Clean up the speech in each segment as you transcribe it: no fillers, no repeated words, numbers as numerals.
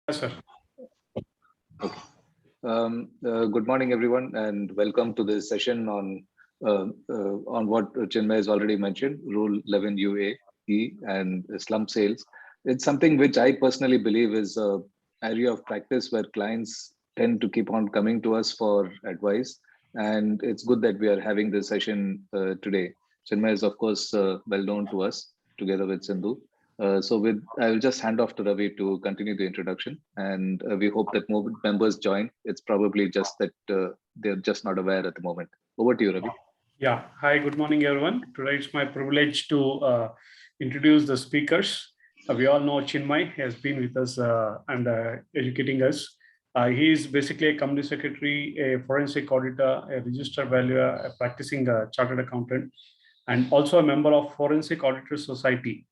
Yes, sir. Okay. Good morning, everyone, and welcome to this session on what Chinmaya has already mentioned, Rule 11 UAE and slump sales. It's something which I personally believe is an area of practice where clients tend to keep on coming to us for advice, and it's good that we are having this session today. Chinmaya is, of course, well known to us, together with Sindhu. I will just hand off to Ravi to continue the introduction, and we hope that more members join. It's probably just that they're just not aware at the moment. Over to you, Ravi. Yeah. Hi, good morning, everyone. Today it's my privilege to introduce the speakers. We all know Chinmay has been with us and educating us. He is basically a company secretary, a forensic auditor, a registered valuer, a practicing chartered accountant, and also a member of Forensic Auditors Society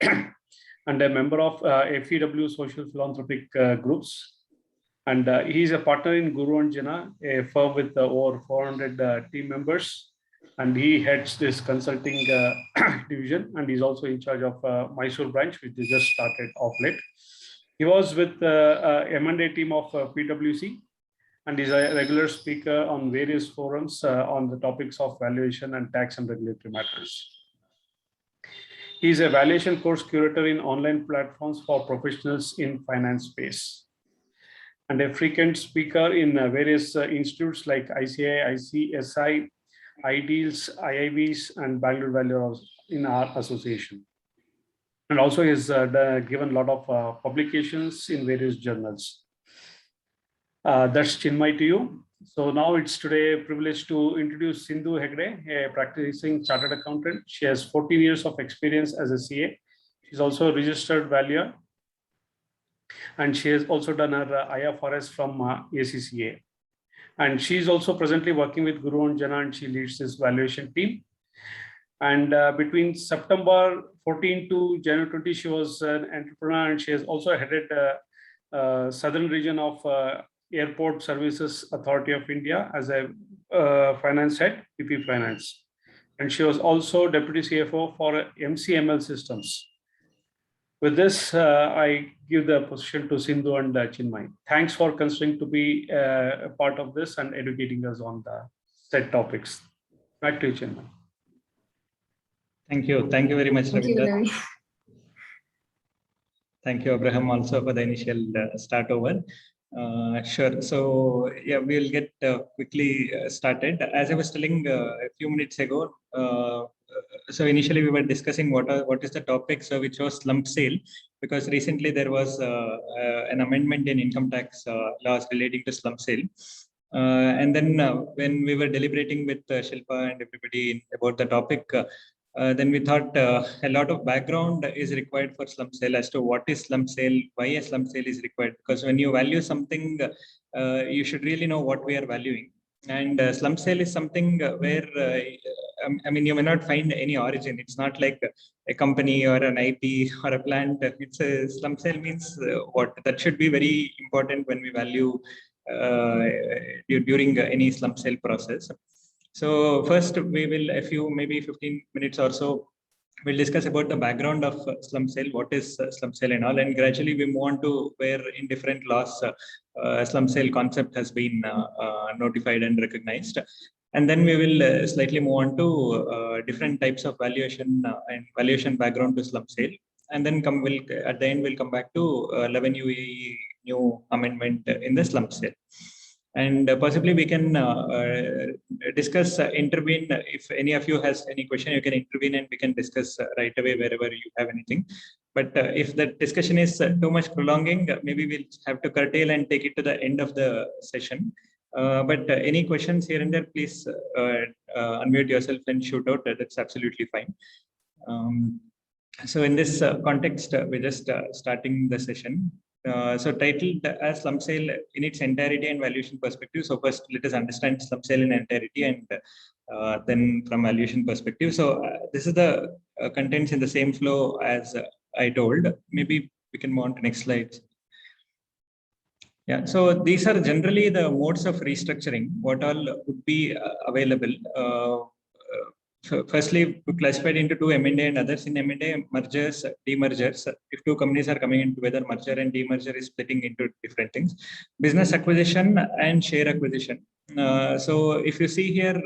and a member of FEW social philanthropic groups. And he is a partner in Guru and Jana, a firm with over 400 team members. And he heads this consulting division, and he's also in charge of Mysore branch, which is just started off late. He was with the M&A team of PwC, and is a regular speaker on various forums on the topics of valuation and tax and regulatory matters. He is a valuation course curator in online platforms for professionals in finance space, and a frequent speaker in various institutes like ICI, ICSI, IDEALS, IIBs, and Bangalore Value in our association. And also he's given a lot of publications in various journals. That's Chinmay to you. So now it's today a privilege to introduce Sindhu Hegde, a practicing chartered accountant. She has 14 years of experience as a CA. She's also a registered valuer, and she has also done her IFRS from ACCA. And she's also presently working with Guru and Jana, and she leads this valuation team. And between September 14 to January 20, she was an entrepreneur, and she has also headed southern region of Airport Services Authority of India as a finance head, PP Finance. And she was also deputy CFO for MCML Systems. With this, I give the position to Sindhu and Chinmay. Thanks for considering to be a part of this and educating us on the set topics. Back to you, Chinmay. Thank you. Thank you very much, Ravindra. Thank you, Abraham, also for the initial start over. Sure. So, yeah, we'll get quickly started. As I was telling a few minutes ago, so initially we were discussing what is the topic, so which was slump sale, because recently there was an amendment in income tax laws relating to slump sale. And then when we were deliberating with Shilpa and everybody about the topic, then we thought a lot of background is required for slump sale as to what is slump sale, why a slump sale is required. Because when you value something, you should really know what we are valuing. And slump sale is something where, I mean, you may not find any origin. It's not like a company or an IP or a plant. It's a slump sale means what? That should be very important when we value during any slump sale process. So first we will, maybe 15 minutes or so, we'll discuss about the background of slump sale, what is slump sale and all, and gradually we move on to where in different laws slump sale concept has been notified and recognized. And then we will slightly move on to different types of valuation and valuation background to slump sale. And then at the end, we'll come back to 11 UAE new amendment in the slump sale. And possibly we can discuss, intervene. If any of you has any question, you can intervene and we can discuss right away wherever you have anything. But if the discussion is too much prolonging, maybe we'll have to curtail and take it to the end of the session. But any questions here and there, please unmute yourself and shoot out. That's absolutely fine. So in this context, we're just starting the session. So titled as slump sale in its entirety and valuation perspective. So first let us understand slump sale in entirety and then from valuation perspective. So this is the contents in the same flow as I told. Maybe we can move on to next slide. Yeah, so these are generally the modes of restructuring, what all would be available. firstly classified into two, M&A and others. In M&A, mergers, demergers. If two companies are coming in together, merger and demerger is splitting into different things. Business acquisition and share acquisition. So if you see here,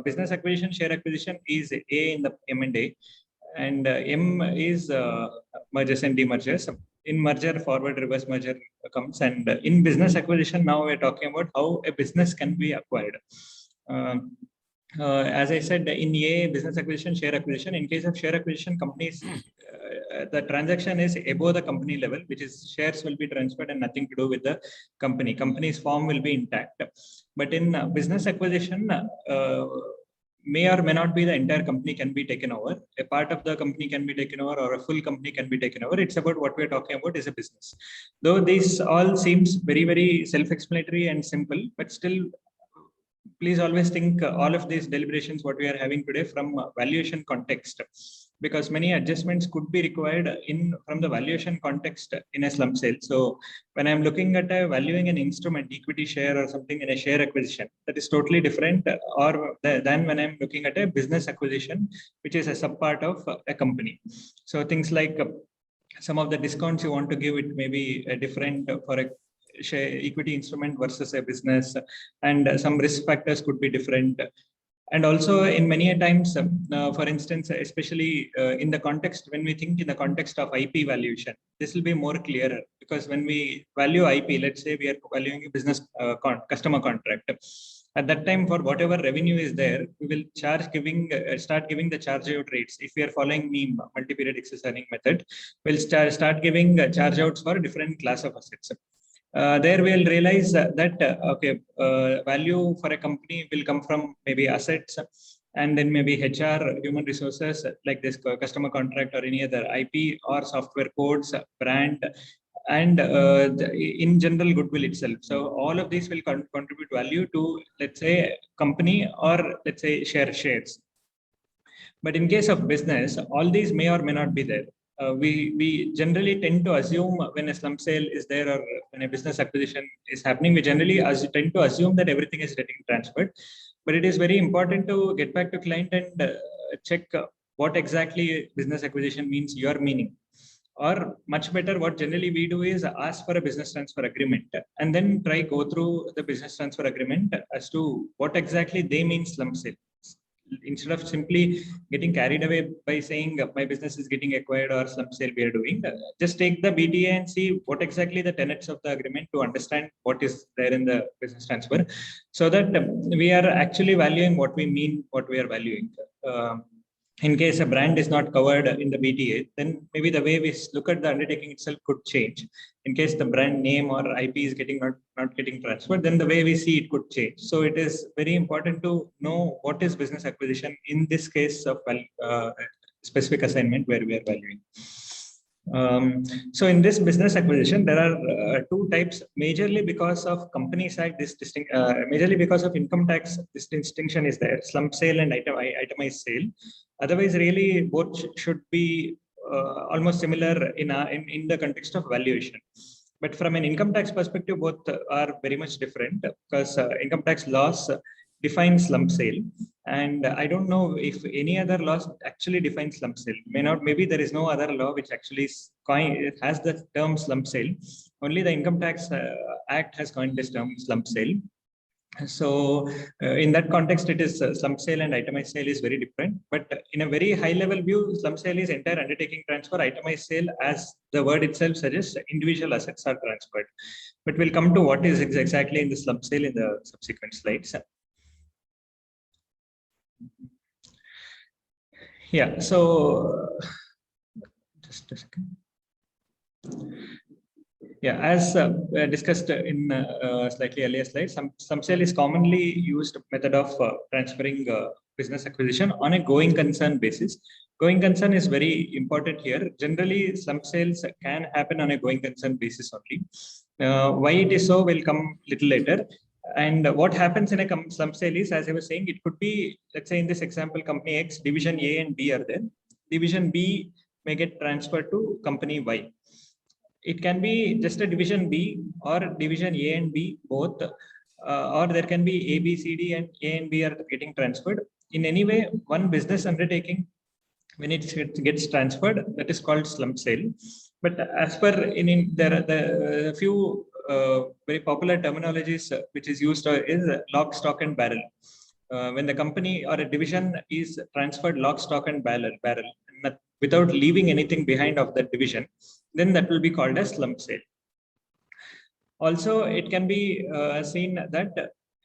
business acquisition, share acquisition is A in the M&A, and M is mergers and demergers. In merger, forward, reverse merger comes, and in business acquisition, now we're talking about how a business can be acquired. As I said, in A, business acquisition, share acquisition. In case of share acquisition, companies, the transaction is above the company level, which is shares will be transferred and nothing to do with the company. Company's form will be intact. But in business acquisition, may or may not be the entire company can be taken over. A part of the company can be taken over, or a full company can be taken over. It's about what we're talking about is a business. Though this all seems very, very self-explanatory and simple, but still, please always think all of these deliberations, what we are having today, from valuation context, because many adjustments could be required from the valuation context in a slump sale. So when I'm looking at valuing an instrument, equity share or something in a share acquisition, that is totally different than when I'm looking at a business acquisition, which is a subpart of a company. So things like some of the discounts you want to give, it may be different for a share equity instrument versus a business, and some risk factors could be different. And also in many times, for instance, especially in the context, when we think in the context of IP valuation, this will be more clearer, because when we value IP, let's say we are valuing a business customer contract. At that time, for whatever revenue is there, we will start giving the charge out rates. If we are following MEM, multi-period excess earning method, we'll start giving charge outs for different class of assets. There we'll realize that value for a company will come from maybe assets, and then maybe HR, human resources, like this customer contract or any other IP or software codes, brand, and in general goodwill itself. So all of these will contribute value to, let's say, company, or let's say shares. But in case of business, all these may or may not be there. We generally tend to assume when a slump sale is there, or when a business acquisition is happening, we generally tend to assume that everything is getting transferred. But it is very important to get back to client and check what exactly business acquisition means you are meaning. Or much better, what generally we do is ask for a business transfer agreement, and then go through the business transfer agreement as to what exactly they mean slump sale. Instead of simply getting carried away by saying my business is getting acquired or slump sale we are doing, just take the BTA and see what exactly the tenets of the agreement to understand what is there in the business transfer, so that we are actually valuing what we mean, what we are valuing. In case a brand is not covered in the BTA, then maybe the way we look at the undertaking itself could change. In case the brand name or IP is not getting transferred, then the way we see it could change. So it is very important to know what is business acquisition in this case of specific assignment where we are valuing. So in this business acquisition, there are two types, majorly because of Companies Act, majorly because of income tax, this distinction is there, slump sale and itemized sale. Otherwise, really both should be almost similar in the context of valuation. But from an income tax perspective, both are very much different, because income tax laws define slump sale, and I don't know if any other laws actually define slump sale. Maybe there is no other law which actually has the term slump sale. Only the Income Tax Act has coined this term slump sale. So in that context, it is slump sale and itemized sale is very different. But in a very high level view, slump sale is entire undertaking transfer. Itemized sale, as the word itself suggests, individual assets are transferred. But we'll come to what is exactly in the slump sale in the subsequent slides. Yeah, so just a second. Yeah, as discussed in slightly earlier slides, slump sale is commonly used method of transferring business acquisition on a going concern basis. Going concern is very important here. Generally, slump sales can happen on a going concern basis only. Why it is so will come little later. And what happens in a slump sale is, as I was saying, it could be, let's say in this example, company X, division A and B are there. Division B may get transferred to company Y. It can be just a division B or division A and B both, or there can be A, B, C, D, and A and B are getting transferred. in any way one business undertaking, when it gets transferred, that is called slump sale. But as per there are the few very popular terminologies which is used is lock, stock, and barrel. When the company or a division is transferred lock, stock, and barrel, without leaving anything behind of that division, then that will be called as slump sale. Also, it can be seen that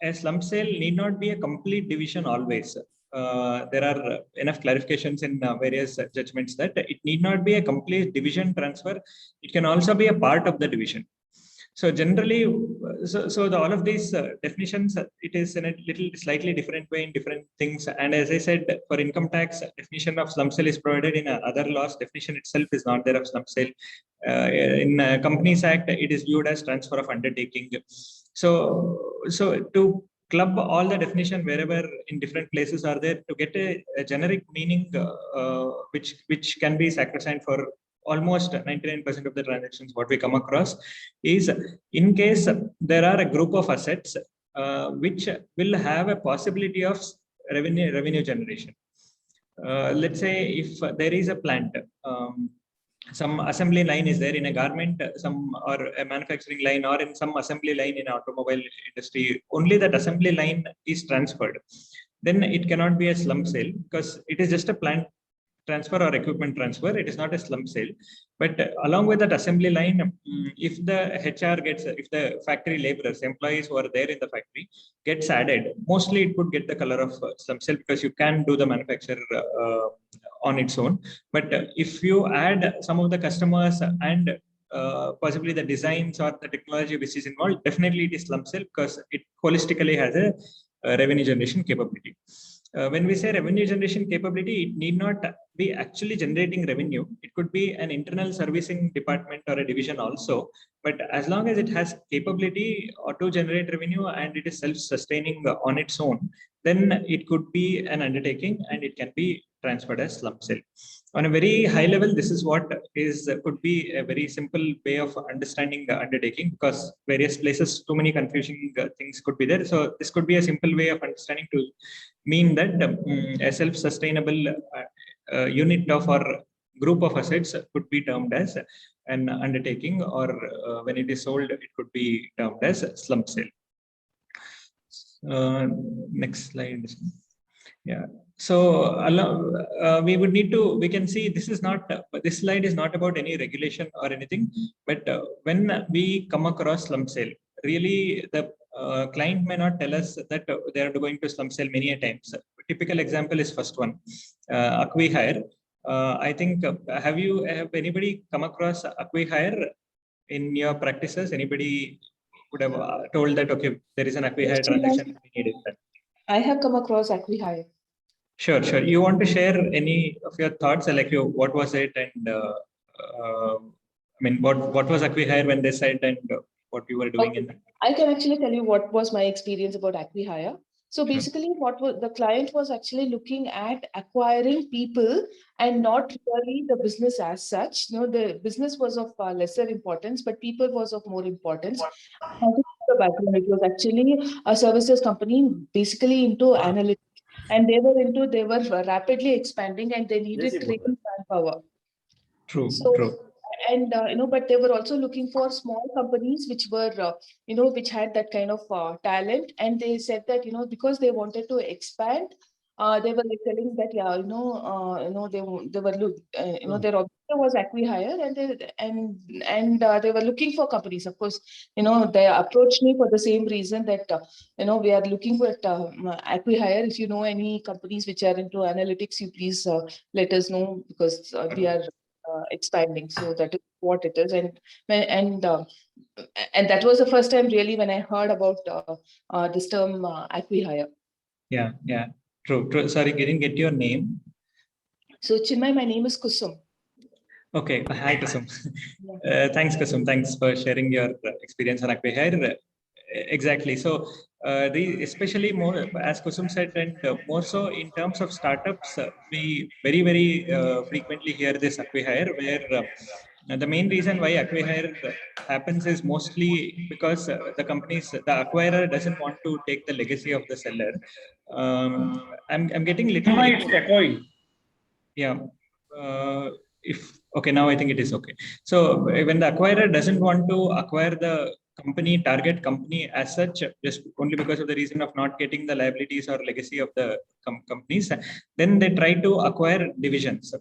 a slump sale need not be a complete division always. There are enough clarifications in various judgments that it need not be a complete division transfer. It can also be a part of the division. So generally, all of these definitions, it is in a little slightly different way in different things. And as I said, for income tax, definition of slump sale is provided in other laws. Definition itself is not there of slump sale. In Companies Act, it is viewed as transfer of undertaking. So to club all the definition wherever in different places are there to get a generic meaning, which can be sacrosanct for almost 99% of the transactions what we come across is in case there are a group of assets which will have a possibility of revenue generation. Let's say if there is a plant, some assembly line is there in a garment, or a manufacturing line, or in some assembly line in automobile industry, only that assembly line is transferred, then it cannot be a slump sale because it is just a plant transfer or equipment transfer. It is not a slump sale. But along with that assembly line, if the if the factory laborers, employees who are there in the factory gets added, mostly it would get the color of slump sale because you can do the manufacture on its own. But if you add some of the customers and possibly the designs or the technology which is involved, definitely it is slump sale because it holistically has a revenue generation capability. When we say revenue generation capability, it need not be actually generating revenue. It could be an internal servicing department or a division also. But as long as it has capability or to generate revenue and it is self-sustaining on its own, then it could be an undertaking and it can be transferred as slump sale. On a very high level, this is what could be a very simple way of understanding the undertaking because various places, too many confusing things could be there. So this could be a simple way of understanding to mean that a self-sustainable unit of or group of assets could be termed as an undertaking, or when it is sold, it could be termed as slump sale. Next slide. Yeah. So we would need to, we can see this slide is not about any regulation or anything, but when we come across slump sale, really the client may not tell us that they are going to slump sale many a times. A typical example is first one, acqui-hire. I think, have anybody come across acqui-hire in your practices? Anybody would have told that, okay, there is an acqui-hire transaction, we need it. I have come across acqui-hire. Sure. You want to share any of your thoughts, like what was it, and I mean, what was acqui-hire when they said, and what you were doing in that? I can actually tell you what was my experience about acqui-hire. So basically, the client was actually looking at acquiring people and not really the business as such. The business was of lesser importance, but people was of more importance. The background, it was actually a services company, basically into analytics. And they were rapidly expanding and they needed trained manpower. True. And but they were also looking for small companies which were which had that kind of talent. And they said that because they wanted to expand, they were telling that they were their objective was acqui-hire, and they were looking for companies. Of course, they approached me for the same reason that we are looking for acqui-hire. If you know any companies which are into analytics, you please let us know because we are expanding. So that is what it is, and that was the first time really when I heard about this term acqui-hire. Yeah. True. Sorry, didn't get your name. So Chinmaya, my name is Kusum. Okay. Hi, Kusum. Thanks, Kusum. Thanks for sharing your experience on acqui-hire. Exactly. So especially more, as Kusum said, and more so in terms of startups, we very, very frequently hear this acqui-hire where The main reason why acquihire happens is mostly because the acquirer doesn't want to take the legacy of the seller. I'm getting little. Chinmaya, it's echoing. Yeah. Okay, now I think it is okay. So when the acquirer doesn't want to acquire the target company as such, just only because of the reason of not getting the liabilities or legacy of the companies, then they try to acquire divisions.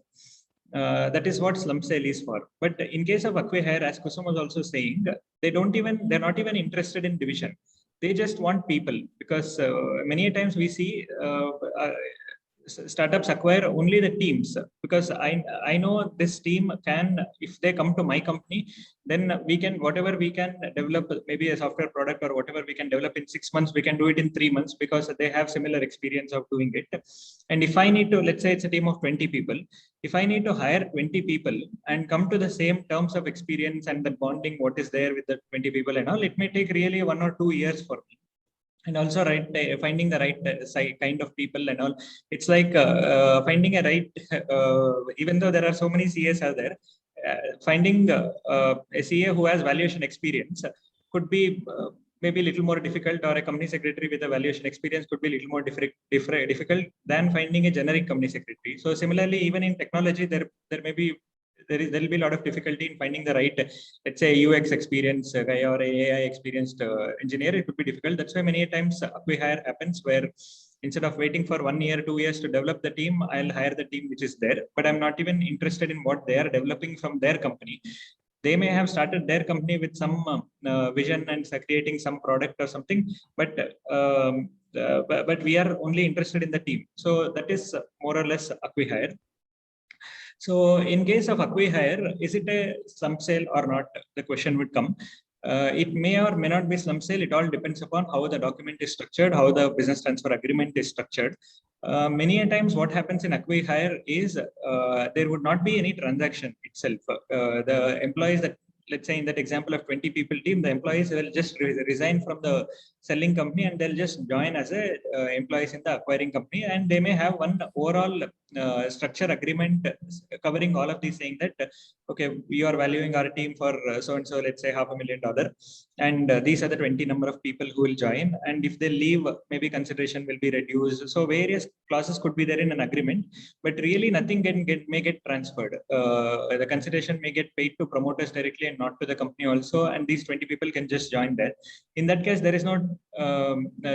That is what slump sale is for. But in case of acquihire, as Kusum was also saying, they're not even interested in division. They just want people, because many times we see startups acquire only the teams, because I know this team can, if they come to my company, then we can, whatever we can develop, maybe a software product or whatever we can develop in 6 months, we can do it in 3 months, because they have similar experience of doing it. And if I need to, let's say it's a team of 20 people, if I need to hire 20 people and come to the same terms of experience and the bonding what is there with the 20 people and all, it may take really 1 or 2 years for me. And also finding the right kind of people and all. It's like finding a right, even though there are so many CAs are there, finding a CA who has valuation experience could be maybe a little more difficult, or a company secretary with a valuation experience could be a little more difficult than finding a generic company secretary. So similarly, even in technology, there will be a lot of difficulty in finding the right, let's say, UX experience guy or a AI experienced engineer. It would be difficult. That's why many times acquihire happens, where instead of waiting for 1 year, 2 years to develop the team, I'll hire the team which is there, but I'm not even interested in what they are developing from their company. They may have started their company with some vision and creating some product or something, but we are only interested in the team. So that is more or less acquihire. So in case of acquihire, is it a slump sale or not? The question would come. It may or may not be slump sale. It all depends upon how the document is structured, how the business transfer agreement is structured. Many a times what happens in acquihire is there would not be any transaction itself. The employees that, let's say in that example of 20 people team, the employees will just resign from the selling company and they'll just join as a employees in the acquiring company, and they may have one overall structure agreement covering all of these, saying that okay, we are valuing our team for so and so, let's say $500,000, and these are the 20 number of people who will join, and if they leave, maybe consideration will be reduced. So various clauses could be there in an agreement, but really nothing may get transferred. The consideration may get paid to promoters directly and not to the company also, and these 20 people can just join there. In that case, there is no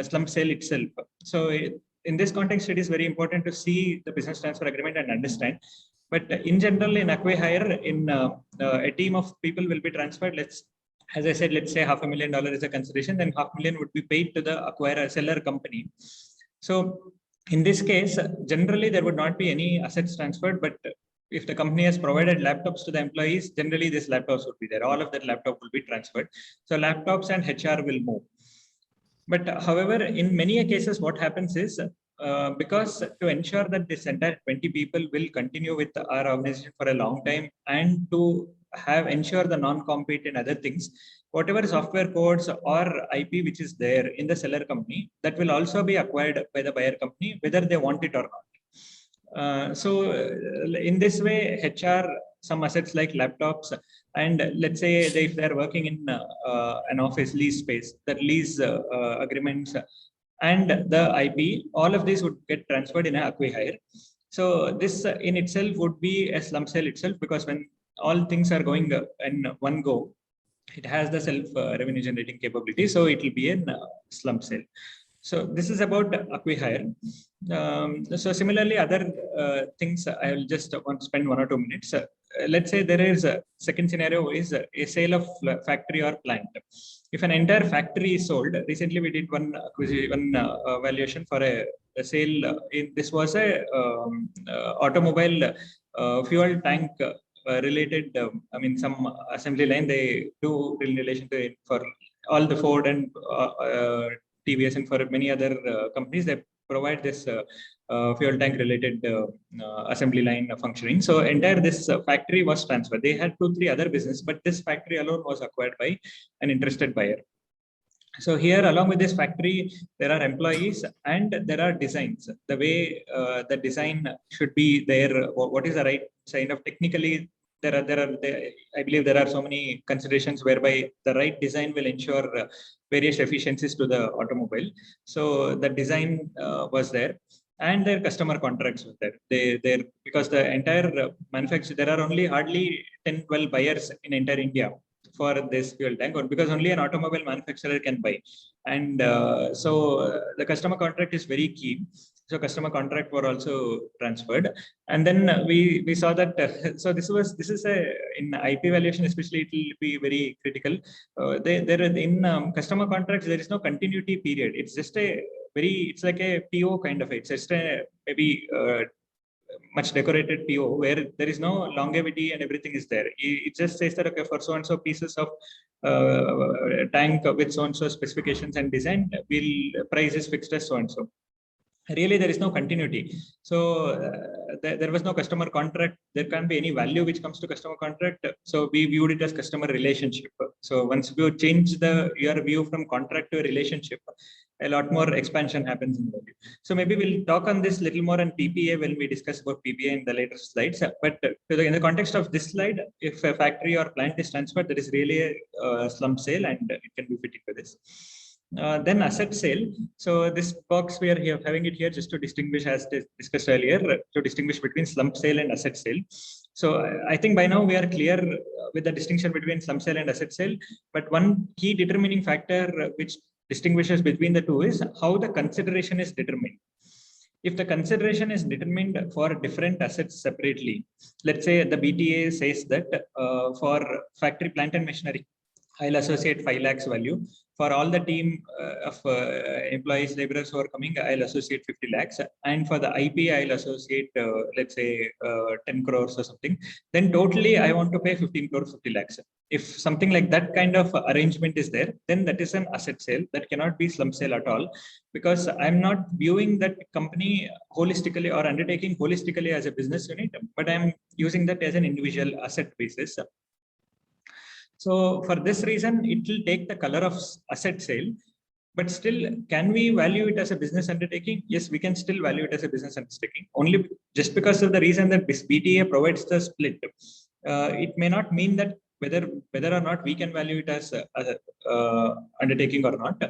slump sale itself. So in this context, it is very important to see the business transfer agreement and understand. But in general, in acquihire, in a team of people will be transferred. As I said, let's say $500,000 is a consideration, then $500,000 would be paid to the acquirer seller company. So in this case, generally there would not be any assets transferred, but if the company has provided laptops to the employees, generally these laptops would be there. All of that laptop will be transferred. So laptops and HR will move. But however, in many cases, what happens is, because to ensure that this entire 20 people will continue with our organization for a long time, and to ensure the non-compete and other things, whatever software codes or IP which is there in the seller company, that will also be acquired by the buyer company, whether they want it or not. So in this way, HR, some assets like laptops, and let's say if they're working in an office lease space, that lease agreements and the IP, all of these would get transferred in an acquihire. So this in itself would be a slump sale itself, because when all things are going in one go, it has the self revenue generating capability. So it will be a slump sale. So this is about acquihire. So similarly, other things, I will just want to spend 1 or 2 minutes. Let's say there is a second scenario is a sale of factory or plant. If an entire factory is sold, recently we did one valuation for a sale. This was a automobile fuel tank related. I mean, some assembly line they do in relation to it for all the Ford and TVS and for many other companies. They provide this fuel tank related assembly line functioning. So entire this factory was transferred. They had 2-3 other business, but this factory alone was acquired by an interested buyer. So here, along with this factory, there are employees and there are designs. The way the design should be there, what is the right kind of technically I believe there are so many considerations whereby the right design will ensure various efficiencies to the automobile. So the design was there, and their customer contracts were there. They because the entire manufacturer, there are only hardly 10-12 buyers in entire India for this fuel tank, or because only an automobile manufacturer can buy. And the customer contract is very key. So customer contract were also transferred, and then we saw that. So this is a in IP valuation especially, it will be very critical. There in customer contracts there is no continuity period. It's just it's like a PO kind of. It's just a maybe much decorated PO where there is no longevity and everything is there. It just says that okay, for so and so pieces of tank with so and so specifications and design, price is fixed as so and so. Really, there is no continuity. So there was no customer contract. There can't be any value which comes to customer contract. So we viewed it as customer relationship. So once you change your view from contract to a relationship, a lot more expansion happens in the value. So maybe we'll talk on this little more on PPA when we discuss about PPA in the later slides. But in the context of this slide, if a factory or plant is transferred, that is really a slump sale, and it can be fitted to this. Then asset sale. So this box we are here having it here just to distinguish, as discussed earlier, to distinguish between slump sale and asset sale. So I think by now we are clear with the distinction between slump sale and asset sale. But one key determining factor which distinguishes between the two is how the consideration is determined. If the consideration is determined for different assets separately, let's say the BTA says that for factory plant and machinery, I'll associate 5 lakhs value. For all the team of employees, laborers who are coming, I'll associate 50 lakhs. And for the IP, I'll associate, let's say, 10 crores or something. Then totally, I want to pay 15 crores, 50 lakhs. If something like that kind of arrangement is there, then that is an asset sale. That cannot be slump sale at all, because I'm not viewing that company holistically or undertaking holistically as a business unit, but I'm using that as an individual asset basis. So for this reason, it will take the color of asset sale, but still, can we value it as a business undertaking? Yes, we can still value it as a business undertaking. Only just because of the reason that this BTA provides the split, it may not mean that whether or not we can value it as undertaking or not.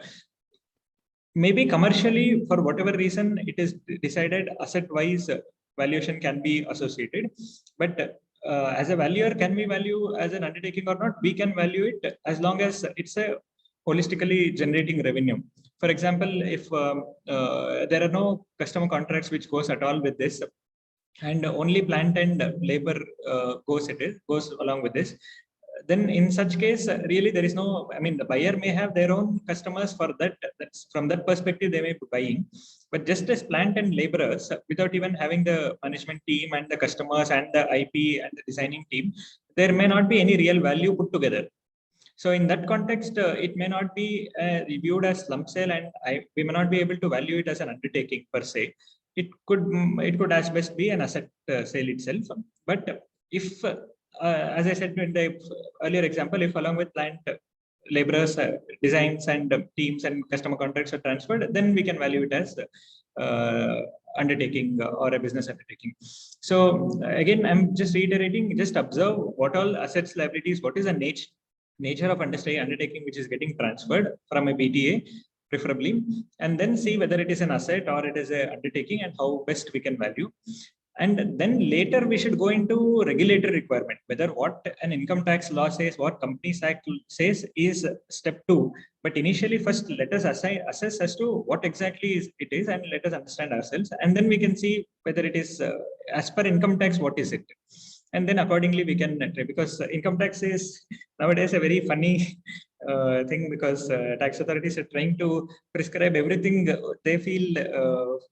Maybe commercially, for whatever reason, it is decided asset-wise valuation can be associated, but as a valuer, can we value as an undertaking or not? We can value it as long as it's a holistically generating revenue. For example, if there are no customer contracts which goes at all with this, and only plant and labor goes along with this, then in such case, really there is no, I mean, the buyer may have their own customers for that. That's from that perspective, they may be buying. But just as plant and laborers, without even having the management team and the customers and the IP and the designing team, there may not be any real value put together. So in that context, it may not be reviewed as slump sale, and we may not be able to value it as an undertaking per se. It could as best be an asset sale itself. But if as I said in the earlier example, if along with plant laborers, designs and teams and customer contracts are transferred, then we can value it as undertaking or a business undertaking. So again, I'm just reiterating, just observe what all assets, liabilities, what is the nature of undertaking which is getting transferred from a BTA preferably, and then see whether it is an asset or it is an undertaking and how best we can value. And then later we should go into regulatory requirement, whether what an income tax law says, what Companies Act says is step 2. But initially, first let us assess as to what exactly it is, and let us understand ourselves. And then we can see whether it is as per income tax, what is it? And then accordingly we can try, because income tax is nowadays a very funny thing, because tax authorities are trying to prescribe everything they feel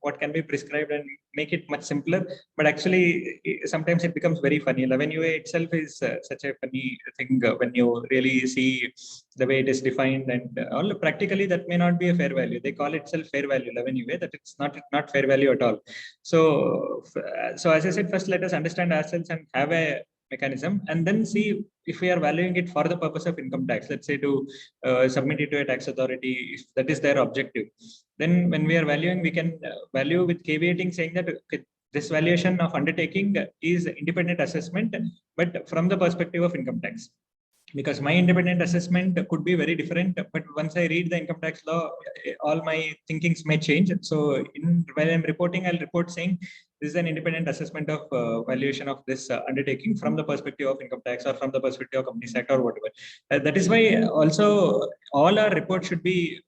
what can be prescribed and make it much simpler. But actually, sometimes it becomes very funny. Revenue itself is such a funny thing when you really see the way it is defined, and all practically that may not be a fair value. They call itself fair value, revenue, that it's not fair value at all. So as I said, first let us understand ourselves and have a mechanism, and then see if we are valuing it for the purpose of income tax, let's say to submit it to a tax authority, if that is their objective. Then when we are valuing, we can value with caveating, saying that okay, This valuation of undertaking is independent assessment, but from the perspective of income tax. Because my independent assessment could be very different, but once I read the income tax law, all my thinkings may change. So while I'm reporting, I'll report saying this is an independent assessment of valuation of this undertaking from the perspective of income tax or from the perspective of Companies Act or whatever. That is why also all our reports should be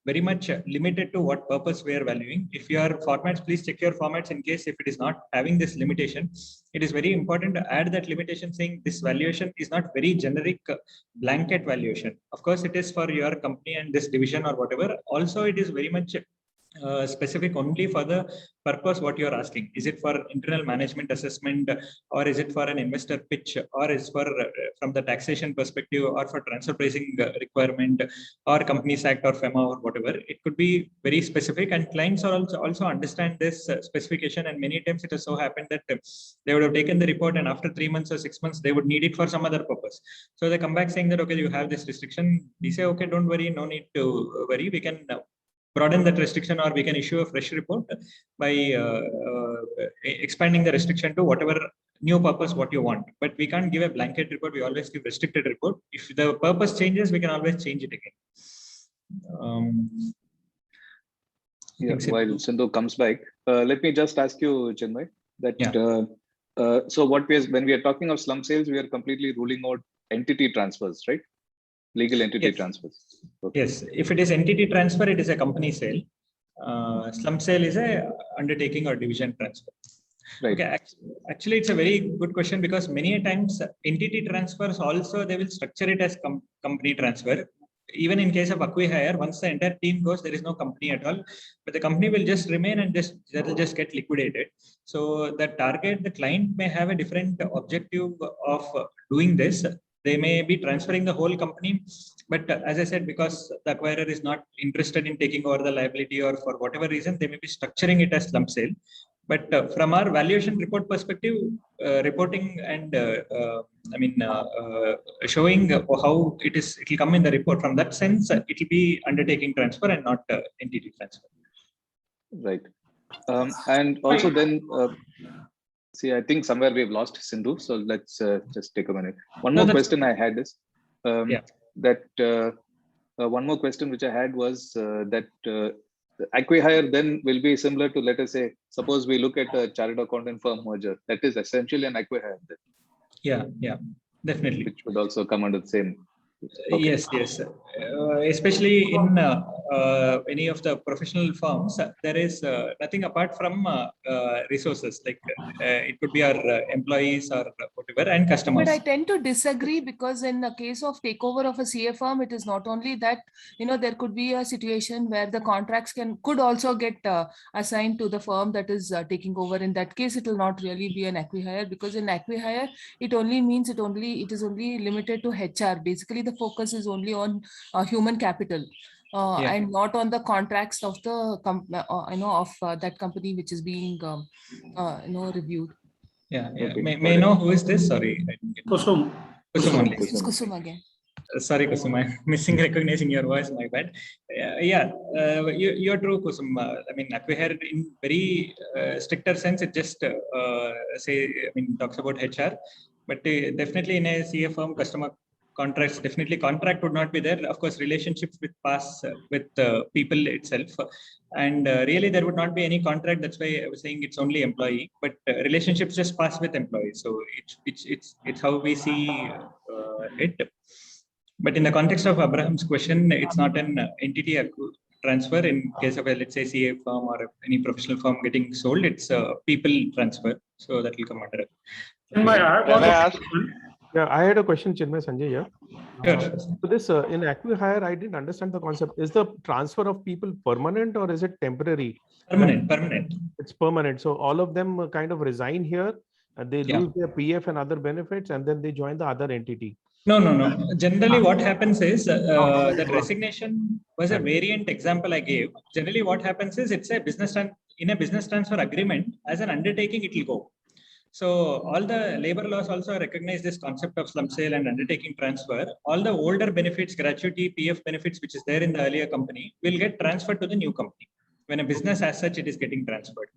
very much limited to what purpose we are valuing. If your formats, please check your formats in case if it is not having this limitation. It is very important to add that limitation saying this valuation is not very generic blanket valuation. Of course, it is for your company and this division or whatever. Also, it is very much specific only for the purpose what you are asking. Is it for internal management assessment, or is it for an investor pitch, or is for from the taxation perspective, or for transfer pricing requirement, or Companies Act or FEMA or whatever? It could be very specific, and clients are also understand this specification. And many times it has so happened that they would have taken the report, and after 3 months or 6 months they would need it for some other purpose. So they come back saying that okay, you have this restriction. We say okay, don't worry, no need to worry. We can broaden that restriction, or we can issue a fresh report by expanding the restriction to whatever new purpose what you want. But we can't give a blanket report. We always give restricted report. If the purpose changes, we can always change it again. While Sindhu comes back, let me just ask you, Chinmay, that so when we are talking of slump sales, we are completely ruling out entity transfers, right? Legal entity transfers. Okay. Yes, if it is entity transfer, it is a company sale. Slump sale is a undertaking or division transfer. Right. Okay. Actually, it's a very good question, because many times entity transfers also they will structure it as company transfer. Even in case of acqui-hire, once the entire team goes, there is no company at all, but the company will just remain and that will just get liquidated. So the client may have a different objective of doing this. They may be transferring the whole company, but as I said, because the acquirer is not interested in taking over the liability, or for whatever reason, they may be structuring it as slump sale. But from our valuation report perspective, reporting and showing how it will come in the report. From that sense, it will be undertaking transfer and not entity transfer. Right. And also then, see, I think somewhere we've lost Sindhu. So let's just take a minute. One more question I had is one more question which I had was that acqui-hire then will be similar to, let us say, suppose we look at a chartered accountant firm merger. That is essentially an acqui-hire then. Yeah, definitely. Which would also come under the same. Okay. Yes. Especially in any of the professional firms, there is nothing apart from resources, like it could be our employees or whatever, and customers. But I tend to disagree, because in the case of takeover of a CA firm, it is not only that, there could be a situation where the contracts could also get assigned to the firm that is taking over. In that case, it will not really be an acqui-hire, because in acqui-hire, it only means it is only limited to HR. Basically, the focus is only on human capital and not on the contracts of the that company which is being reviewed. Okay. May I know who is this? Sorry, Kusum. This is Kusum again. Sorry, Kusum, I'm recognizing your voice. My bad. You're true, Kusum. Acqui-hire in very stricter sense, it just talks about HR, but definitely in a CA firm, customer contracts, definitely contract would not be there. Of course, relationships with people itself, and really there would not be any contract. That's why I was saying it's only employee, but relationships just pass with employees. So it's how we see it. But in the context of Abraham's question, it's not an entity transfer. In case of let's say CA firm or any professional firm getting sold, it's a people transfer. So that will come under it. Can I ask? Yeah, I had a question, Chinmay, Sanjay here. Sure. So this in acqui-hire, I didn't understand the concept. Is the transfer of people permanent or is it temporary? Permanent. It's permanent. So all of them kind of resign here and they lose their PF and other benefits, and then they join the other entity. No. Generally, what happens is that resignation was a variant example I gave. Generally, what happens is it's a business transfer agreement. As an undertaking, it will go. So all the labor laws also recognize this concept of slump sale and undertaking transfer. All the older benefits, gratuity, PF benefits, which is there in the earlier company, will get transferred to the new company. When a business as such, it is getting transferred.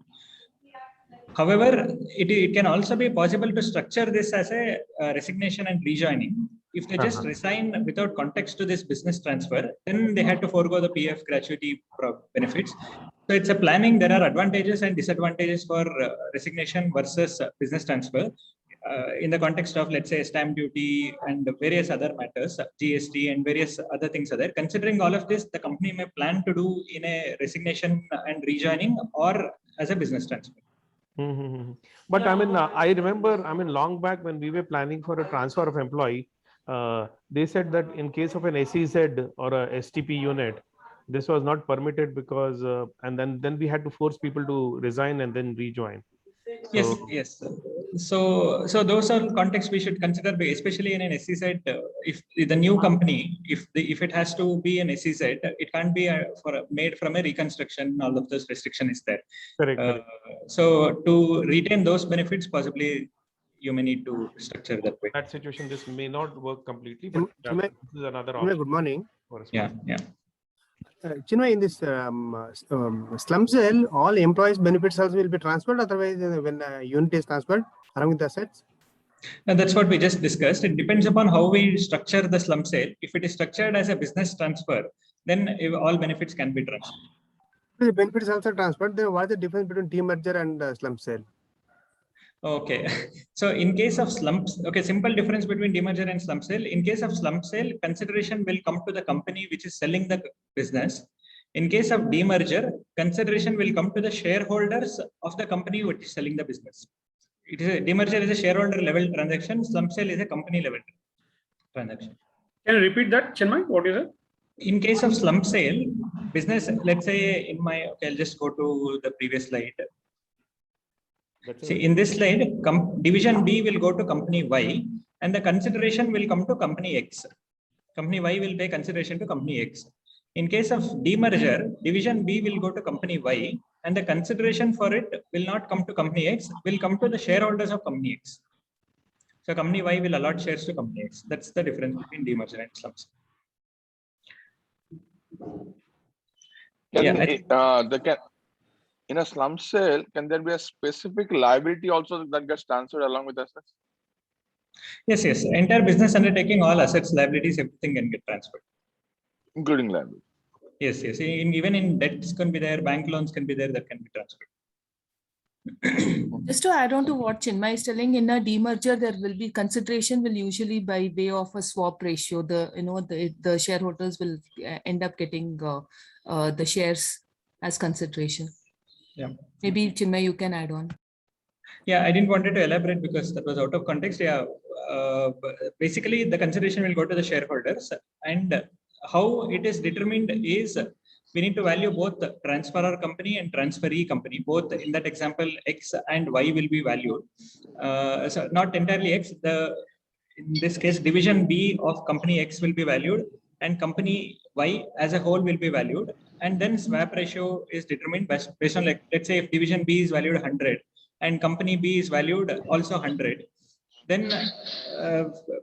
However, it can also be possible to structure this as a resignation and rejoining. If they just resign without context to this business transfer, then they had to forego the PF gratuity benefits. So it's a planning. There are advantages and disadvantages for resignation versus business transfer. In the context of, let's say, stamp duty and various other matters, GST and various other things are there. Considering all of this, the company may plan to do in a resignation and rejoining or as a business transfer. But I mean, I remember, long back when we were planning for a transfer of employee, they said that in case of an SEZ or a STP unit, this was not permitted because, and then we had to force people to resign and then rejoin. So, yes. So those are contexts we should consider, especially in an SEZ. If the new company, if it has to be an SEZ, it can't be made from a reconstruction. All of those restriction is there. Correct. So to retain those benefits, possibly you may need to structure that way. That situation, this may not work completely, but this is another option. Good morning. Yeah. Chinmaya, in this slum cell, all employees' benefits also will be transferred. Otherwise, when unit is transferred along with the assets. And that's what we just discussed. It depends upon how we structure the slum sale. If it is structured as a business transfer, then all benefits can be transferred. The benefits also transferred. Then what is the difference between demerger and slum sale? Okay, so in case of slumps, simple difference between demerger and slump sale. In case of slump sale, consideration will come to the company which is selling the business. In case of demerger, consideration will come to the shareholders of the company which is selling the business. Demerger is a shareholder level transaction. Slump sale is a company level transaction. Can you repeat that, Chinmaya? What is it? In case of slump sale, business, let's say I'll just go to the previous slide. See, in this slide, division B will go to company Y and the consideration will come to company X. Company Y will pay consideration to company X. In case of demerger, division B will go to company Y and the consideration for it will not come to company X, will come to the shareholders of company X. So company Y will allot shares to company X. That's the difference between demerger and slumps. In a slump sale, can there be a specific liability also that gets transferred along with assets? Yes. Entire business undertaking, all assets, liabilities, everything can get transferred. Including liability. Yes. Even in debts can be there, bank loans can be there, that can be transferred. Just to add on to what Chinmaya is telling, in a demerger, there will be consideration will usually by way of a swap ratio. The shareholders will end up getting the shares as consideration. Yeah. Maybe Chinmaya, you can add on. Yeah, I didn't want to elaborate because that was out of context. Yeah, basically the consideration will go to the shareholders, and how it is determined is we need to value both the transferor company and transferee company. Both in that example, X and Y will be valued. So not entirely X. In this case, division B of company X will be valued, and company Y as a whole will be valued. And then swap ratio is determined based on, like, let's say if division B is valued 100 and company B is valued also 100, then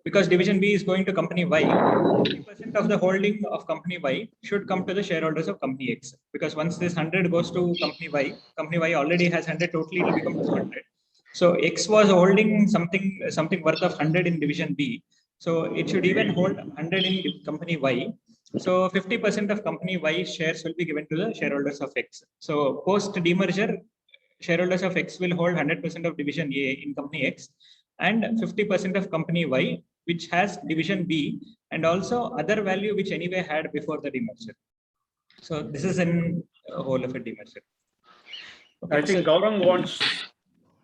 because division B is going to company Y, 50% of the holding of company Y should come to the shareholders of company X. Because once this 100 goes to company Y already has 100, totally it will become 200. So X was holding something worth of 100 in division B. So it should even hold 100 in company Y. So 50% of company Y shares will be given to the shareholders of X. So post demerger, shareholders of X will hold 100% of division A in company X and 50% of company Y, which has division B and also other value which anyway had before the demerger. So this is in whole of a demerger. Okay, I think Gaurang wants.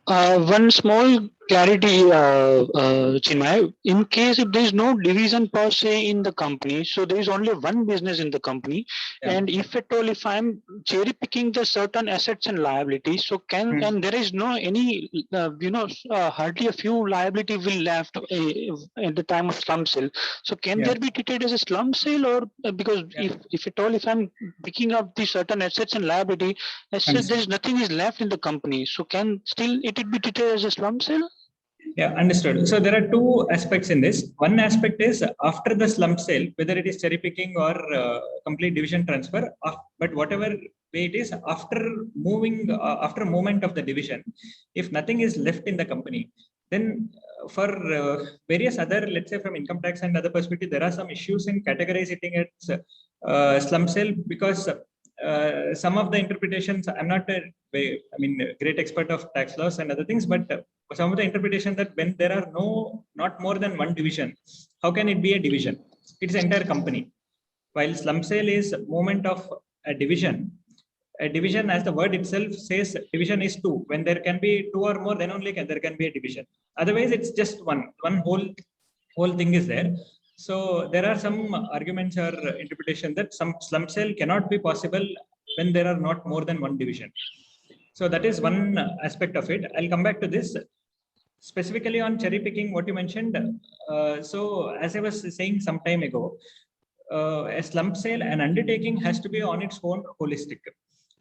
One small clarity, Chinmaya. In case if there is no division per se in the company, so there is only one business in the company, and if at all, if I am cherry picking the certain assets and liabilities, so and there is no any, hardly a few liability will left at the time of slump sale. So can there be treated as a slump sale, or because if at all, if I'm picking up the certain assets and liability, there is nothing is left in the company, so can still it be treated as a slump sale? Yeah, understood. So there are two aspects in this. One aspect is after the slump sale, whether it is cherry picking or complete division transfer, but whatever way it is after after movement of the division, if nothing is left in the company, then for various other, let's say from income tax and other perspective, there are some issues in categorizing it as slump sale, because some of the interpretations, I'm not a great expert of tax laws and other things, but some of the interpretation that when there are not more than one division, how can it be a division? It's an entire company. While slump sale is movement of a division, as the word itself says, division is two. When there can be two or more, then only there can be a division. Otherwise, it's just one whole thing is there. So there are some arguments or interpretation that some slump sale cannot be possible when there are not more than one division. So that is one aspect of it. I'll come back to this. Specifically on cherry picking, what you mentioned. So as I was saying some time ago, a slump sale, an undertaking has to be on its own holistic.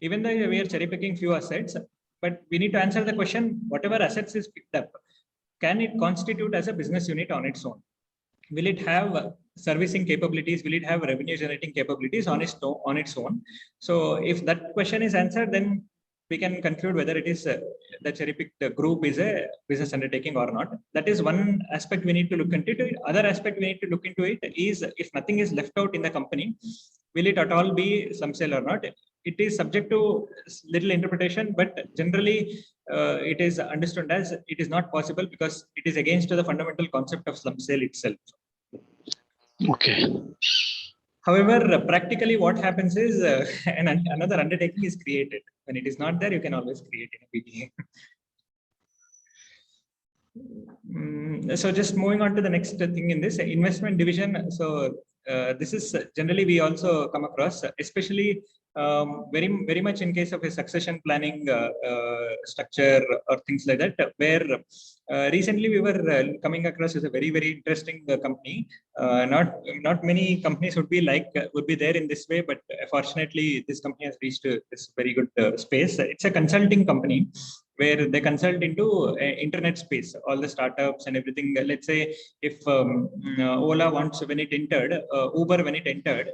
Even though we are cherry picking few assets, but we need to answer the question, whatever assets is picked up, can it constitute as a business unit on its own? Will it have servicing capabilities? Will it have revenue generating capabilities on its own? So if that question is answered, then we can conclude whether it is the cherry picked group is a business undertaking or not. That is one aspect we need to look into it. Other aspect we need to look into it is, if nothing is left out in the company, will it at all be slump sale or not? It is subject to little interpretation, but generally it is understood as it is not possible because it is against the fundamental concept of slump sale itself. Okay. However, practically what happens is another undertaking is created. When it is not there, you can always create in a PTA. So just moving on to the next thing in this investment division. So this is generally we also come across, especially very much in case of a succession planning structure or things like that, where recently we were coming across as a very interesting company. Not many companies would be there in this way, but fortunately this company has reached this very good space. It's a consulting company where they consult into internet space, all the startups and everything. Let's say if Ola wants, when it entered, Uber when it entered,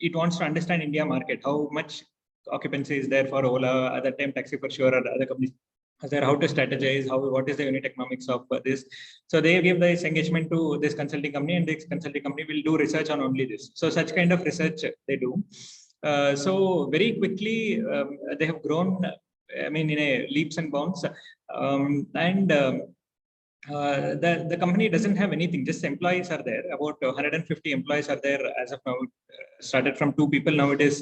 it wants to understand India market, how much occupancy is there for Ola, at that time Taxi for Sure or other companies, how to strategize, what is the unit economics of this. So they give this engagement to this consulting company, and this consulting company will do research on only this. So such kind of research they do. So very quickly they have grown, in a leaps and bounds, the company doesn't have anything, just employees are there. About 150 employees are there as of now. Started from 2 people, now it is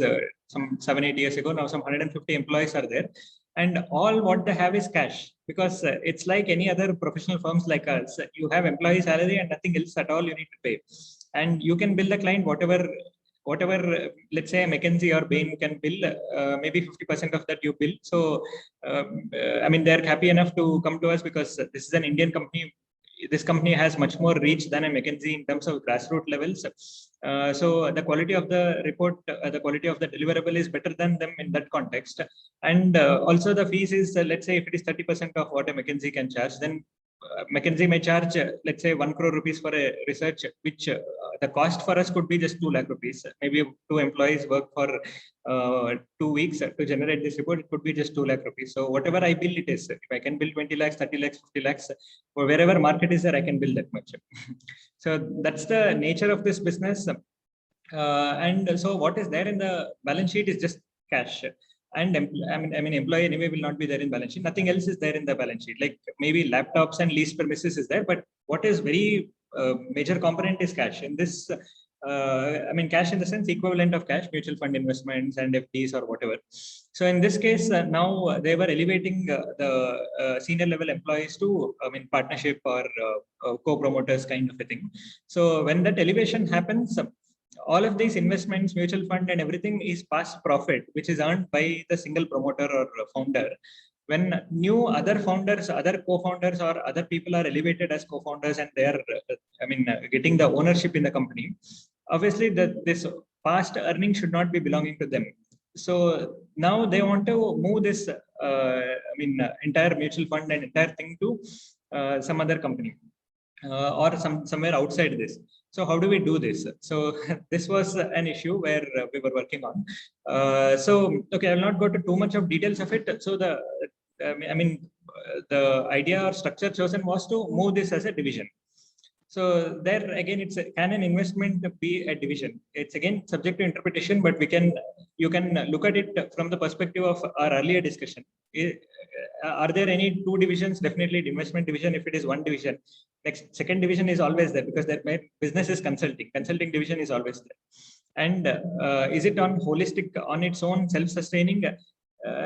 some 7-8 years ago. Now some 150 employees are there, and all what they have is cash, because it's like any other professional firms like us. You have employee salary and nothing else at all you need to pay, and you can bill the client whatever let's say McKinsey or Bain can bill, maybe 50% of that you bill. So they're happy enough to come to us because this is an Indian company. This company has much more reach than a McKinsey in terms of grassroots levels. So the quality of the report, the quality of the deliverable is better than them in that context. And also the fees is, let's say if it is 30% of what a McKinsey can charge, then McKinsey may charge, let's say 1 crore rupees for a research, which the cost for us could be just 2 lakh rupees. Maybe 2 employees work for 2 weeks to generate this report. It could be just 2 lakh rupees. So whatever I bill it is, if I can bill 20 lakhs, 30 lakhs, 50 lakhs, or wherever market is there, I can bill that much. So that's the nature of this business. And so what is there in the balance sheet is just cash. And employee anyway will not be there in balance sheet. Nothing else is there in the balance sheet. Like maybe laptops and lease premises is there, but what is very major component is cash. In this, cash in the sense equivalent of cash, mutual fund investments and FDs or whatever. So in this case, now they were elevating the senior level employees to partnership or co-promoters kind of a thing. So when that elevation happens, all of these investments, mutual fund and everything is past profit, which is earned by the single promoter or founder. When new other founders, other co-founders or other people are elevated as co-founders and they are, getting the ownership in the company, obviously this past earning should not be belonging to them. So now they want to move this, entire mutual fund and entire thing to some other company. or somewhere outside this. So how do we do this? So this was an issue where we were working on. Okay, I will not go to too much of details of it. So the idea or structure chosen was to move this as a division. So there again, can an investment be a division? It's again subject to interpretation, but you can look at it from the perspective of our earlier discussion. Are there any two divisions? Definitely investment division. If it is one division, second division is always there because their business is consulting. Consulting division is always there. And is it on holistic, on its own, self-sustaining?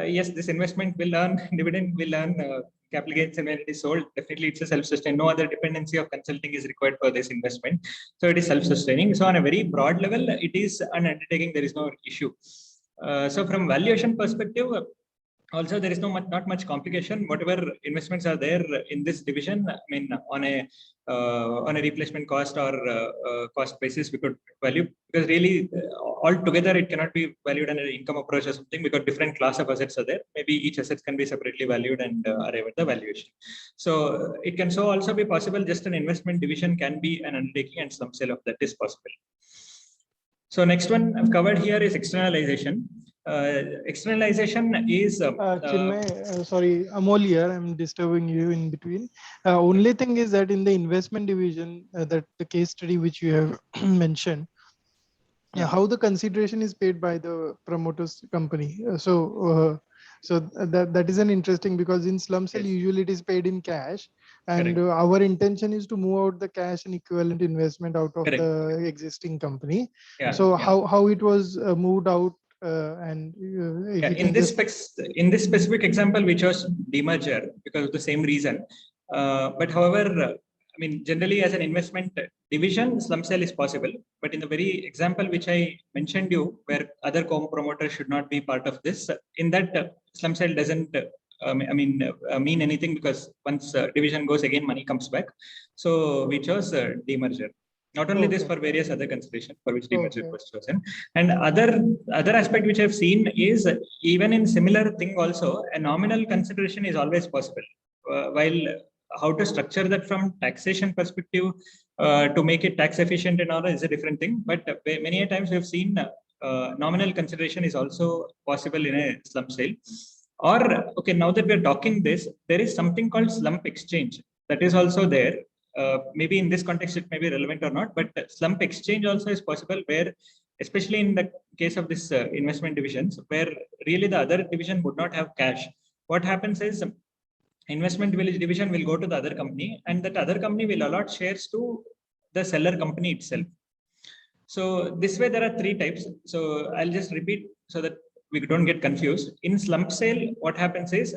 Yes, this investment will earn dividend, will earn capital gains, and when it is sold, definitely it's a self-sustained. No other dependency of consulting is required for this investment. So it is self-sustaining. So on a very broad level, it is an undertaking. There is no issue. So from valuation perspective, also there is not much complication. Whatever investments are there in this division, I mean, on a replacement cost or cost basis, we could value, because really altogether it cannot be valued under income approach or something, because different class of assets are there. Maybe each asset can be separately valued and arrive at the valuation. So it can also be possible just an investment division can be an undertaking, and some sale of that is possible. So next one I've covered here is externalization. Externalization is Chinmay, sorry, Amol here. I'm disturbing you in between. Only thing is that in the investment division, that the case study which you have mentioned, how the consideration is paid by the promoters company. So that is an interesting, because in slum sale usually it is paid in cash, and our intention is to move out the cash and equivalent investment out of the existing company. So how it was moved out. In this specific example, we chose demerger because of the same reason. But however, I mean, generally as an investment division, slum sale is possible. But in the very example which I mentioned you, where other co-promoters should not be part of this, in that slum sale doesn't mean anything, because once division goes, again money comes back. So we chose demerger. Not only this, for various other considerations for which demerger was chosen. And other aspect which I've seen is, even in similar thing also, a nominal consideration is always possible. While how to structure that from taxation perspective to make it tax efficient and all is a different thing. But many a times we have seen nominal consideration is also possible in a slump sale. Or, okay, now that we're talking this, there is something called slump exchange that is also there. Maybe in this context, it may be relevant or not, but slump exchange also is possible, where, especially in the case of this investment divisions, where really the other division would not have cash. What happens is, investment division will go to the other company, and that other company will allot shares to the seller company itself. So this way there are three types. So I'll just repeat so that we don't get confused. In slump sale, what happens is,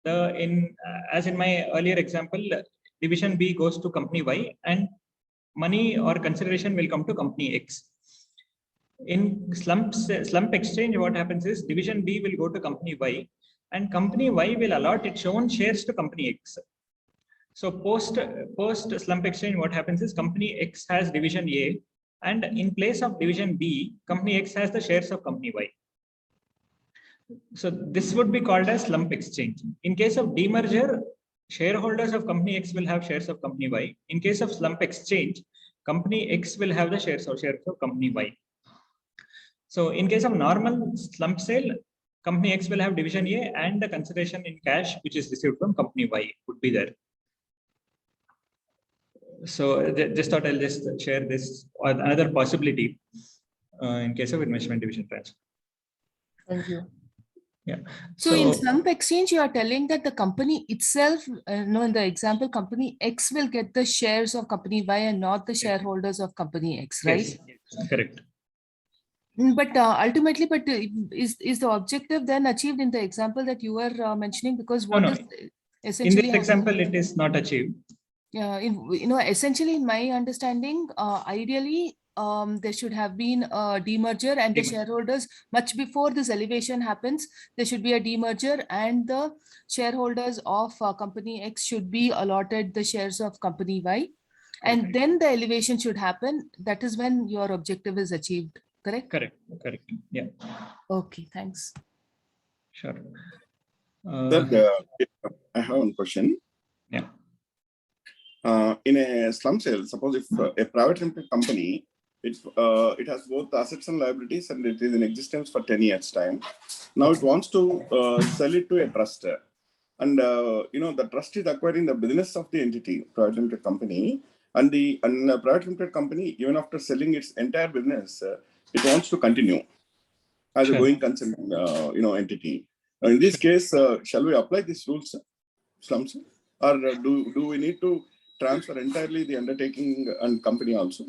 as in my earlier example, division B goes to company Y, and money or consideration will come to company X. In slump exchange, what happens is, division B will go to company Y, and company Y will allot its own shares to company X. So post slump exchange, what happens is, company X has division A, and in place of division B, company X has the shares of company Y. So this would be called as slump exchange. In case of demerger, shareholders of company X will have shares of company Y. In case of slump exchange, company X will have the shares of company Y. So in case of normal slump sale, company X will have division A, and the consideration in cash which is received from company Y would be there. So just thought I'll just share this, or another possibility in case of investment division transfer. Thank you. Yeah. So in slump exchange, you are telling that the company itself, in the example, company X will get the shares of company Y and not the shareholders of company X, right? Yes, correct. But ultimately, is the objective then achieved in the example that you were mentioning? Because what is essentially in this example, it is not achieved. Yeah, essentially, in my understanding, ideally, there should have been a demerger, and the shareholders, much before this elevation happens, there should be a demerger, and the shareholders of company X should be allotted the shares of company Y, and then the elevation should happen. That is when your objective is achieved, correct? Correct. Yeah. Okay, thanks. Sure. I have one question. Yeah. in a slum sale, suppose if a private limited company, it has both assets and liabilities, and it is in existence for 10 years time. Now it wants to sell it to a trust, and the trust is acquiring the business of the entity, private limited company, and the private limited company, even after selling its entire business, it wants to continue as a going concern, entity. In this case, shall we apply these rules, slums, or do we need to transfer entirely the undertaking and company also?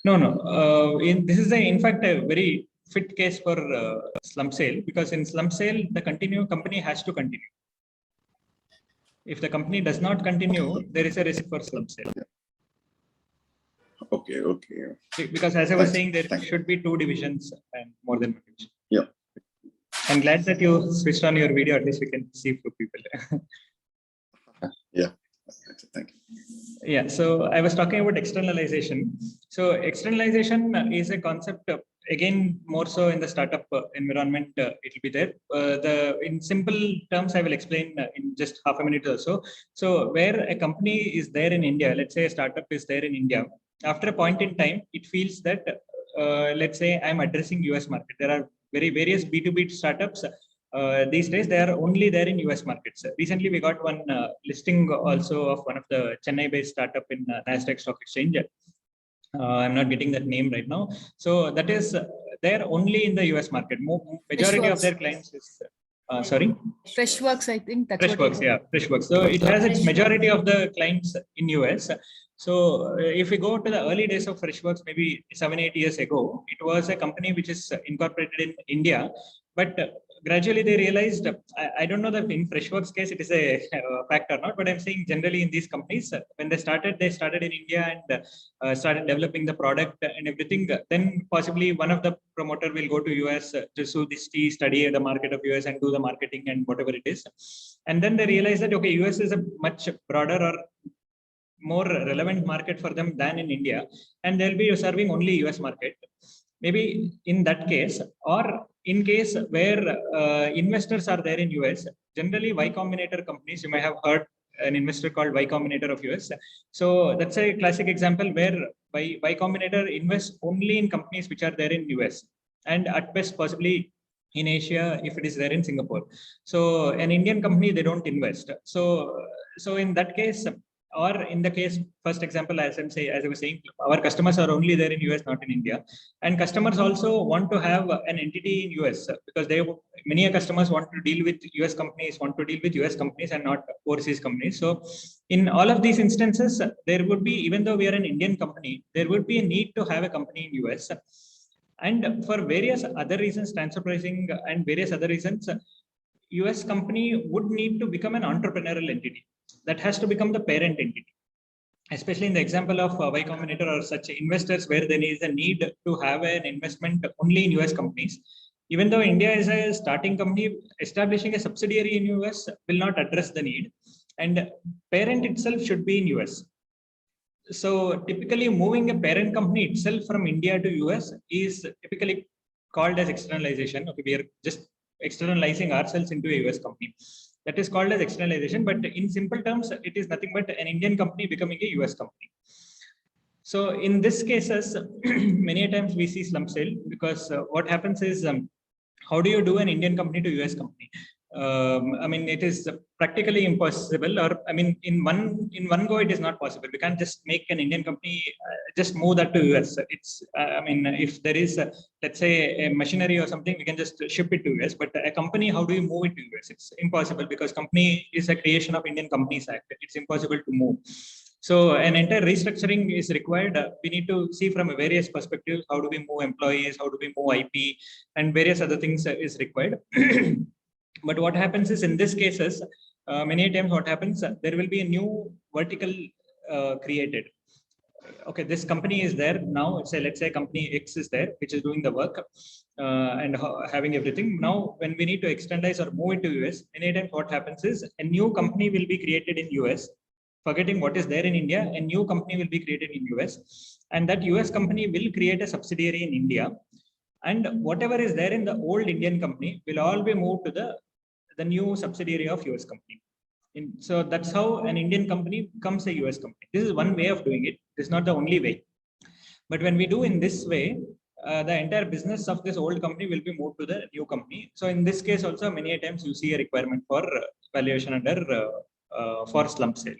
No. This is in fact a very fit case for slump sale, because in slump sale the company has to continue. If the company does not continue, there is a risk for slump sale. Okay. Because as I was saying, there should be 2 divisions and more than 1 division. Yeah. I'm glad that you switched on your video. At least we can see for people. Yeah. Thank you. Yeah. So I was talking about externalization. So externalization is a concept, again, more so in the startup environment, it will be there. In simple terms, I will explain in just half a minute or so. So where a company is there in India, let's say a startup is there in India, after a point in time, it feels that, let's say I'm addressing US market. There are various B2B startups. These days, they are only there in US markets. Recently, we got one listing also of one of the Chennai-based startup in Nasdaq Stock Exchange. I'm not getting that name right now. So that is there only in the US market. Majority of their clients is sorry. Freshworks, I think. Freshworks, yeah, Freshworks. So it has its majority of the clients in US. So if we go to the early days of Freshworks, maybe 7-8 years ago, it was a company which is incorporated in India, but gradually they realized, I don't know that in Freshworks case it is a fact or not, but I'm saying generally in these companies, when they started in India and started developing the product and everything. Then possibly one of the promoter will go to US to study the market of US and do the marketing and whatever it is. And then they realize that, okay, US is a much broader or more relevant market for them than in India, and they'll be serving only US market. Maybe in that case, or in case where investors are there in US, generally Y Combinator companies, you may have heard an investor called Y Combinator of US. So that's a classic example where Y Combinator invests only in companies which are there in US, and at best possibly in Asia if it is there in Singapore. So an Indian company, they don't invest. So in that case, or in the case, first example, as I was saying, our customers are only there in US, not in India. And customers also want to have an entity in US because many customers want to deal with US companies, and not overseas companies. So in all of these instances, there would be, even though we are an Indian company, there would be a need to have a company in US. And for various other reasons, transfer pricing and various other reasons, US company would need to become an entrepreneurial entity. That has to become the parent entity, especially in the example of Y Combinator or such investors where there is a need to have an investment only in US companies. Even though India is a starting company, establishing a subsidiary in US will not address the need, and parent itself should be in US. So typically moving a parent company itself from India to US is typically called as externalization. Okay, we are just externalizing ourselves into a US company. That is called as externalization, but in simple terms, it is nothing but an Indian company becoming a US company. So in this cases, many times we see slump sale because what happens is, how do you do an Indian company to US company? I mean, it is practically impossible, or I mean, in one go, it is not possible. We can't just make an Indian company just move that to US. It's I mean, if there is let's say a machinery or something, we can just ship it to US. But a company, how do you move it to US? It's impossible because company is a creation of Indian Companies Act. It's impossible to move. So an entire restructuring is required. We need to see from a various perspectives. How do we move employees? How do we move IP? And various other things is required. But what happens is, in these cases, many times what happens, there will be a new vertical created. Okay, this company is there now. Let's say company X is there, which is doing the work and having everything. Now, when we need to externalize or move it to US, many times what happens is a new company will be created in US. Forgetting what is there in India, a new company will be created in US, and that US company will create a subsidiary in India. And whatever is there in the old Indian company will all be moved to the new subsidiary of US company. So that's how an Indian company becomes a US company. This is one way of doing it. This is not the only way. But when we do in this way, the entire business of this old company will be moved to the new company. So in this case also, many times you see a requirement for valuation under for slump sale.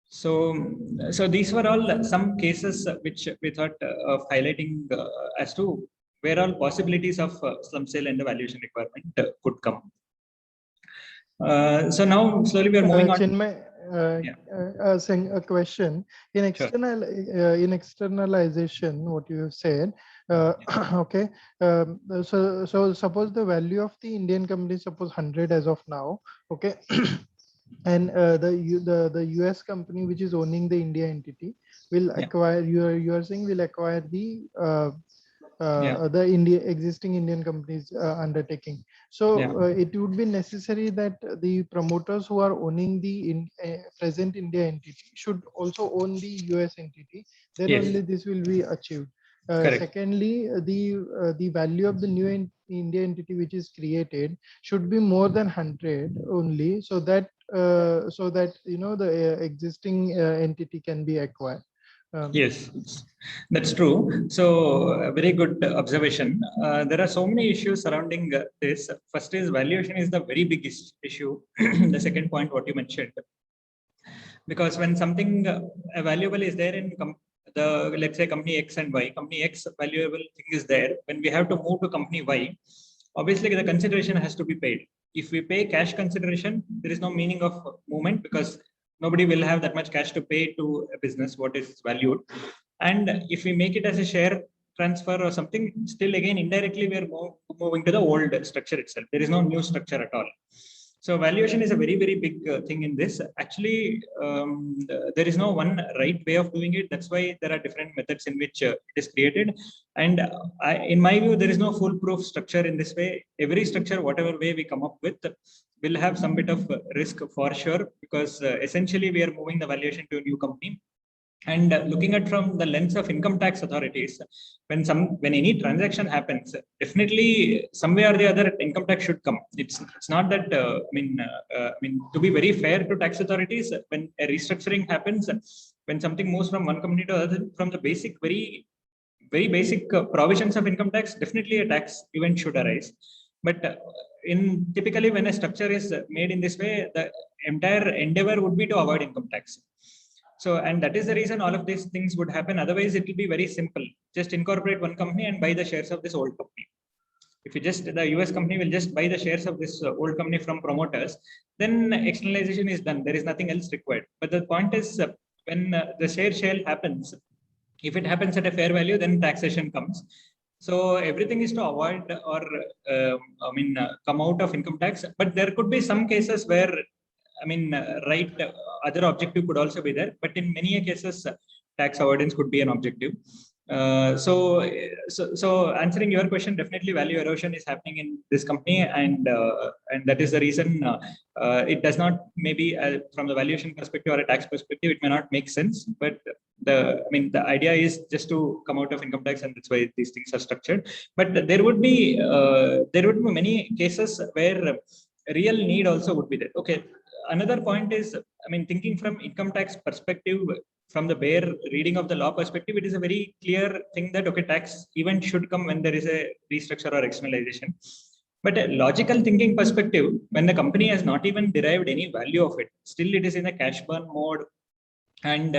So these were all some cases which we thought of highlighting as to where all possibilities of slump sale and the valuation requirement could come. So now slowly we are moving on. Chinmay, a question in externalization, what you have said. Okay, so suppose the value of the Indian company, suppose 100 as of now. Okay. And the US company which is owning the India entity will acquire, you are saying will acquire the existing Indian companies undertaking. So it would be necessary that the promoters who are owning the present India entity should also own the US entity. Then only this will be achieved. Secondly, the value of the new India entity which is created should be more than 100 only, so that the existing entity can be acquired. Yes, that's true. So a very good observation. There are so many issues surrounding this. First is valuation is the very biggest issue. The second point, what you mentioned, because when something valuable is there in let's say company X and Y, company X valuable thing is there. When we have to move to company Y, obviously the consideration has to be paid. If we pay cash consideration, there is no meaning of movement because nobody will have that much cash to pay to a business what is valued. And if we make it as a share transfer or something, still again indirectly we are moving to the old structure itself. There is no new structure at all. So valuation is a very, very big thing in this. Actually, there is no one right way of doing it. That's why there are different methods in which it is created. And in my view, there is no foolproof structure in this way. Every structure, whatever way we come up with, will have some bit of risk for sure, because essentially we are moving the valuation to a new company. And looking at from the lens of income tax authorities, when any transaction happens, definitely some way or the other income tax should come. It's not that I mean to be very fair to tax authorities, when a restructuring happens, when something moves from one company to other, from the basic very basic provisions of income tax, definitely a tax event should arise. But typically when a structure is made in this way, the entire endeavor would be to avoid income tax. So, and that is the reason all of these things would happen. Otherwise, it will be very simple. Just incorporate one company and buy the shares of this old company. If you the US company will just buy the shares of this old company from promoters, then externalization is done. There is nothing else required. But the point is, when the share sale happens, if it happens at a fair value, then taxation comes. So everything is to avoid or come out of income tax. But there could be some cases where other objective could also be there, but in many cases, tax avoidance could be an objective. So answering your question, definitely value erosion is happening in this company, and that is the reason it does not, maybe from the valuation perspective or a tax perspective, it may not make sense. But the idea is just to come out of income tax, and that's why these things are structured. But there would be many cases where real need also would be there. Okay. Another point is, thinking from income tax perspective, from the bare reading of the law perspective, it is a very clear thing that, okay, tax event should come when there is a restructure or externalization. But a logical thinking perspective, when the company has not even derived any value of it, still it is in a cash burn mode, and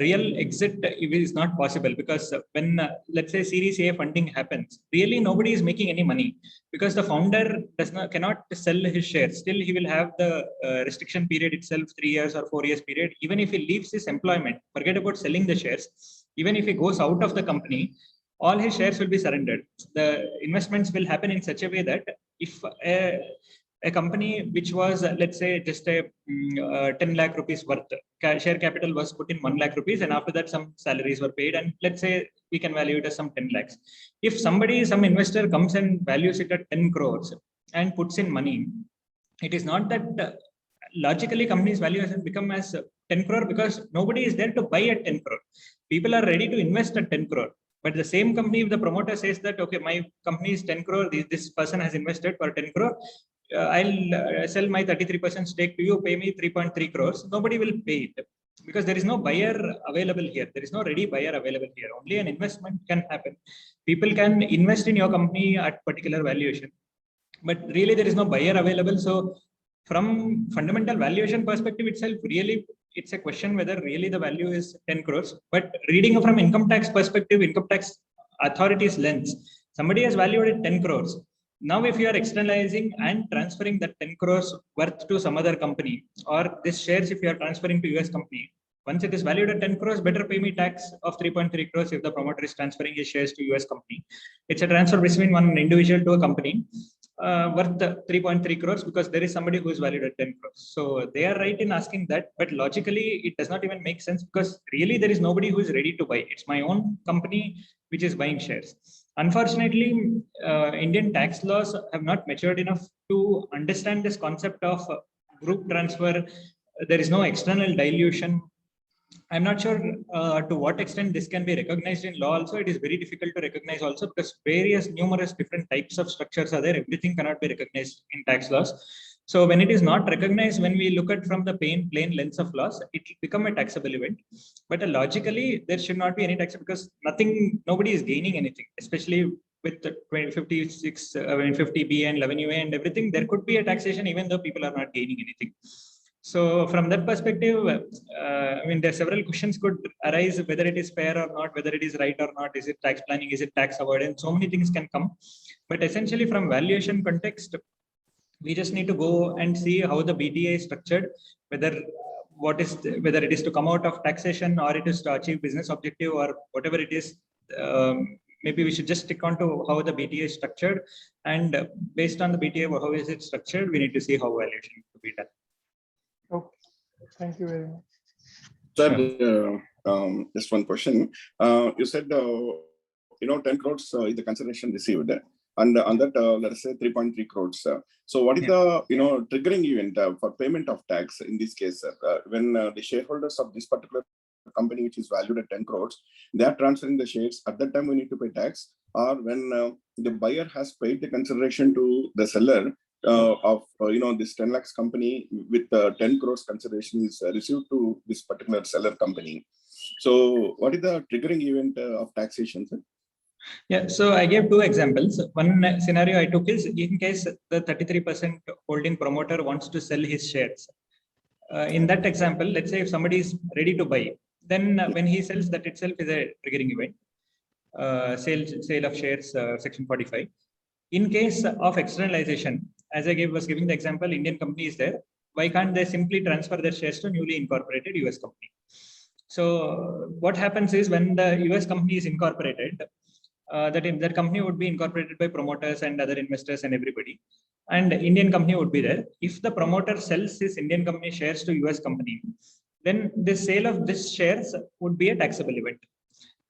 real exit is not possible, because when let's say Series A funding happens, really nobody is making any money, because the founder cannot sell his shares. Still he will have the restriction period itself, 3 years or 4 years period. Even if he leaves his employment, forget about selling the shares, even if he goes out of the company, all his shares will be surrendered. The investments will happen in such a way that if a company which was, let's say, just a 10 lakh rupees worth, share capital was put in 1 lakh rupees, and after that some salaries were paid, and let's say we can value it as some 10 lakhs. If some investor comes and values it at 10 crores and puts in money, it is not that logically company's value has become as 10 crore, because nobody is there to buy at 10 crore. People are ready to invest at 10 crore. But the same company, if the promoter says that, okay, my company is 10 crore, this person has invested for 10 crore, I'll sell my 33% stake to you, pay me 3.3 crores. Nobody will pay it because there is no buyer available here. There is no ready buyer available here. Only an investment can happen. People can invest in your company at particular valuation, but really there is no buyer available. So from fundamental valuation perspective itself, really it's a question whether really the value is 10 crores. But reading from income tax perspective, income tax authorities lens, somebody has valued it 10 crores. Now, if you are externalizing and transferring that 10 crores worth to some other company, or this shares if you are transferring to US company, once it is valued at 10 crores, better pay me tax of 3.3 crores if the promoter is transferring his shares to US company. It's a transfer between one individual to a company worth 3.3 crores because there is somebody who is valued at 10 crores. So they are right in asking that, but logically it does not even make sense because really there is nobody who is ready to buy. It's my own company which is buying shares. Unfortunately, Indian tax laws have not matured enough to understand this concept of group transfer. There is no external dilution. I'm not sure to what extent this can be recognized in law also. It is very difficult to recognize also because numerous different types of structures are there. Everything cannot be recognized in tax laws. So when it is not recognized, when we look at from the plain lens of laws, it will become a taxable event. But logically, there should not be any tax because nobody is gaining anything, especially with the 56, 50B and 11UA and everything. There could be a taxation even though people are not gaining anything. So from that perspective, I mean, there are several questions could arise, whether it is fair or not, whether it is right or not, is it tax planning, is it tax avoidance, so many things can come. But essentially from valuation context, we just need to go and see how the BTA is structured, whether it is to come out of taxation or it is to achieve business objective or whatever it is. Maybe we should just stick on to how the BTA is structured, and based on the BTA, how is it structured, we need to see how valuation could be done. Okay, thank you very much. Sir, just one question. You said, 10 crores is the consideration received, and on that, let us say 3.3 crores. So what is the, triggering event for payment of tax in this case, when the shareholders of this particular company, which is valued at 10 crores, they are transferring the shares, at that time we need to pay tax, or when the buyer has paid the consideration to the seller, of this 10 lakhs company with 10 crores consideration is received to this particular seller company. So what is the triggering event of taxation, sir? Yeah, so I gave two examples. One scenario I took is in case the 33% holding promoter wants to sell his shares. In that example, let's say if somebody is ready to buy, then when he sells, that itself is a triggering event. Sale of shares, section 45. In case of externalization, as I was giving the example, Indian company is there. Why can't they simply transfer their shares to newly incorporated US company? So what happens is when the US company is incorporated, that company would be incorporated by promoters and other investors and everybody. And Indian company would be there. If the promoter sells his Indian company shares to US company, then the sale of this shares would be a taxable event.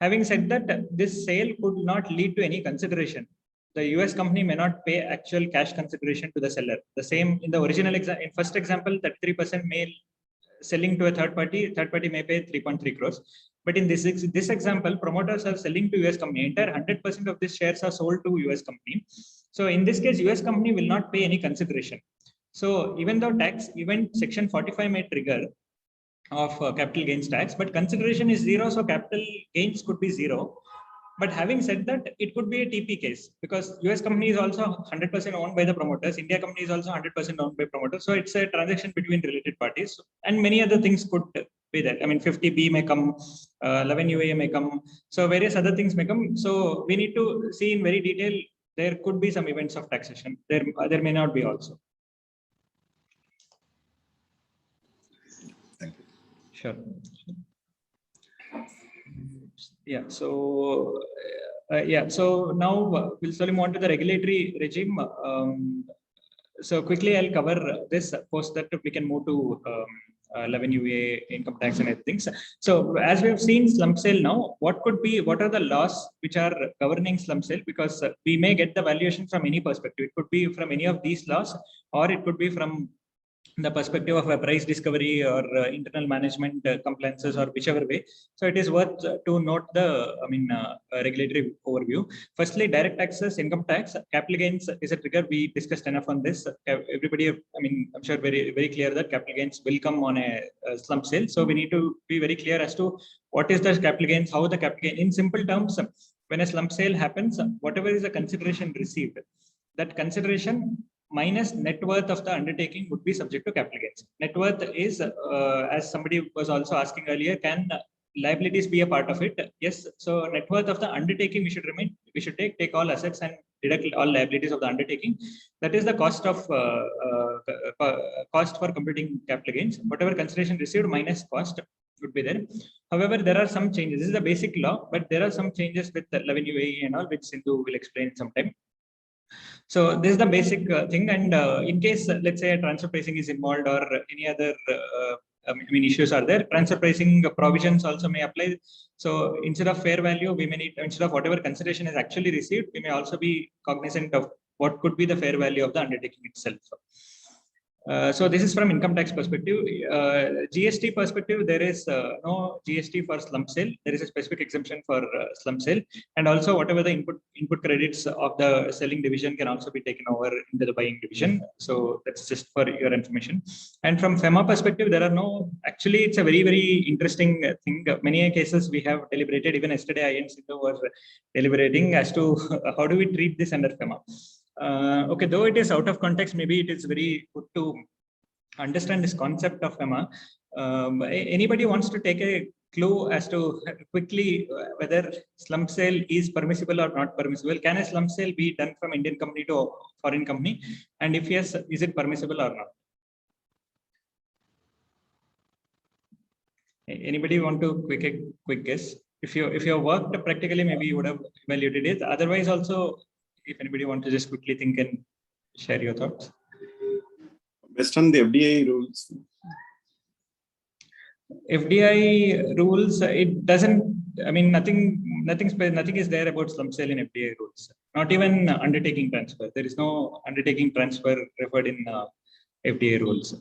Having said that, this sale could not lead to any consideration. The US company may not pay actual cash consideration to the seller. The same in the original in first example, 33% may selling to a third party may pay 3.3 crores. But in this example, promoters are selling to US company. Entire 100% of these shares are sold to US company. So in this case, US company will not pay any consideration. So even though tax event section 45 may trigger of capital gains tax, but consideration is zero, so capital gains could be zero. But having said that, it could be a TP case because US company is also 100% owned by the promoters. India company is also 100% owned by promoters. So it's a transaction between related parties, and many other things could be there. I mean, 50B may come, 11UA may come. So various other things may come. So we need to see in very detail. There could be some events of taxation. There may not be also. Thank you. Sure. Yeah. So So now we'll slowly move on to the regulatory regime. So quickly, I'll cover this. Post that we can move to 11UA, income tax, and everything. So as we have seen slump sale now, what are the laws which are governing slump sale? Because we may get the valuation from any perspective. It could be from any of these laws, or it could be from the perspective of a price discovery or internal management compliances or whichever way. So it is worth to note the, regulatory overview. Firstly, direct taxes, income tax, capital gains is a trigger. We discussed enough on this. Everybody, I'm sure very clear that capital gains will come on a slump sale. So we need to be very clear as to what is the capital gains, how the capital gain. In simple terms, when a slump sale happens, whatever is the consideration received, that consideration minus net worth of the undertaking would be subject to capital gains. Net worth is, as somebody was also asking earlier, can liabilities be a part of it? Yes. So net worth of the undertaking, we should take all assets and deduct all liabilities of the undertaking. That is the cost of cost for computing capital gains. Whatever consideration received minus cost would be there. However, there are some changes. This is the basic law, but there are some changes with 11 UAE and all, which Sindhu will explain sometime. So this is the basic thing. And in case, let's say, a transfer pricing is involved or any other issues are there, transfer pricing provisions also may apply. So instead of fair value, we may need, instead of whatever consideration is actually received, we may also be cognizant of what could be the fair value of the undertaking itself. So this is from income tax perspective. GST perspective, there is no GST for slump sale. There is a specific exemption for slump sale, and also whatever the input credits of the selling division can also be taken over into the buying division. So that's just for your information. And from FEMA perspective, there are no. Actually, it's a very interesting thing. Many cases we have deliberated. Even yesterday, I and Sindhu were deliberating as to how do we treat this under FEMA. Okay, though it is out of context, maybe it is very good to understand this concept of FEMA. Anybody wants to take a clue as to quickly whether slump sale is permissible or not permissible? Can a slump sale be done from Indian company to foreign company? And if yes, is it permissible or not? Anybody want to quick guess? If you have worked practically, maybe you would have evaluated it. Otherwise, also, if anybody wants to just quickly think and share your thoughts. Based on the FDI rules. FDI rules, it doesn't, nothing is there about slump sale in FDI rules. Not even undertaking transfer. There is no undertaking transfer referred in FDI rules.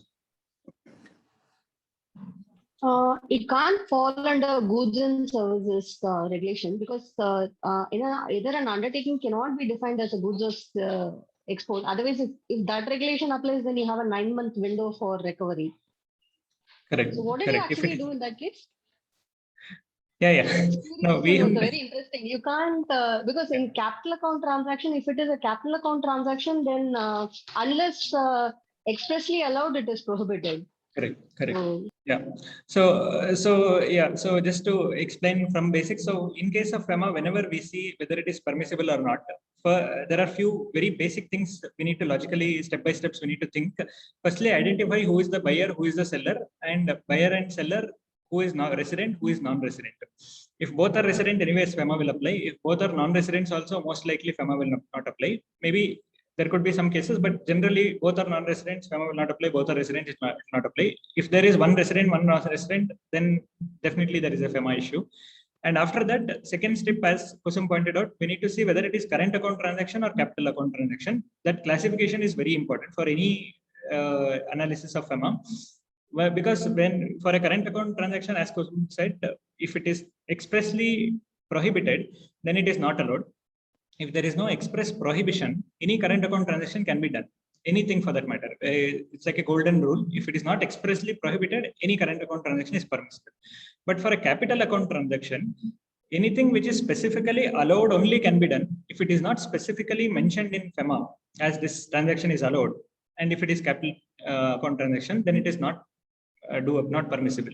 It can't fall under goods and services regulation because either an undertaking cannot be defined as a goods or export. Otherwise, if that regulation applies, then you have a 9-month window for recovery. Correct. So what did you actually do in that case? Yeah. No, it's very interesting. You can't because in capital account transaction, if it is a capital account transaction, then unless expressly allowed, it is prohibited. Correct. Yeah. So just to explain from basics. So in case of FEMA, whenever we see whether it is permissible or not, there are few very basic things we need to logically step by steps we need to think. Firstly, identify who is the buyer, who is the seller, and buyer and seller, who is not resident, who is non-resident. If both are resident, anyways FEMA will apply. If both are non-residents, also most likely FEMA will not apply. Maybe there could be some cases, but generally both are non-residents, FEMA will not apply. Both are residents, it will not apply. If there is one resident, one non-resident, then definitely there is a FEMA issue. And after that, second step, as Kusum pointed out, we need to see whether it is current account transaction or capital account transaction. That classification is very important for any analysis of FEMA. Well, because when for a current account transaction, as Kusum said, if it is expressly prohibited, then it is not allowed. If there is no express prohibition, any current account transaction can be done. Anything for that matter. It's like a golden rule. If it is not expressly prohibited, any current account transaction is permissible. But for a capital account transaction, anything which is specifically allowed only can be done. If it is not specifically mentioned in FEMA as this transaction is allowed, and if it is capital account transaction, then it is not permissible.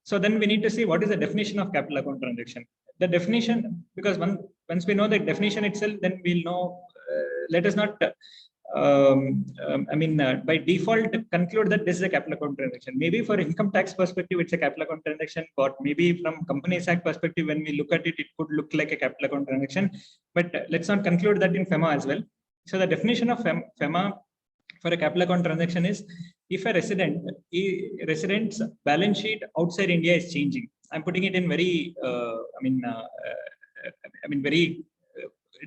So then we need to see what is the definition of capital account transaction. The definition, because once we know the definition itself, then we'll know. Let us not, by default, conclude that this is a capital account transaction. Maybe for income tax perspective, it's a capital account transaction. But maybe from Companies Act perspective, when we look at it, it could look like a capital account transaction. But let's not conclude that in FEMA as well. So the definition of FEMA for a capital account transaction is if a resident's balance sheet outside India is changing. I'm putting it in very, very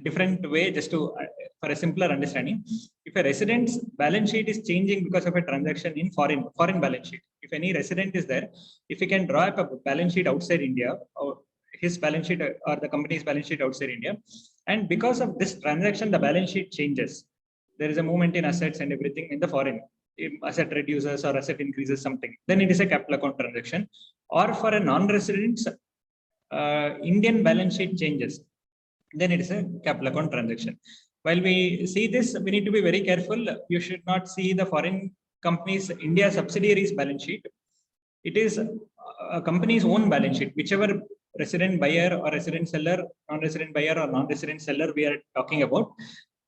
different way, just to for a simpler understanding. If a resident's balance sheet is changing because of a transaction in foreign balance sheet, if any resident is there, if he can draw up a balance sheet outside India, or his balance sheet or the company's balance sheet outside India, and because of this transaction, the balance sheet changes. There is a movement in assets and everything in the foreign. If asset reduces or asset increases something, then it is a capital account transaction. Or for a non-resident's Indian balance sheet changes, then it is a capital account transaction. While we see this, we need to be very careful. You should not see the foreign company's India subsidiaries balance sheet. It is a company's own balance sheet, whichever resident buyer or resident seller, non-resident buyer or non-resident seller we are talking about,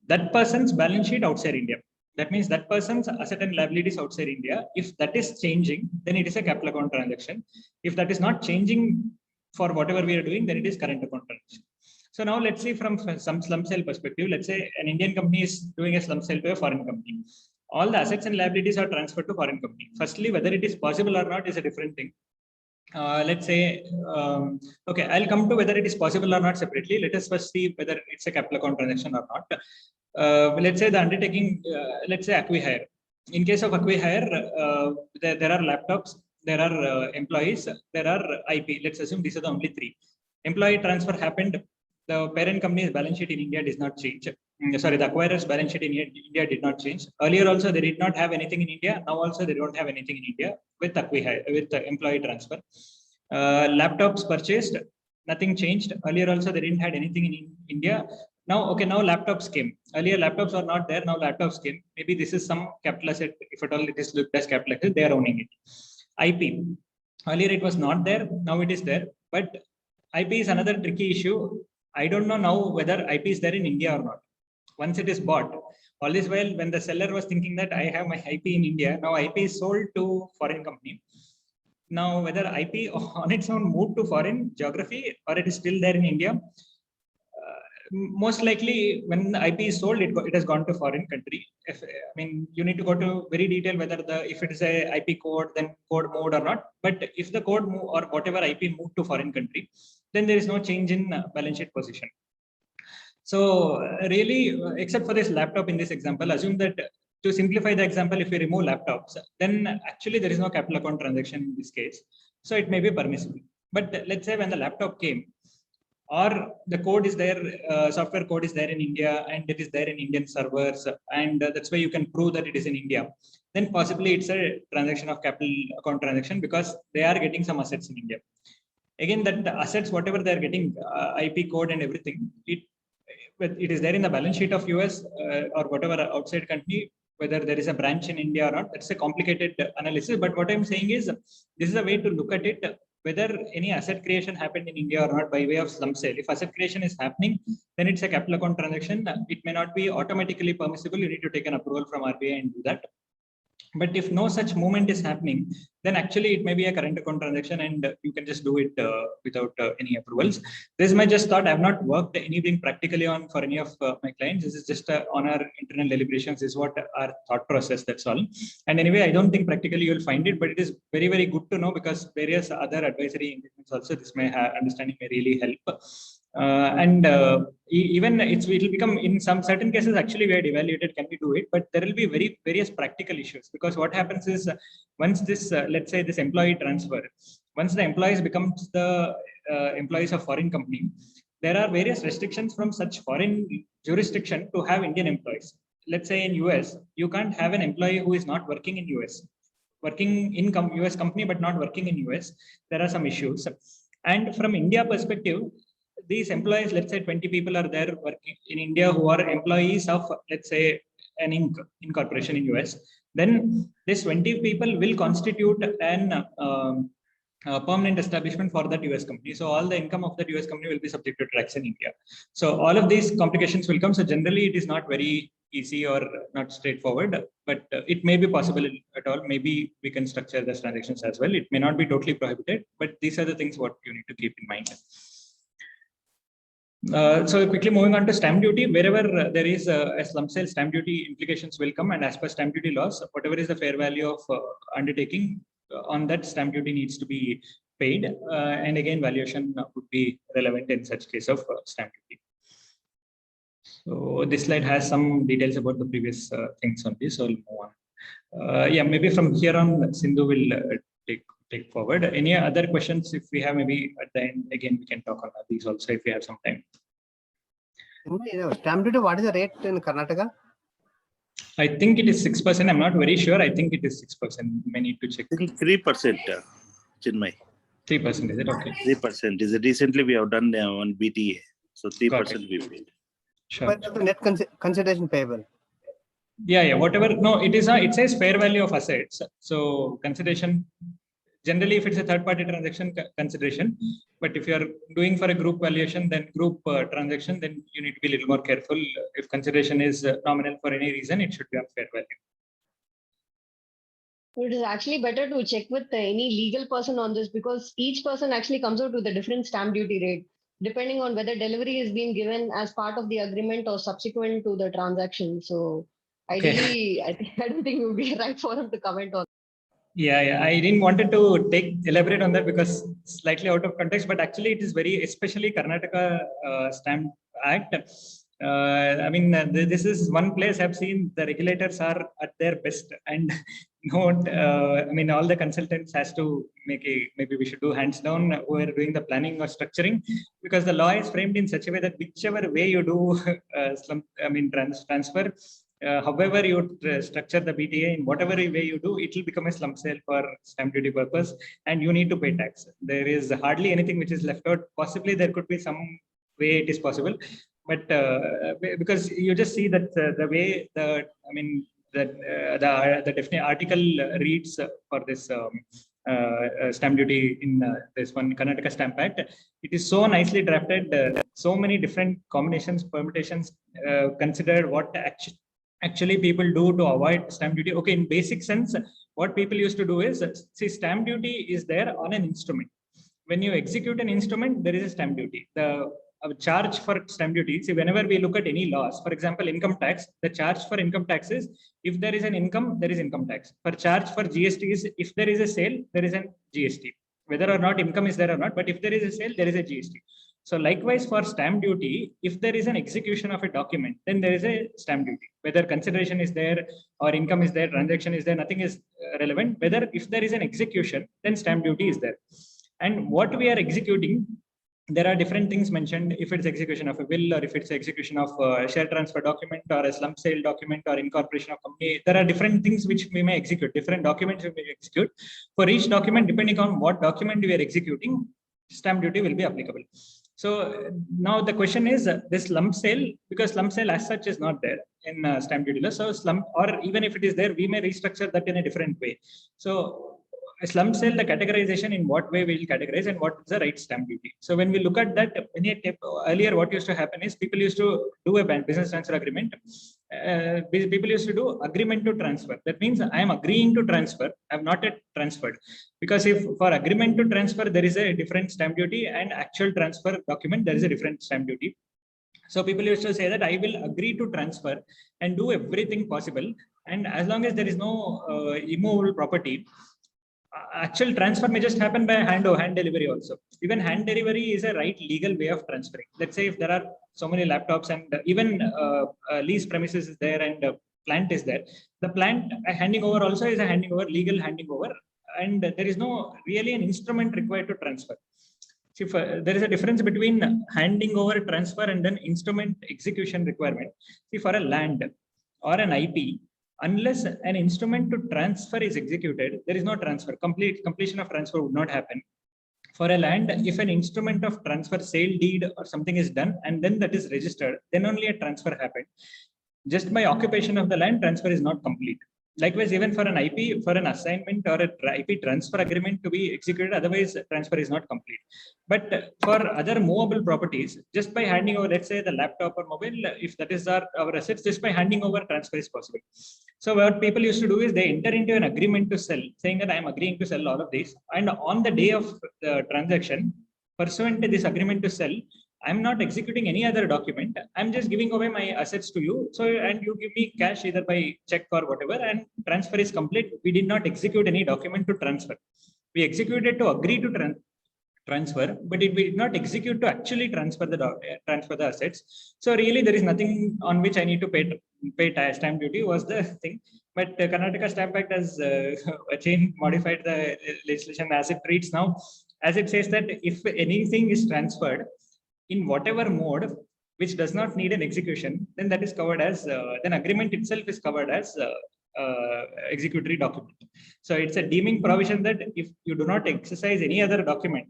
that person's balance sheet outside India. That means that person's asset and liabilities outside India. If that is changing, then it is a capital account transaction. If that is not changing for whatever we are doing, then it is current account transaction. So now let's see from some slump sale perspective. Let's say an Indian company is doing a slump sale to a foreign company. All the assets and liabilities are transferred to foreign company. Firstly, whether it is possible or not is a different thing. Let's say, okay, I'll come to whether it is possible or not separately. Let us first see whether it's a capital account transaction or not. Let's say the undertaking, let's say acquihire. In case of acquihire, there are laptops, there are employees, there are IP. Let's assume these are the only three. Employee transfer happened. The parent company's balance sheet in India does not change. Sorry, the acquirer's balance sheet in India did not change. Earlier also they did not have anything in India. Now also they don't have anything in India with acquihire, with the employee transfer. Laptops purchased, nothing changed. Earlier also they didn't have anything in India. Now, okay, now laptops came. Earlier laptops are not there. Now laptops came. Maybe this is some capital asset. If at all it is looked as capital asset, they are owning it. IP. Earlier it was not there. Now it is there. But IP is another tricky issue. I don't know now whether IP is there in India or not. Once it is bought, all this while when the seller was thinking that I have my IP in India, now IP is sold to foreign company. Now whether IP on its own moved to foreign geography or it is still there in India, most likely when the IP is sold, it has gone to foreign country. I mean, you need to go to very detail whether if it is a IP code, then code moved or not. But if the code move or whatever IP moved to foreign country, then there is no change in balance sheet position. So really, except for this laptop in this example, assume that to simplify the example, if we remove laptops, then actually there is no capital account transaction in this case. So it may be permissible. But let's say when the laptop came, or the code is there, software code is there in India and it is there in Indian servers, and that's why you can prove that it is in India, then possibly it's a transaction of capital account transaction because they are getting some assets in India. Again, that the assets, whatever they are getting, IP code and everything, it is there in the balance sheet of US or whatever outside country, whether there is a branch in India or not. That's a complicated analysis. But what I'm saying is, this is a way to look at it, whether any asset creation happened in India or not by way of slump sale. If asset creation is happening, then it's a capital account transaction. It may not be automatically permissible. You need to take an approval from RBI and do that. But if no such movement is happening, then actually it may be a current account transaction and you can just do it without any approvals. This is my just thought. I have not worked anything practically on for any of my clients. This is just on our internal deliberations. This is what our thought process, that's all. And anyway, I don't think practically you will find it, but it is very, very good to know because various other advisory engagements also, this may have understanding may really help. Even it will become in some certain cases actually we had evaluated can we do it, but there will be various practical issues because what happens is once this let's say this employee transfer, once the employees becomes the employees of foreign company, there are various restrictions from such foreign jurisdiction to have Indian employees. Let's say in US, you can't have an employee who is not working in US, working in US company but not working in US. There are some issues, and from India perspective, these employees, let's say 20 people are there working in India who are employees of, let's say, an incorporation in US, then this 20 people will constitute an permanent establishment for that US company. So all the income of that US company will be subject to tax in India. So all of these complications will come. So generally it is not very easy or not straightforward, but it may be possible at all. Maybe we can structure the transactions as well. It may not be totally prohibited, but these are the things what you need to keep in mind. So quickly moving on to stamp duty, wherever there is a slump sale, stamp duty implications will come, and as per stamp duty laws, whatever is the fair value of undertaking, on that stamp duty needs to be paid, and again valuation would be relevant in such case of stamp duty. So this slide has some details about the previous things on this. So I'll move on. Yeah, maybe from here on, Sindhu will take forward. Any other questions? If we have, maybe at the end again we can talk on these also if we have some time. Stamp duty, what is the rate in Karnataka? I think it is 6%. I'm not very sure. I think it is 6%. May need to check. 3%, Chinmay. 3%, is it? Okay. 3%. Is it recently we have done on BTA. So 3% we paid. Sure. But the net consideration payable. Yeah, whatever. No, it is it says fair value of assets. So consideration, generally if it's a third-party transaction consideration, but if you are doing for a group valuation, then group transaction, then you need to be a little more careful. If consideration is nominal for any reason, it should be on fair value. It is actually better to check with any legal person on this, because each person actually comes out with a different stamp duty rate, depending on whether delivery is being given as part of the agreement or subsequent to the transaction. So ideally, I don't think it would be right for him to comment on. Yeah, I didn't wanted to elaborate on that because slightly out of context, but actually it is very, especially Karnataka Stamp Act. I mean, this is one place I've seen the regulators are at their best, and I mean, all the consultants has to maybe we should do hands down who are doing the planning or structuring, because the law is framed in such a way that whichever way you do transfer, however you structure the BTA, in whatever way you do, it will become a slump sale for stamp duty purpose, and you need to pay tax. There is hardly anything which is left out. Possibly there could be some way it is possible, but because you just see that the way the definite article reads for this stamp duty in this one Karnataka Stamp Act, it is so nicely drafted. So many different combinations, permutations considered what actually people do to avoid stamp duty. Okay, in basic sense, what people used to do is, see, stamp duty is there on an instrument. When you execute an instrument, there is a stamp duty. The charge for stamp duty, see, whenever we look at any laws, for example, income tax, the charge for income tax is, if there is an income, there is income tax. For charge for GST is, if there is a sale, there is a GST. Whether or not income is there or not, but if there is a sale, there is a GST. So likewise for stamp duty, if there is an execution of a document, then there is a stamp duty. Whether consideration is there or income is there, transaction is there, nothing is relevant. Whether if there is an execution, then stamp duty is there. And what we are executing, there are different things mentioned. If it's execution of a will, or if it's execution of a share transfer document, or a slump sale document, or incorporation of company, there are different things which we may execute, different documents we may execute. For each document, depending on what document we are executing, stamp duty will be applicable. So now the question is this lump sale, because lump sale as such is not there in stamp duty law. So slump, or even if it is there, we may restructure that in a different way. So a slump sale, the categorization, in what way we will categorize and what is the right stamp duty. So when we look at that, earlier what used to happen is people used to do a business transfer agreement. People used to do agreement to transfer. That means I am agreeing to transfer. I have not yet transferred. Because if for agreement to transfer, there is a different stamp duty, and actual transfer document, there is a different stamp duty. So people used to say that I will agree to transfer and do everything possible. And as long as there is no immovable property, actual transfer may just happen by hand delivery also. Even hand delivery is a right legal way of transferring. Let's say if there are so many laptops, and even lease premises is there, and plant is there, the plant handing over also is a handing over, legal handing over, and there is no really an instrument required to transfer. See, there is a difference between handing over transfer and then instrument execution requirement. See, for a land or an IP, unless an instrument to transfer is executed, there is no transfer. Completion of transfer would not happen. For a land, if an instrument of transfer, sale deed or something is done, and then that is registered, then only a transfer happened. Just by occupation of the land, transfer is not complete. Likewise, even for an IP, for an assignment or an IP transfer agreement to be executed, otherwise transfer is not complete. But for other movable properties, just by handing over, let's say the laptop or mobile, if that is our assets, just by handing over, transfer is possible. So what people used to do is they enter into an agreement to sell, saying that I am agreeing to sell all of these. And on the day of the transaction, pursuant to this agreement to sell, I'm not executing any other document. I'm just giving away my assets to you. So, and you give me cash either by check or whatever, and transfer is complete. We did not execute any document to transfer. We executed to agree to transfer. transfer, but it will not execute to actually transfer the assets. So really, there is nothing on which I need to pay stamp duty was the thing. But Karnataka Stamp Act has modified the legislation as it reads now, as it says that if anything is transferred in whatever mode which does not need an execution, then that is covered as then agreement itself is covered as executory document. So it's a deeming provision that if you do not exercise any other document,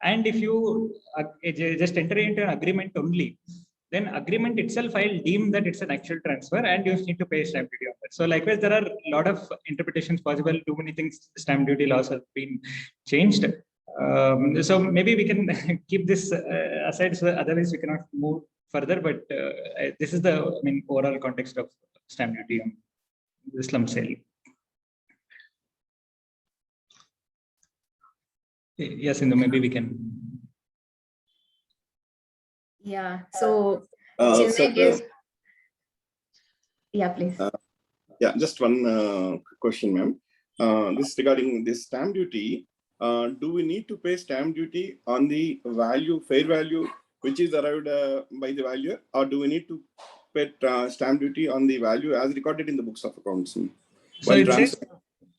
and if you just enter into an agreement only, then agreement itself I'll deem that it's an actual transfer, and you need to pay stamp duty on that. So likewise, there are a lot of interpretations possible. Too many things, stamp duty laws have been changed. So maybe we can keep this aside, so otherwise we cannot move further. But this is the overall context of stamp duty on the slump sale. Yes, Sindhu, maybe we can. Yeah. So, Chinmaya, yeah, please. Yeah, just one question, ma'am. This regarding this stamp duty. Do we need to pay stamp duty on the value, fair value, which is arrived by the valuer, or do we need to pay stamp duty on the value as recorded in the books of accounts? So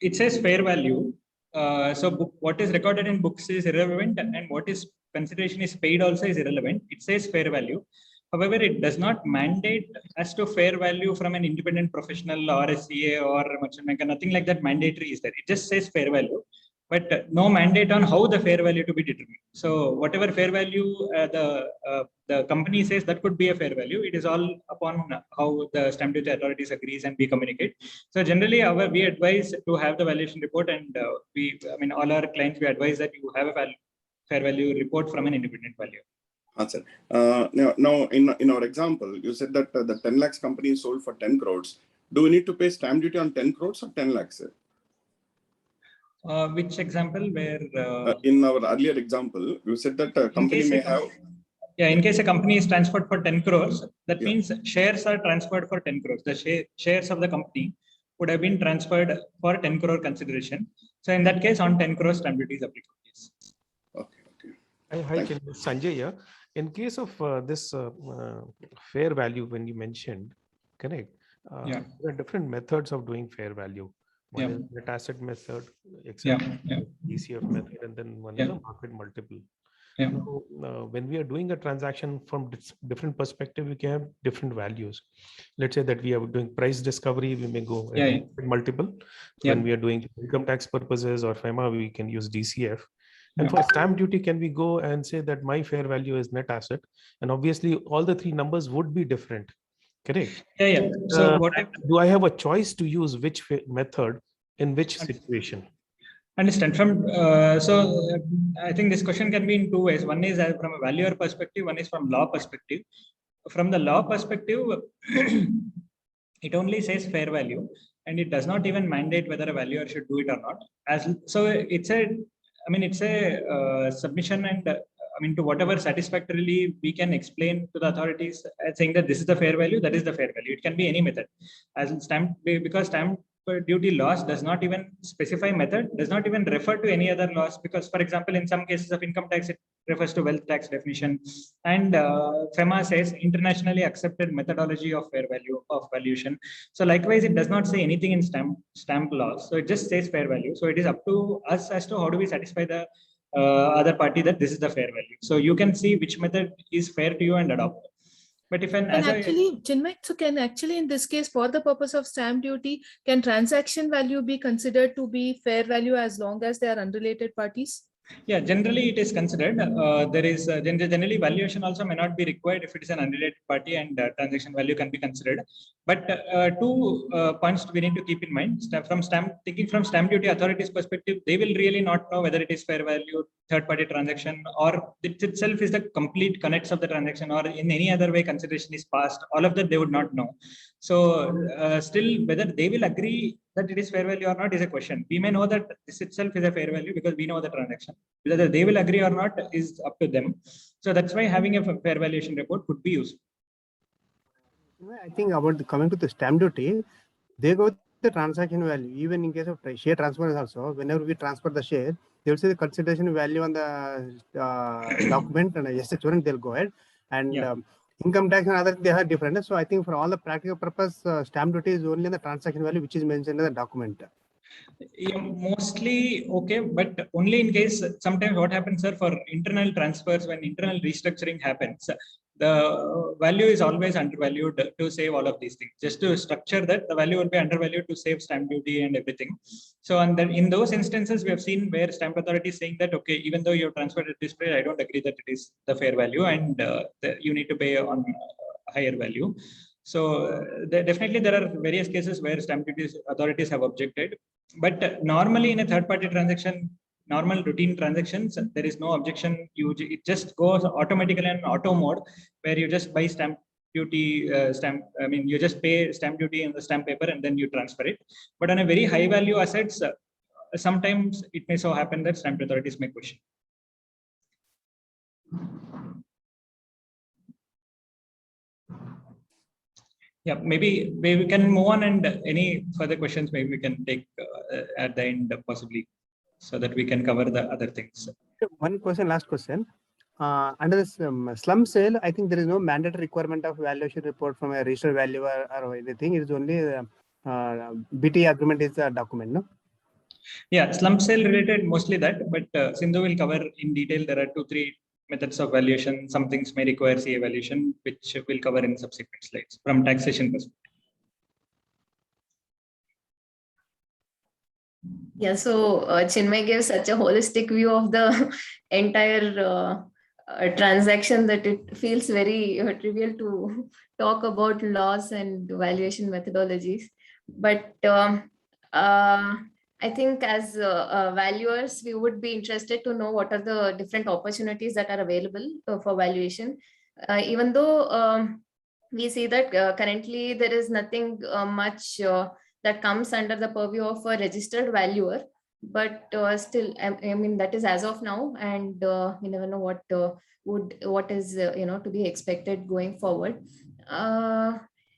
it says fair value. So what is recorded in books is irrelevant, and what is consideration is paid also is irrelevant. It says fair value. However, it does not mandate as to fair value from an independent professional or a CA or a merchant banker. Nothing like that mandatory is there. It just says fair value, but no mandate on how the fair value to be determined. So whatever fair value the company says, that could be a fair value. It is all upon how the stamp duty authorities agrees and we communicate. So generally, we advise to have the valuation report, and all our clients, we advise that you have a fair value report from an independent valuer. Sir. Now, in our example, you said that the 10 lakhs company is sold for 10 crores. Do we need to pay stamp duty on 10 crores or 10 lakhs? Sir? Which example? Where in our earlier example, you said that a company may have. Yeah, in case a company is transferred for 10 crores, that means shares are transferred for 10 crores. The shares of the company would have been transferred for 10 crore consideration. So in that case, on 10 crores, stamp duty is applicable. Yes. Okay. Hi, Sanjay here. In case of this fair value, when you mentioned, correct? There are different methods of doing fair value. One is net asset method, DCF method, and then one is a market multiple. So, when we are doing a transaction from different perspective, we can have different values. Let's say that we are doing price discovery, we may go multiple. When we are doing income tax purposes or FEMA, we can use DCF. And for stamp duty, can we go and say that my fair value is net asset? And obviously, all the three numbers would be different. Correct? Yeah. So do I have a choice to use which method in which situation? Understand. I think this question can be in two ways. One is from a valuer perspective, one is from law perspective. From the law perspective, it only says fair value, and it does not even mandate whether a valuer should do it or not. It's a submission, and to whatever satisfactorily we can explain to the authorities, saying that this is the fair value, that is the fair value. It can be any method, because stamp duty laws does not even specify method, does not even refer to any other laws, because, for example, in some cases of income tax, it refers to wealth tax definition, and FEMA says internationally accepted methodology of fair value of valuation. So likewise, it does not say anything in stamp laws. So it just says fair value. So it is up to us as to how do we satisfy the other party that this is the fair value. So you can see which method is fair to you and adopt. But if Chinmay, in this case, for the purpose of stamp duty, can transaction value be considered to be fair value as long as they are unrelated parties? Yeah, generally it is considered. There is generally valuation also may not be required if it is an unrelated party, and transaction value can be considered. But two points we need to keep in mind. Thinking from stamp duty authorities' perspective, they will really not know whether it is fair value, third-party transaction, or it itself is the complete connects of the transaction, or in any other way consideration is passed. All of that they would not know. So still, whether they will agree that it is fair value or not is a question. We may know that this itself is a fair value because we know the transaction. Whether they will agree or not is up to them. So that's why having a fair valuation report could be useful. I think coming to the stamp duty, they go with the transaction value. Even in case of share transfer also, whenever we transfer the share, they'll see the consideration value on the document and yes, student, they'll go ahead. And income tax and other, they are different. So I think for all the practical purpose, stamp duty is only the transaction value which is mentioned in the document. Yeah, mostly okay, but only in case sometimes what happens, sir, for internal transfers, when internal restructuring happens, the value is always undervalued to save all of these things. Just to structure that, the value will be undervalued to save stamp duty and everything. So, and then in those instances, we have seen where stamp authority is saying that, okay, even though you have transferred at this price, I don't agree that it is the fair value, and you need to pay on higher value. So definitely there are various cases where stamp duty authorities have objected. But normally in a third-party transaction, normal routine transactions, there is no objection. It just goes automatically in auto mode, where you just buy stamp duty stamp. I mean, you just pay stamp duty in the stamp paper and then you transfer it. But on a very high value assets, sometimes it may so happen that stamp authorities may question. Yeah, maybe we can move on, and any further questions maybe we can take at the end possibly, so that we can cover the other things. One question, last question. Under this slum sale, I think there is no mandatory requirement of valuation report from a registered valuer or anything. It is only BT agreement is a document, no? Yeah, slump sale related mostly that, but Sindhu will cover in detail. There are 2-3 methods of valuation. Some things may require CA valuation, which we'll cover in subsequent slides from taxation perspective. Yeah, so Chinmay gave such a holistic view of the entire transaction that it feels very trivial to talk about laws and valuation methodologies. But I think as valuers, we would be interested to know what are the different opportunities that are available for valuation. Even though we see that currently there is nothing much that comes under the purview of a registered valuer, but still, I mean, that is as of now, and we never know what is to be expected going forward.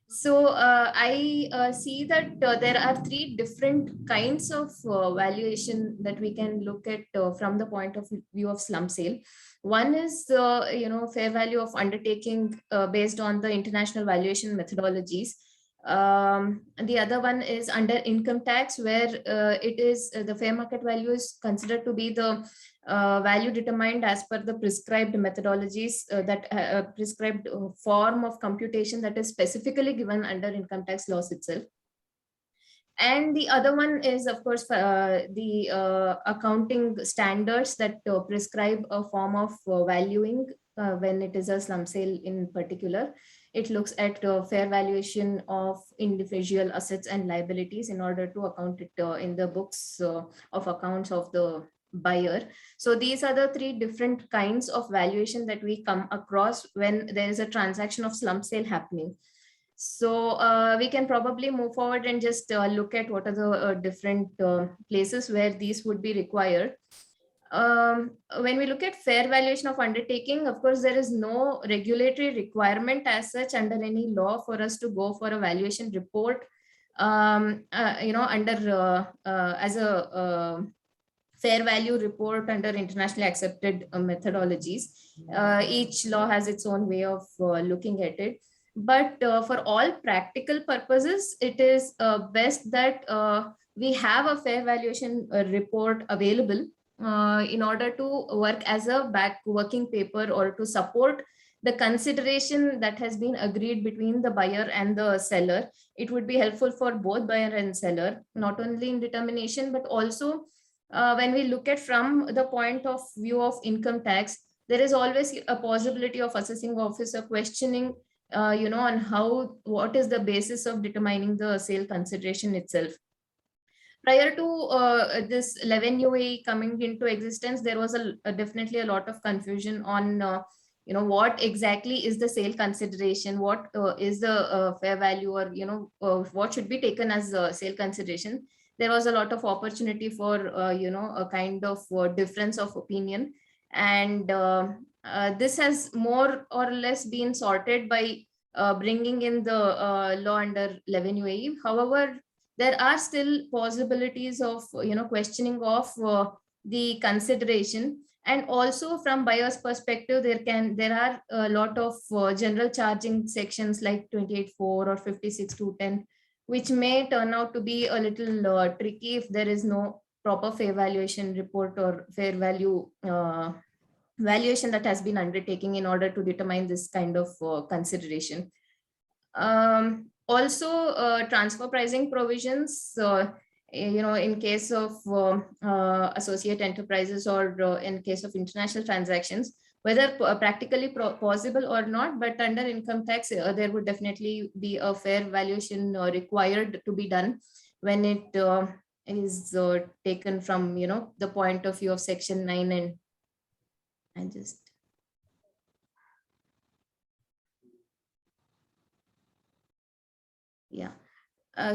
So I see that there are 3 different kinds of valuation that we can look at from the point of view of slump sale. One is fair value of undertaking based on the international valuation methodologies. The other one is under income tax, where it is the fair market value is considered to be the value determined as per the prescribed methodologies, that prescribed form of computation that is specifically given under income tax laws itself. And the other one is, of course, the accounting standards that prescribe a form of valuing when it is a slump sale in particular. It looks at fair valuation of individual assets and liabilities in order to account it in the books of accounts of the buyer. So these are the 3 different kinds of valuation that we come across when there is a transaction of slump sale happening. So we can probably move forward and just look at what are the different places where these would be required. When we look at fair valuation of undertaking, of course, there is no regulatory requirement as such under any law for us to go for a valuation report, under as a fair value report under internationally accepted methodologies. Each law has its own way of looking at it. But for all practical purposes, it is best that we have a fair valuation report available in order to work as a working paper or to support the consideration that has been agreed between the buyer and the seller. It would be helpful for both buyer and seller, not only in determination, but also when we look at from the point of view of income tax, there is always a possibility of assessing officer questioning on what is the basis of determining the sale consideration itself. Prior to this 11 UAE coming into existence, there was definitely a lot of confusion on what exactly is the sale consideration, what is the fair value, or what should be taken as sale consideration. There was a lot of opportunity for a kind of difference of opinion, and this has more or less been sorted by bringing in the law under 11 UAE. However, there are still possibilities of questioning of the consideration. And also from buyer's perspective, there are a lot of general charging sections like 28.4 or 56.210, which may turn out to be a little tricky if there is no proper fair valuation report or fair value valuation that has been undertaken in order to determine this kind of consideration. Also, transfer pricing provisions, in case of associate enterprises or in case of international transactions, whether practically possible or not, but under income tax, there would definitely be a fair valuation required to be done when it is taken from, the point of view of Section 9 and just. Yeah.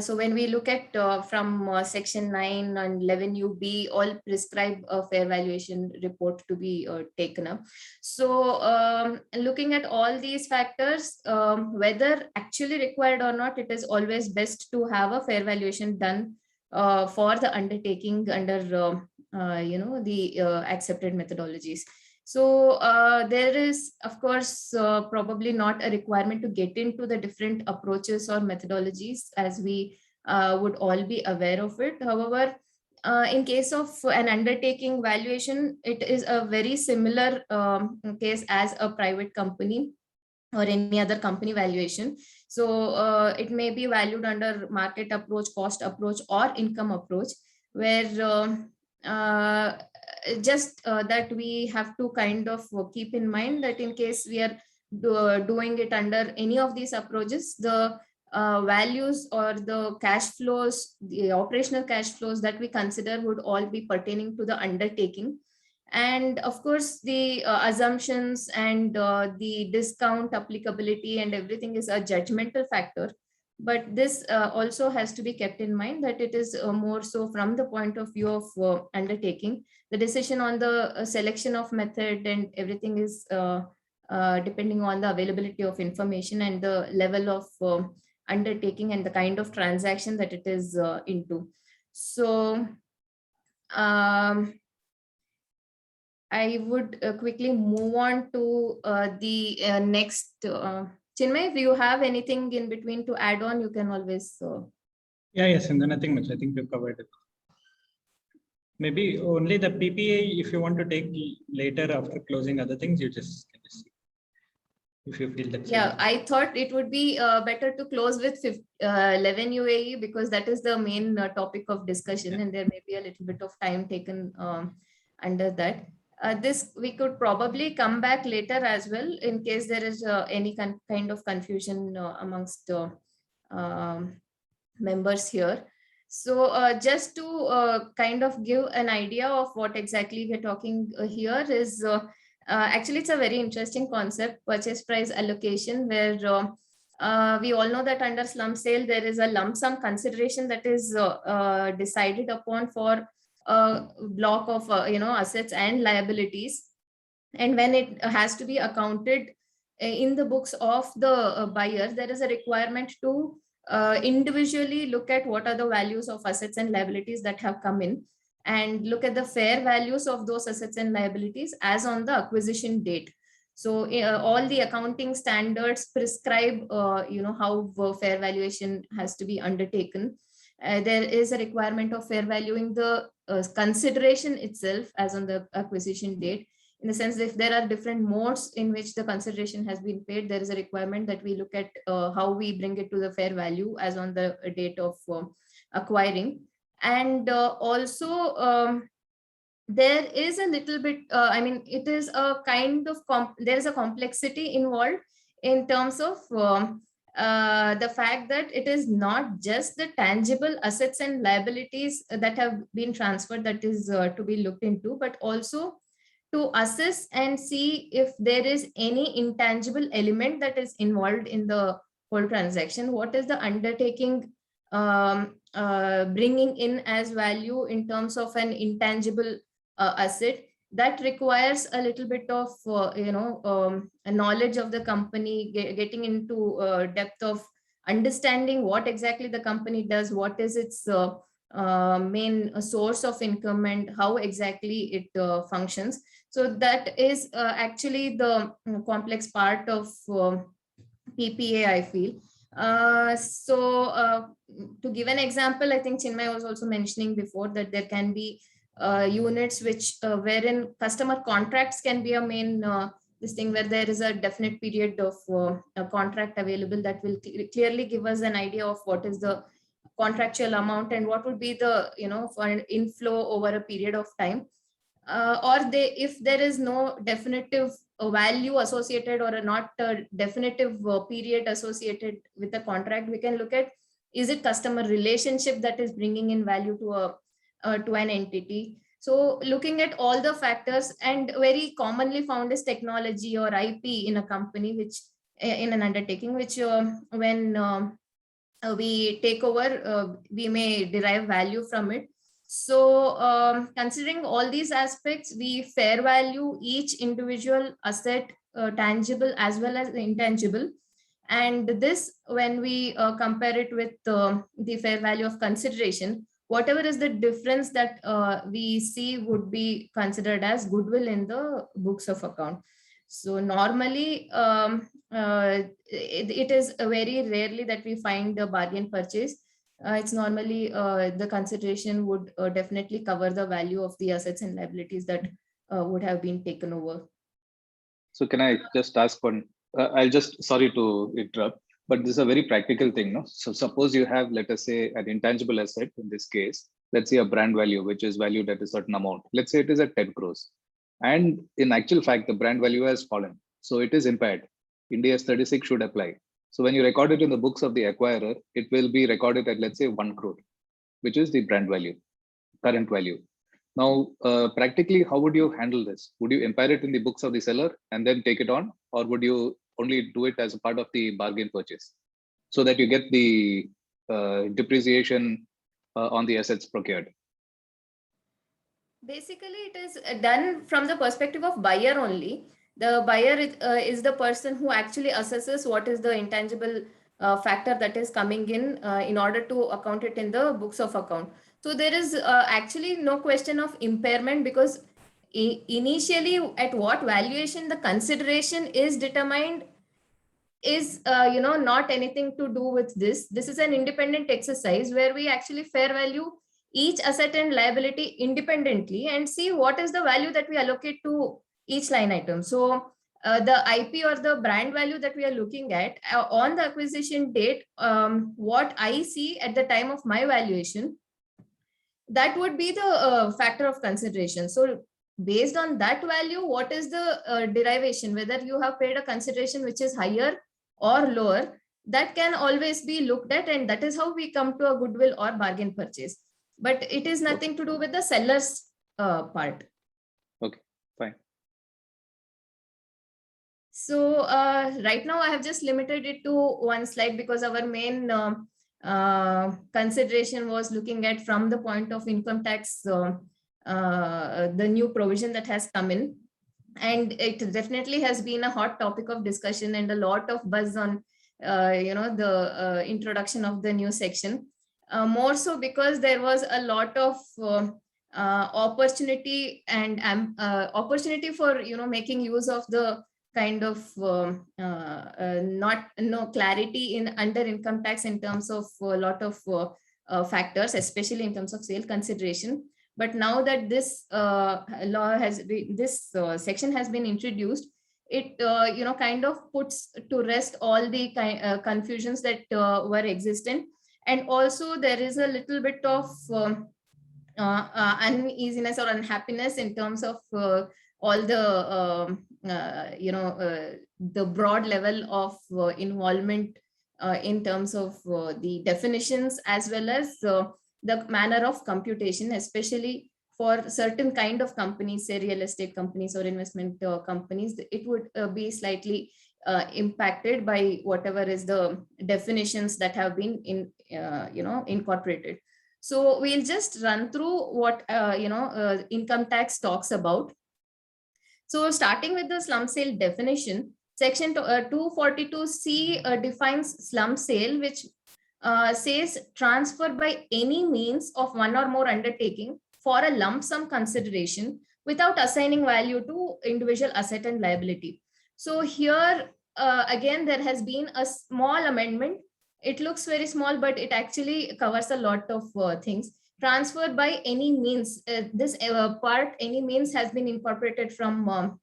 So when we look at from Section 9 and 11UB, all prescribe a fair valuation report to be taken up. So looking at all these factors, whether actually required or not, it is always best to have a fair valuation done for the undertaking under the accepted methodologies. So there is, of course, probably not a requirement to get into the different approaches or methodologies, as we would all be aware of it. However, in case of an undertaking valuation, it is a very similar case as a private company or any other company valuation. So it may be valued under market approach, cost approach, or income approach, where just that we have to kind of keep in mind that in case we are doing it under any of these approaches, the values or the cash flows, the operational cash flows that we consider would all be pertaining to the undertaking. And of course, the assumptions and the discount applicability and everything is a judgmental factor. But this also has to be kept in mind that it is more so from the point of view of undertaking. The decision on the selection of method and everything is depending on the availability of information and the level of undertaking and the kind of transaction that it is into. So I would quickly move on to the next. Chinmay, if you have anything in between to add on, you can always. Yes, and then nothing much. I think we've covered it. Maybe only the PPA, if you want to take later after closing other things, you just can see. If you feel that. Yeah, I thought it would be better to close with 11 UAE because that is the main topic of discussion, and there may be a little bit of time taken under that. This we could probably come back later as well in case there is any kind of confusion amongst members here. So just to kind of give an idea of what exactly we're talking here is actually it's a very interesting concept, purchase price allocation, where we all know that under slump sale there is a lump sum consideration that is decided upon for a block of assets and liabilities, and when it has to be accounted in the books of the buyer, there is a requirement to individually look at what are the values of assets and liabilities that have come in and look at the fair values of those assets and liabilities as on the acquisition date. So all the accounting standards prescribe how fair valuation has to be undertaken. There is a requirement of fair valuing the consideration itself as on the acquisition date, in the sense that if there are different modes in which the consideration has been paid, there is a requirement that we look at how we bring it to the fair value as on the date of acquiring. And also there is a little bit, it is a kind of, there is a complexity involved in terms of the fact that it is not just the tangible assets and liabilities that have been transferred that is to be looked into, but also to assess and see if there is any intangible element that is involved in the whole transaction. What is the undertaking bringing in as value in terms of an intangible asset? That requires a little bit of a knowledge of the company, getting into depth of understanding what exactly the company does, what is its main source of income and how exactly it functions. So that is actually the complex part of PPA, I feel. To give an example, I think Chinmaya was also mentioning before that there can be units which wherein customer contracts can be a main this thing, where there is a definite period of a contract available that will clearly give us an idea of what is the contractual amount and what would be the for an inflow over a period of time. Or if there is no definitive value associated or a not a definitive period associated with the contract, we can look at, is it customer relationship that is bringing in value to an entity. So looking at all the factors, and very commonly found is technology or IP in a company, which in an undertaking, which when we take over, we may derive value from it. So considering all these aspects, we fair value each individual asset, tangible as well as intangible. And this, when we compare it with the fair value of consideration, whatever is the difference that we see would be considered as goodwill in the books of account. So normally it is very rarely that we find a bargain purchase. It's normally the consideration would definitely cover the value of the assets and liabilities that would have been taken over. So can I just ask one? I'll just, sorry to interrupt, but this is a very practical thing. No? So suppose you have, let us say, an intangible asset, in this case, let's say a brand value, which is valued at a certain amount. Let's say it is at 10 crores. And in actual fact, the brand value has fallen. So it is impaired. Ind AS 36 should apply. So when you record it in the books of the acquirer, it will be recorded at, let's say, 1 crore, which is the brand value, current value. Now, practically, how would you handle this? Would you impair it in the books of the seller and then take it on? Or would you only do it as a part of the bargain purchase so that you get the depreciation on the assets procured? Basically, it is done from the perspective of buyer only. The buyer is the person who actually assesses what is the intangible factor that is coming in order to account it in the books of account. So there is actually no question of impairment, because initially at what valuation the consideration is determined is not anything to do with this. This is an independent exercise where we actually fair value each asset and liability independently and see what is the value that we allocate to each line item. So the IP or the brand value that we are looking at on the acquisition date, what I see at the time of my valuation, that would be the factor of consideration. So based on that value, what is the derivation, whether you have paid a consideration which is higher or lower, that can always be looked at, and that is how we come to a goodwill or bargain purchase. But it is nothing to do with the seller's part. Okay, fine. So right now I have just limited it to one slide because our main consideration was looking at from the point of income tax, the new provision that has come in. And it definitely has been a hot topic of discussion and a lot of buzz on, the introduction of the new section. More so because there was a lot of opportunity and opportunity for making use of the kind of no clarity in under income tax in terms of a lot of factors, especially in terms of sale consideration. But now that this law has been, this section has been introduced, it kind of puts to rest all the confusions that were existent. And also there is a little bit of uneasiness or unhappiness in terms of all the the broad level of involvement in terms of the definitions as well as the manner of computation, especially for certain kind of companies, say real estate companies or investment companies. It would be slightly impacted by whatever is the definitions that have been incorporated. So we'll just run through what income tax talks about. So starting with the slump sale definition, section 242C defines slump sale, which says transfer by any means of one or more undertaking for a lump sum consideration without assigning value to individual asset and liability. So here again, there has been a small amendment. It looks very small, but it actually covers a lot of things. Transfer by any means, this part, any means, has been incorporated from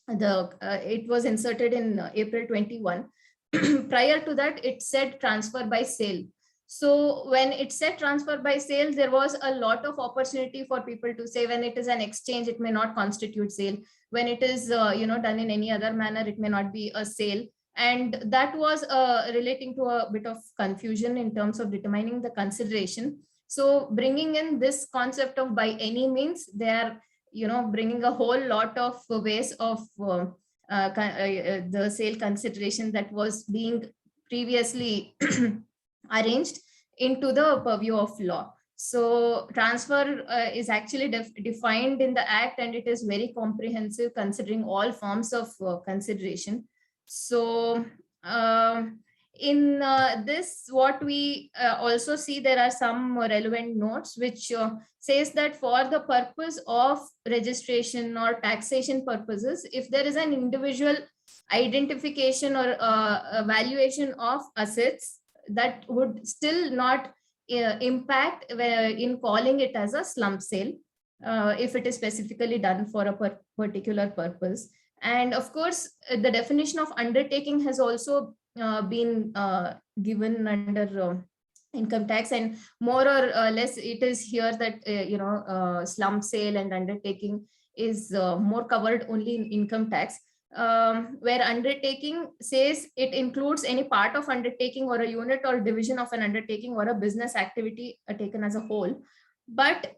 it was inserted in April 21. Prior to that, it said transfer by sale. So when it said transfer by sale, there was a lot of opportunity for people to say, when it is an exchange, it may not constitute sale. When it is done in any other manner, it may not be a sale. And that was relating to a bit of confusion in terms of determining the consideration. So bringing in this concept of by any means, they are bringing a whole lot of ways of the sale consideration that was being previously arranged into the purview of law. So transfer is actually defined in the act, and it is very comprehensive, considering all forms of consideration. So in this, what we also see, there are some relevant notes which says that for the purpose of registration or taxation purposes, if there is an individual identification or valuation of assets, that would still not impact in calling it as a slump sale if it is specifically done for a particular purpose. And of course, the definition of undertaking has also been given under income tax, and more or less it is here that slump sale and undertaking is more covered only in income tax, where undertaking says it includes any part of undertaking or a unit or division of an undertaking or a business activity taken as a whole. But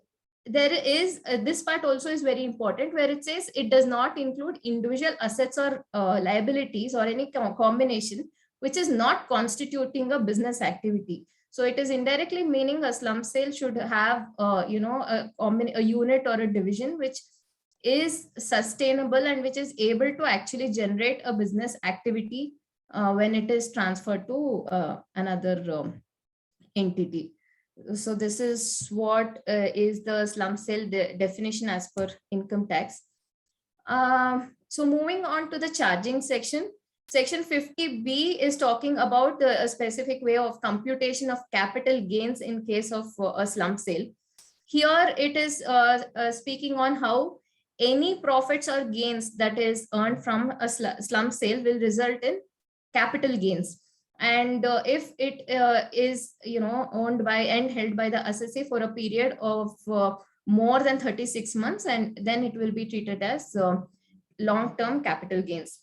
there is this part also is very important, where it says it does not include individual assets or liabilities or any combination which is not constituting a business activity. So it is indirectly meaning a slump sale should have a unit or a division which is sustainable and which is able to actually generate a business activity when it is transferred to another entity. So this is what is the slump sale definition as per income tax. So moving on to the charging section. Section 50B is talking about a specific way of computation of capital gains in case of a slump sale. Here it is speaking on how any profits or gains that is earned from a slump sale will result in capital gains. And if it is owned by and held by the assessee for a period of more than 36 months, and then it will be treated as long-term capital gains.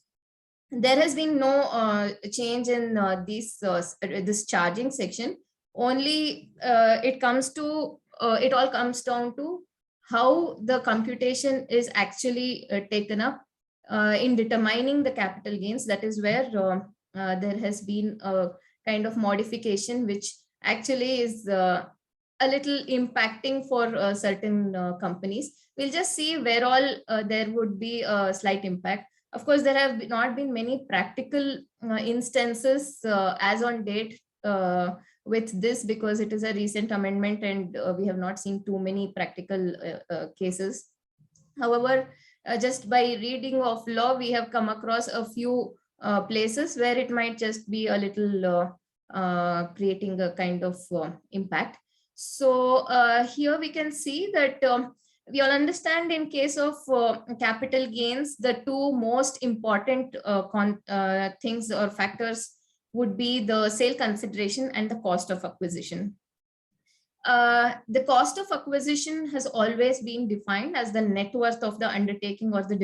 There has been no change in this charging section. Only it all comes down to how the computation is actually taken up in determining the capital gains. That is where there has been a kind of modification which actually is a little impacting for certain companies. We'll just see where all there would be a slight impact. Of course, there have not been many practical instances as on date with this, because it is a recent amendment and we have not seen too many practical cases. However, just by reading of law, we have come across a few places where it might just be a little creating a kind of impact. So here we can see that we all understand in case of capital gains, the two most important things or factors would be the sale consideration and the cost of acquisition. The cost of acquisition has always been defined as the net worth of the undertaking or the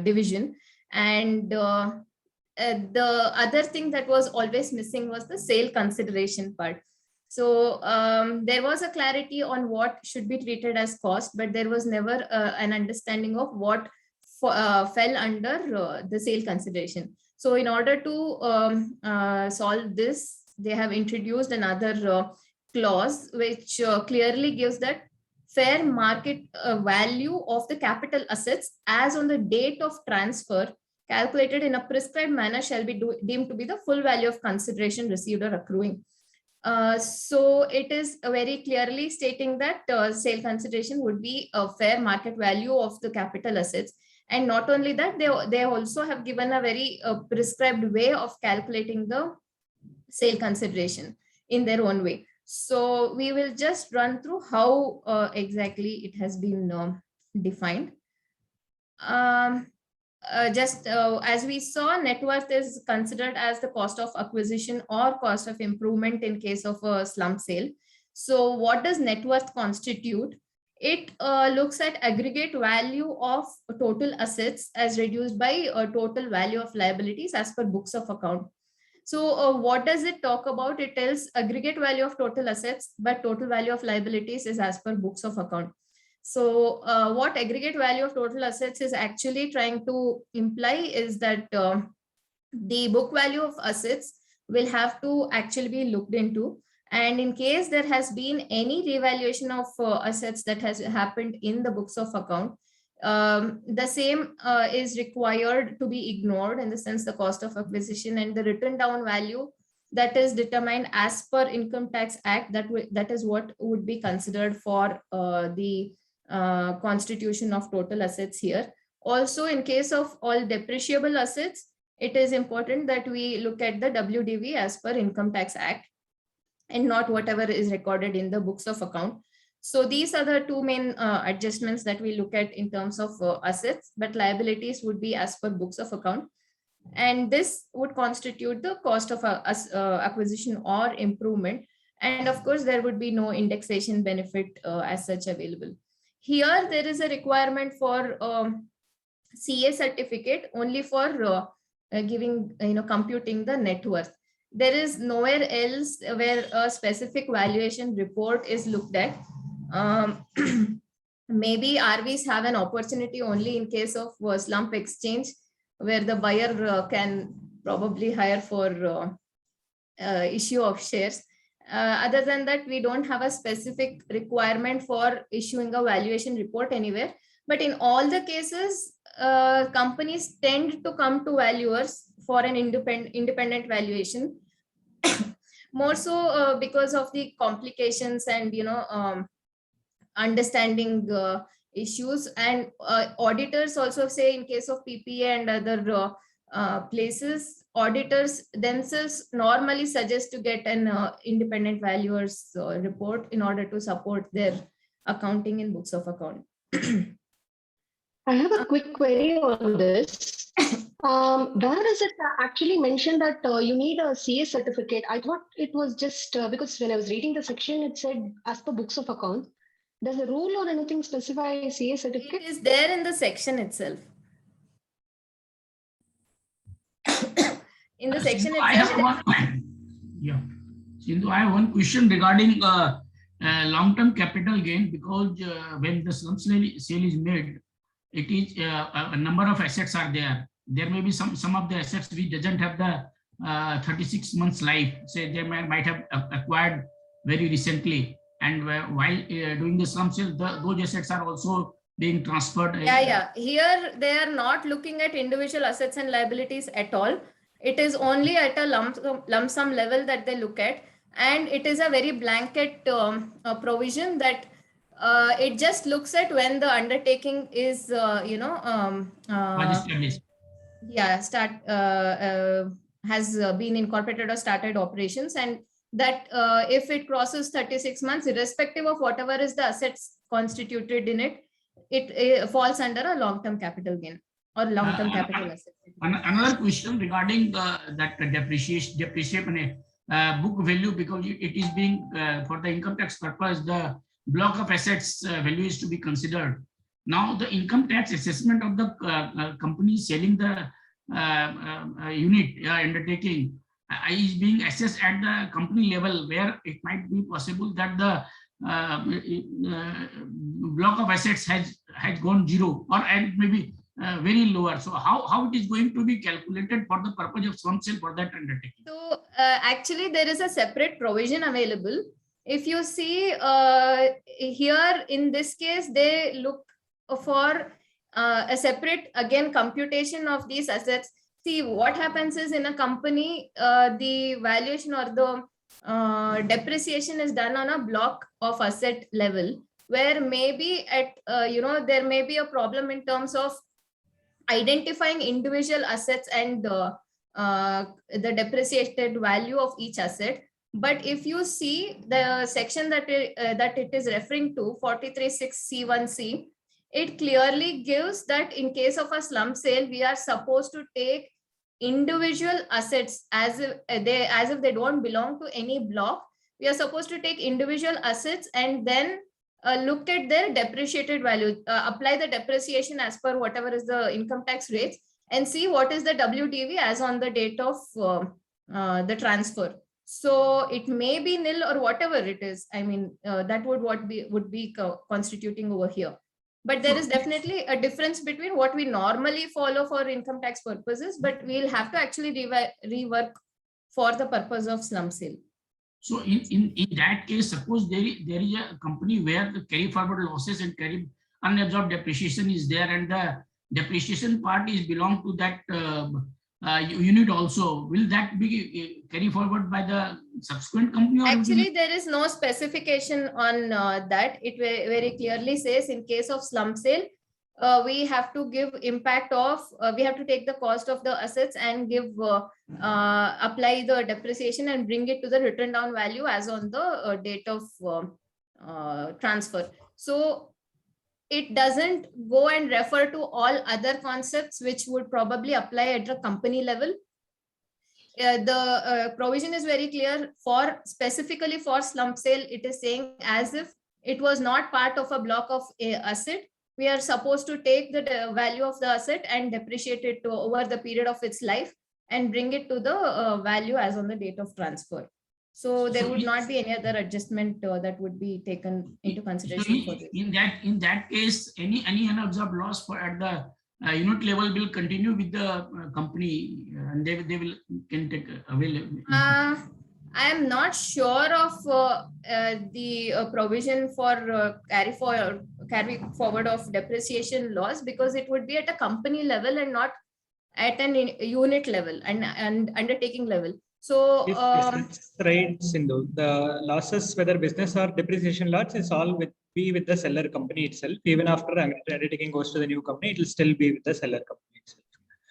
division. And the other thing that was always missing was the sale consideration part. So there was a clarity on what should be treated as cost, but there was never an understanding of what fell under the sale consideration. So in order to solve this, they have introduced another clause which clearly gives that fair market value of the capital assets as on the date of transfer calculated in a prescribed manner shall be deemed to be the full value of consideration received or accruing. So it is very clearly stating that sale consideration would be a fair market value of the capital assets. And not only that, they also have given a very prescribed way of calculating the sale consideration in their own way. So we will just run through how exactly it has been defined. As we saw, net worth is considered as the cost of acquisition or cost of improvement in case of a slump sale. So what does net worth constitute? It looks at aggregate value of total assets as reduced by total value of liabilities as per books of account. So what does it talk about? It tells aggregate value of total assets, but total value of liabilities is as per books of account. So what aggregate value of total assets is actually trying to imply is that the book value of assets will have to actually be looked into. And in case there has been any revaluation of assets that has happened in the books of account, the same is required to be ignored, in the sense the cost of acquisition and the written down value that is determined as per Income Tax Act, that is what would be considered for the constitution of total assets here. Also, in case of all depreciable assets, it is important that we look at the WDV as per Income Tax Act and not whatever is recorded in the books of account. So these are the two main adjustments that we look at in terms of assets, but liabilities would be as per books of account. And this would constitute the cost of acquisition or improvement. And of course, there would be no indexation benefit as such available. Here, there is a requirement for CA certificate only for computing the net worth. There is nowhere else where a specific valuation report is looked at. Maybe RVs have an opportunity only in case of slump exchange, where the buyer can probably hire for issue of shares. Other than that, we don't have a specific requirement for issuing a valuation report anywhere. But in all the cases, companies tend to come to valuers for an independent valuation, more so because of the complications and understanding issues. And auditors also say, in case of PPA and other places, auditors themselves normally suggest to get an independent valuer's report in order to support their accounting in books of account. I have a quick query on this. Where is it actually mentioned that you need a CA certificate? I thought it was just because when I was reading the section, it said as per books of account. Does the rule or anything specify CA certificate? It is there in the section itself. In the section itself. Sindhu, I have one question regarding long-term capital gain, because when the slump sale is made, it is a number of assets are there. There may be some of the assets which doesn't have the 36 months life. Say they might have acquired very recently, and while doing the slump sale, those assets are also being transferred. Here they are not looking at individual assets and liabilities at all. It is only at a lump sum level that they look at, and it is a very blanket provision that it just looks at when the undertaking is has been incorporated or started operations, and that if it crosses 36 months, irrespective of whatever is the assets constituted in it, it falls under a long-term capital gain or long-term capital asset. Another question regarding that depreciation book value, because it is being for the income tax purpose, the block of assets value is to be considered. Now the income tax assessment of the company selling the unit undertaking is being assessed at the company level, where it might be possible that the block of assets has gone zero, or and maybe very lower. So how it is going to be calculated for the purpose of slump sale for that undertaking? So actually there is a separate provision available. If you see here in this case, they look for a separate again computation of these assets. See, what happens is, in a company, the valuation or the depreciation is done on a block of asset level, where maybe at there may be a problem in terms of identifying individual assets and the depreciated value of each asset. But if you see the section that it is referring to, 43.6C1C, it clearly gives that in case of a slump sale, we are supposed to take individual assets as if they don't belong to any block. We are supposed to take individual assets and then look at their depreciated value, apply the depreciation as per whatever is the income tax rates, and see what is the WDV as on the date of the transfer. So it may be nil or whatever it is. I mean, that would be constituting over here. But there is definitely a difference between what we normally follow for income tax purposes, but we'll have to actually rework for the purpose of slump sale. So in that case, suppose there is a company where the carry forward losses and carry unabsorbed depreciation is there, and the depreciation part is belong to that unit also. Will that be carry forward by the subsequent company? Or actually, there is no specification on that. It very clearly says in case of slump sale, we have to give impact of, we have to take the cost of the assets and give apply the depreciation and bring it to the written down value as on the date of transfer. So it doesn't go and refer to all other concepts which would probably apply at the company level. The provision is very clear for specifically for slump sale. It is saying as if it was not part of a block of asset, we are supposed to take the value of the asset and depreciate it over the period of its life and bring it to the value as on the date of transfer. So there would not be any other adjustment that would be taken into consideration for this. In that case, any unabsorbed loss for at the unit level will continue with the company, and they will can take avail. I am not sure of the provision for carry forward of depreciation loss, because it would be at a company level and not at an unit level and undertaking level. So that's right, Sindhu. The losses, whether business or depreciation loss, is all be with the seller company itself. Even after undertaking goes to the new company, it will still be with the seller company itself.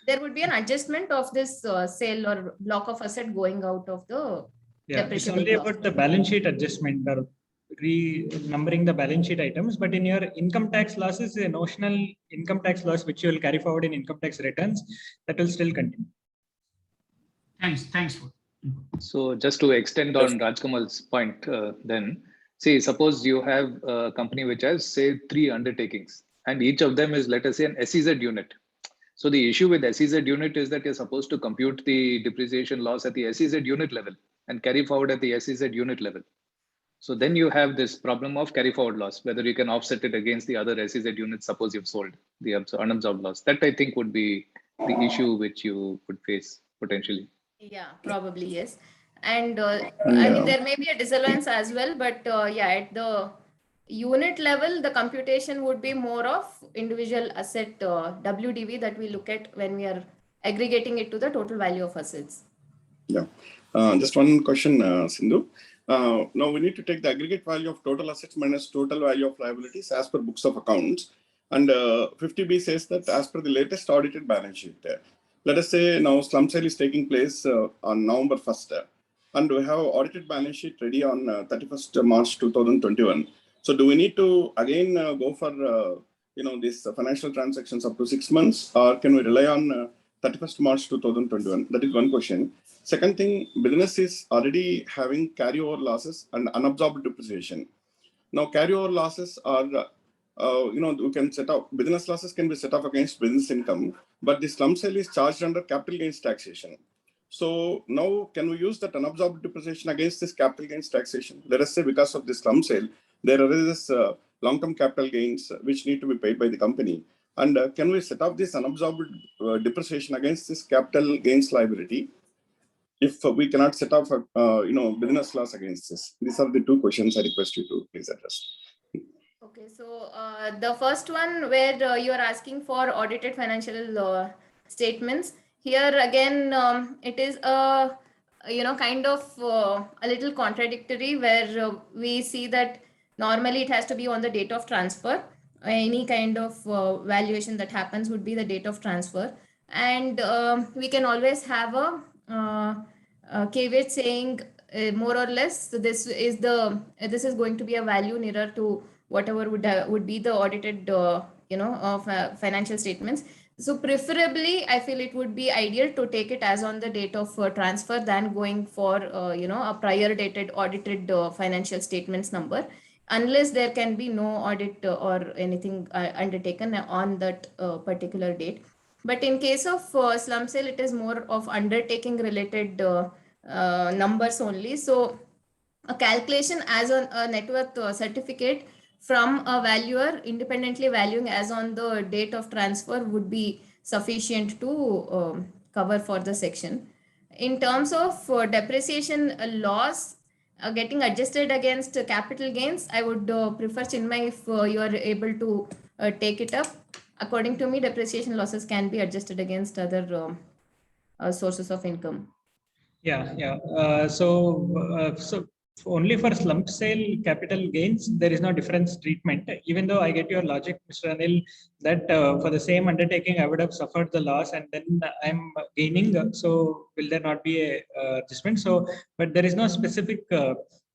There would be an adjustment of this sale or block of asset going out of the it's only about the balance sheet adjustment or numbering the balance sheet items. But in your income tax losses, a notional income tax loss which you will carry forward in income tax returns, that will still continue. Thanks. So just to extend on Rajkamal's point, then see, suppose you have a company which has say 3 undertakings, and each of them is, let us say, an SEZ unit. So the issue with SEZ unit is that you're supposed to compute the depreciation loss at the SEZ unit level and carry forward at the SEZ unit level. So then you have this problem of carry forward loss, whether you can offset it against the other SEZ units, suppose you've sold the unabsorbed loss. That I think would be the issue which you would face potentially. Yeah, probably, yes. And I mean, there may be a disallowance as well, but yeah, at the unit level, the computation would be more of individual asset WDV that we look at when we are aggregating it to the total value of assets. Yeah. Just one question, Sindhu. Now we need to take the aggregate value of total assets minus total value of liabilities as per books of accounts. And 50B says that as per the latest audited balance sheet. Let us say now slump sale is taking place on November 1st. And we have audited balance sheet ready on 31st March 2021. So do we need to again go for these financial transactions up to 6 months, or can we rely on 31st March 2021? That is one question. Second thing, business is already having carryover losses and unabsorbed depreciation. Now carryover losses are we can set up business losses can be set off against business income, but the slump sale is charged under capital gains taxation. So now can we use that unabsorbed depreciation against this capital gains taxation? Let us say because of this slump sale, there is long-term capital gains which need to be paid by the company. And can we set off this unabsorbed depreciation against this capital gains liability if we cannot set off business loss against this? These are the two questions I request you to please address. Okay, so the first one where you are asking for audited financial statements. Here again, it is a kind of a little contradictory, where we see that normally it has to be on the date of transfer. Any kind of valuation that happens would be the date of transfer. And we can always have a caveat saying more or less this is going to be a value nearer to whatever would be the audited financial statements. So preferably, I feel it would be ideal to take it as on the date of transfer than going for a prior dated audited financial statements number, unless there can be no audit or anything undertaken on that particular date. But in case of slump sale, it is more of undertaking related numbers only. So a calculation as on a net worth certificate from a valuer independently valuing as on the date of transfer would be sufficient to cover for the section. In terms of depreciation loss getting adjusted against capital gains, I would prefer, Chinmay, if you are able to take it up. According to me, depreciation losses can be adjusted against other sources of income. Yeah. So only for slump sale capital gains, there is no difference treatment. Even though I get your logic, Mr. Anil, that for the same undertaking, I would have suffered the loss and then I'm gaining. So will there not be a adjustment? So, but there is no specific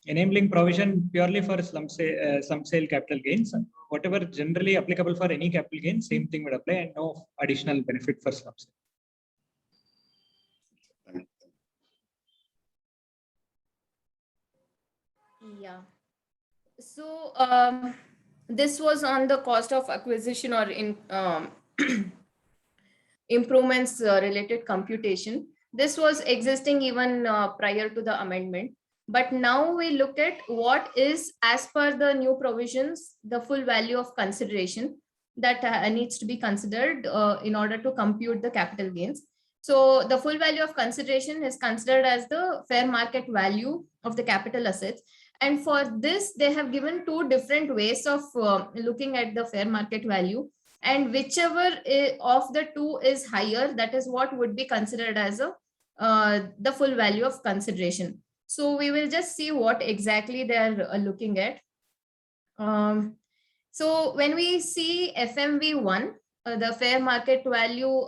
enabling provision purely for slump sale capital gains. Whatever generally applicable for any capital gain, same thing would apply, and no additional benefit for slump sale. Yeah. So this was on the cost of acquisition or in improvements related computation. This was existing even prior to the amendment. But now we look at what is, as per the new provisions, the full value of consideration that needs to be considered in order to compute the capital gains. So the full value of consideration is considered as the fair market value of the capital assets. And for this, they have given two different ways of looking at the fair market value. And whichever of the two is higher, that is what would be considered as the full value of consideration. So we will just see what exactly they are looking at. So when we see FMV1, the fair market value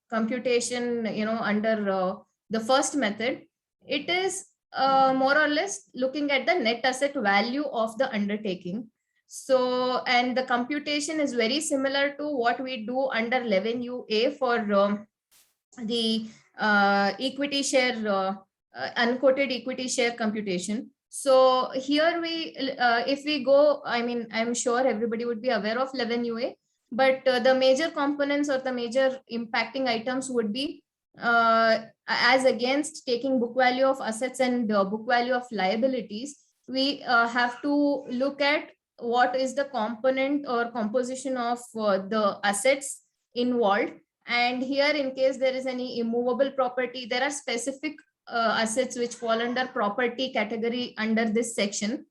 computation, under the first method, it is more or less looking at the net asset value of the undertaking. So, and the computation is very similar to what we do under 11UA for the equity share, unquoted equity share computation. So here if we go, I'm sure everybody would be aware of 11UA, but the major components or the major impacting items would be as against taking book value of assets and book value of liabilities, we have to look at what is the component or composition of the assets involved. And here, in case there is any immovable property, there are specific assets which fall under property category under this section.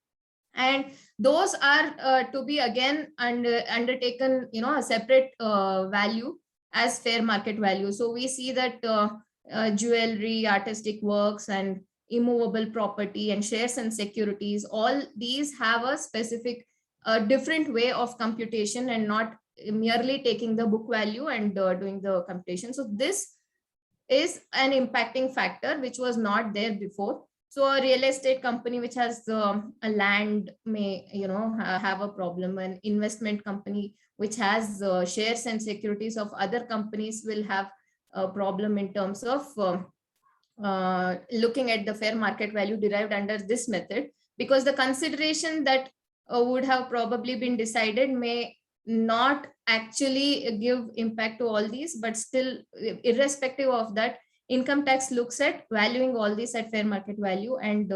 And those are to be again undertaken, a separate value as fair market value. So we see that jewelry, artistic works, and immovable property and shares and securities, all these have a specific different way of computation and not merely taking the book value and doing the computation. So this is an impacting factor which was not there before. So a real estate company which has a land may have a problem. An investment company which has shares and securities of other companies will have a problem in terms of looking at the fair market value derived under this method, because the consideration that would have probably been decided may not actually give impact to all these, but still, irrespective of that, income tax looks at valuing all these at fair market value and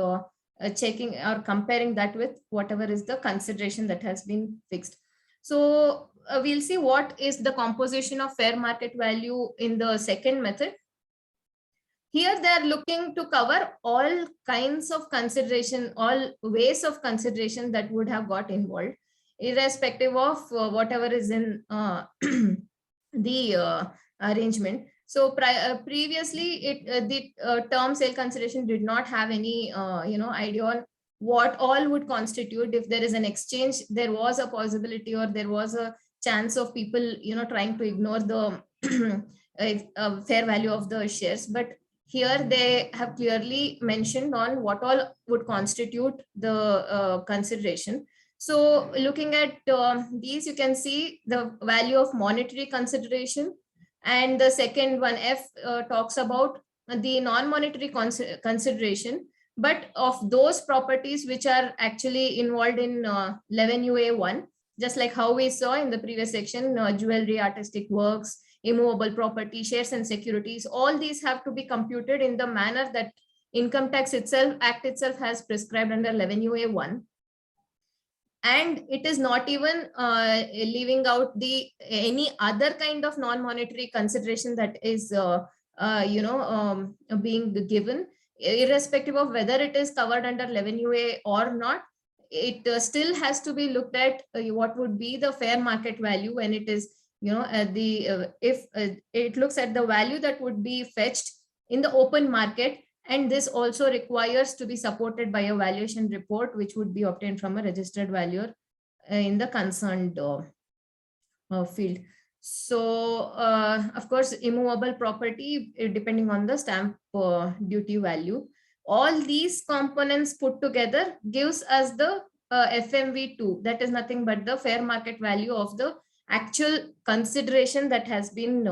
checking or comparing that with whatever is the consideration that has been fixed. So we'll see what is the composition of fair market value in the second method. Here they are looking to cover all kinds of consideration, all ways of consideration that would have got involved, irrespective of whatever is in the arrangement. So previously, the term sale consideration did not have any idea on what all would constitute. If there is an exchange, there was a possibility, or there was a chance of people trying to ignore the fair value of the shares. But here they have clearly mentioned on what all would constitute the consideration. So looking at these, you can see the value of monetary consideration. And the second one, F, talks about the non-monetary consideration, but of those properties which are actually involved in 11 UA1, just like how we saw in the previous section, jewelry, artistic works, immovable property, shares and securities, all these have to be computed in the manner that Income Tax Act itself has prescribed under 11 UA1. And it is not even leaving out the any other kind of non-monetary consideration that is being given, irrespective of whether it is covered under 11 UA or not. It still has to be looked at what would be the fair market value when it is if it looks at the value that would be fetched in the open market. And this also requires to be supported by a valuation report, which would be obtained from a registered valuer in the concerned field. So, of course, immovable property, depending on the stamp duty value. All these components put together gives us the FMV2. That is nothing but the fair market value of the actual consideration that has been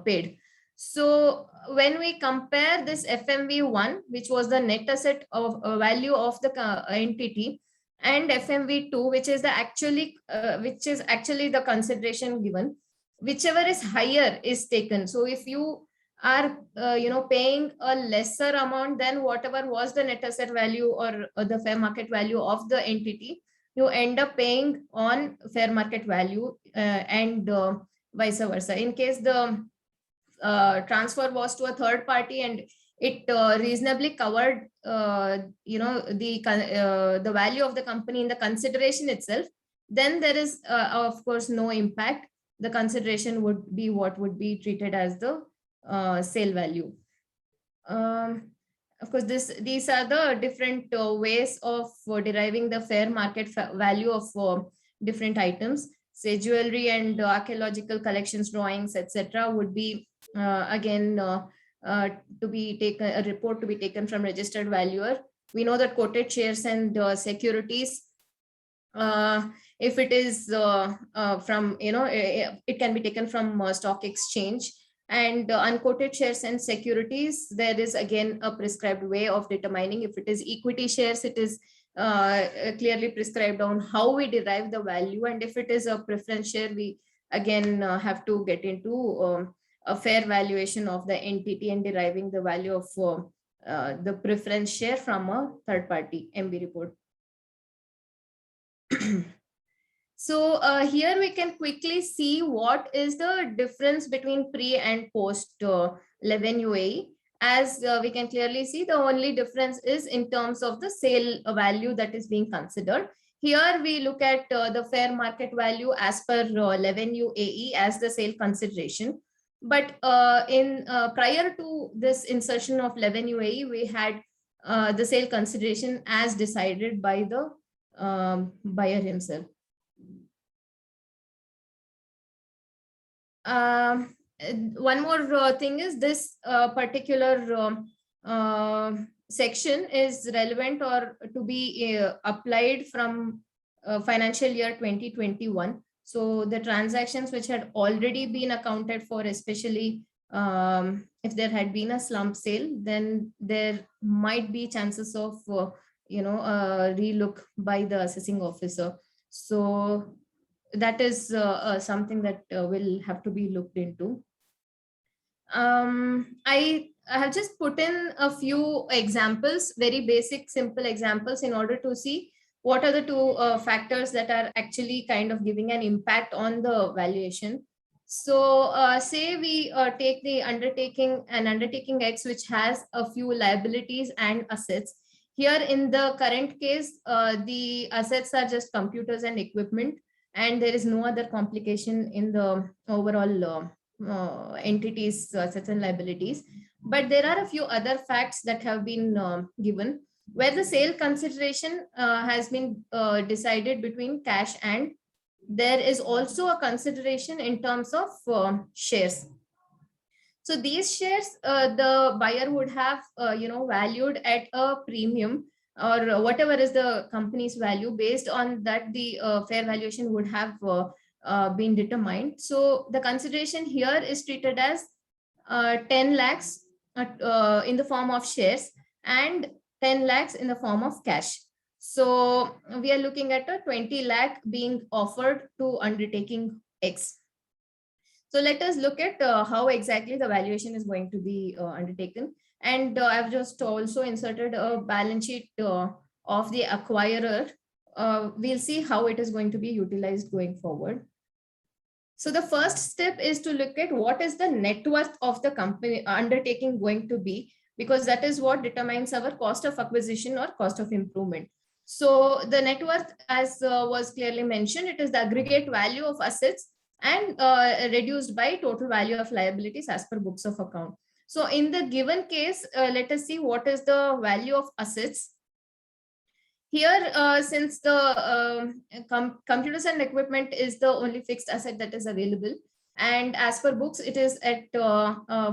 paid. So when we compare this FMV1, which was the net asset of value of the entity, and FMV2, which is actually the consideration given, whichever is higher is taken. So if you are paying a lesser amount than whatever was the net asset value or the fair market value of the entity, you end up paying on fair market value, and vice versa. In case the transfer was to a third party and it reasonably covered the value of the company in the consideration itself, then there is of course no impact. The consideration would be what would be treated as the sale value. Of course, these are the different ways of deriving the fair market value of different items. Say jewelry and archaeological collections, drawings, etc., would be again to be taken, a report to be taken from registered valuer. We know that quoted shares and securities, if it is from it can be taken from stock exchange. And unquoted shares and securities, there is again a prescribed way of determining. If it is equity shares, it is clearly prescribed on how we derive the value. And if it is a preference share, we again have to get into a fair valuation of the entity and deriving the value of the preference share from a third party MB report. So here we can quickly see what is the difference between pre and post 11 UAE. As we can clearly see, the only difference is in terms of the sale value that is being considered. Here we look at the fair market value as per 11 UAE as the sale consideration. But in prior to this insertion of 11 UAE, we had the sale consideration as decided by the buyer himself. One more thing is this particular section is relevant or to be applied from financial year 2021. So the transactions which had already been accounted for, especially if there had been a slump sale, then there might be chances of relook by the assessing officer. So that is something that will have to be looked into. I have just put in a few examples, very basic, simple examples, in order to see what are the two factors that are actually kind of giving an impact on the valuation. So say we take the undertaking X, which has a few liabilities and assets. Here in the current case, the assets are just computers and equipment, and there is no other complication in the overall entities, assets and liabilities. But there are a few other facts that have been given, where the sale consideration has been decided between cash, and there is also a consideration in terms of shares. So these shares, the buyer would have, valued at a premium, or whatever is the company's value. Based on that, the fair valuation would have been determined. So the consideration here is treated as 10 lakhs in the form of shares and 10 lakhs in the form of cash. So we are looking at a 20 lakh being offered to undertaking X. So let us look at how exactly the valuation is going to be undertaken. And I've just also inserted a balance sheet of the acquirer. We'll see how it is going to be utilized going forward. So the first step is to look at what is the net worth of the company undertaking going to be, because that is what determines our cost of acquisition or cost of improvement. So the net worth, as was clearly mentioned, it is the aggregate value of assets and reduced by total value of liabilities as per books of account. So in the given case, let us see what is the value of assets. Here, since the computers and equipment is the only fixed asset that is available, and as per books, it is at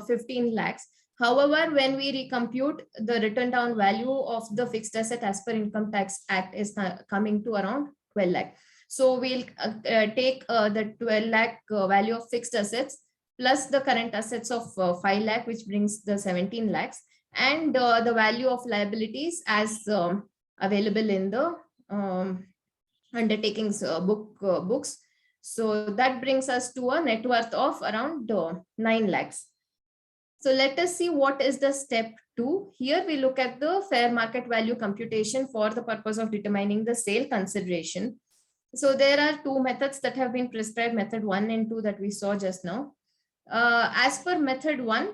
15 lakhs. However, when we recompute, the written down value of the fixed asset as per Income Tax Act is coming to around 12 lakh. So we'll take the 12 lakh value of fixed assets plus the current assets of 5 lakh, which brings the 17 lakhs, and the value of liabilities as available in the undertakings books. So that brings us to a net worth of around 9 lakhs. So let us see what is the step 2. Here we look at the fair market value computation for the purpose of determining the sale consideration. So there are two methods that have been prescribed, method 1 and 2 that we saw just now. As per method 1,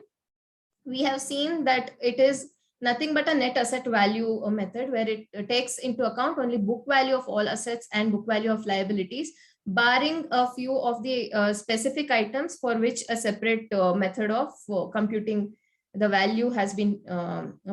we have seen that it is nothing but a net asset value method, where it takes into account only book value of all assets and book value of liabilities, barring a few of the specific items for which a separate method of computing the value has been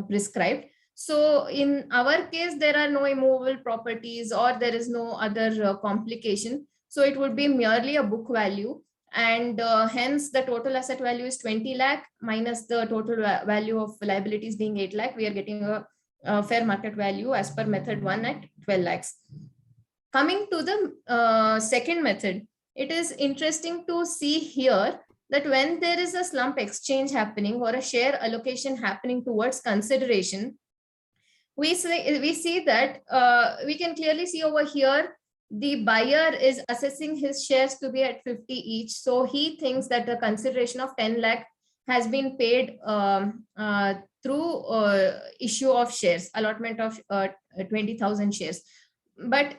prescribed. So in our case, there are no immovable properties or there is no other complication. So it would be merely a book value, and hence the total asset value is 20 lakh minus the total value of liabilities being 8 lakh. We are getting a fair market value as per method 1 at 12 lakhs. Coming to the second method, it is interesting to see here that when there is a slump exchange happening or a share allocation happening towards consideration, we see that we can clearly see over here the buyer is assessing his shares to be at 50 each. So he thinks that the consideration of 10 lakh has been paid through issue of shares, allotment of 20,000 shares. But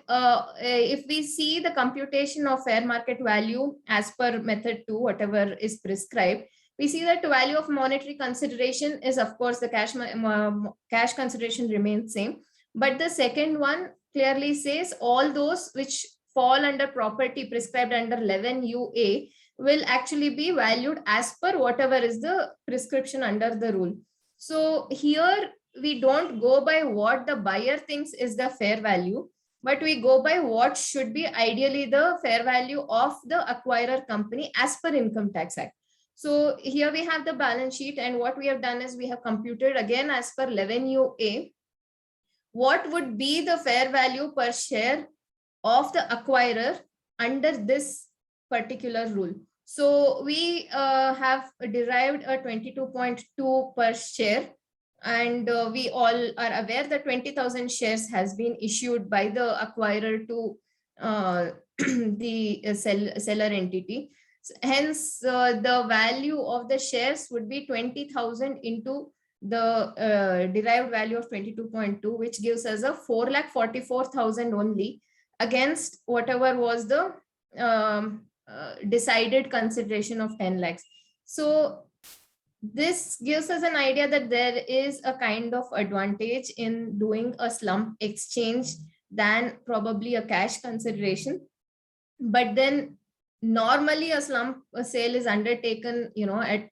if we see the computation of fair market value as per method 2, whatever is prescribed, we see that the value of monetary consideration is, of course, the cash consideration remains same. But the second one clearly says all those which fall under property prescribed under 11 UA will actually be valued as per whatever is the prescription under the rule. So here we don't go by what the buyer thinks is the fair value, but we go by what should be ideally the fair value of the acquirer company as per Income Tax Act. So here we have the balance sheet, and what we have done is we have computed again as per 11 UA what would be the fair value per share of the acquirer under this particular rule. So we have derived a 22.2 per share, and we all are aware that 20,000 shares has been issued by the acquirer to the seller entity. Hence, the value of the shares would be 20,000 into the derived value of 22.2, which gives us a 4,44,000 only against whatever was the decided consideration of 10 lakhs. So this gives us an idea that there is a kind of advantage in doing a slump exchange than probably a cash consideration. But then normally a slump sale is undertaken, at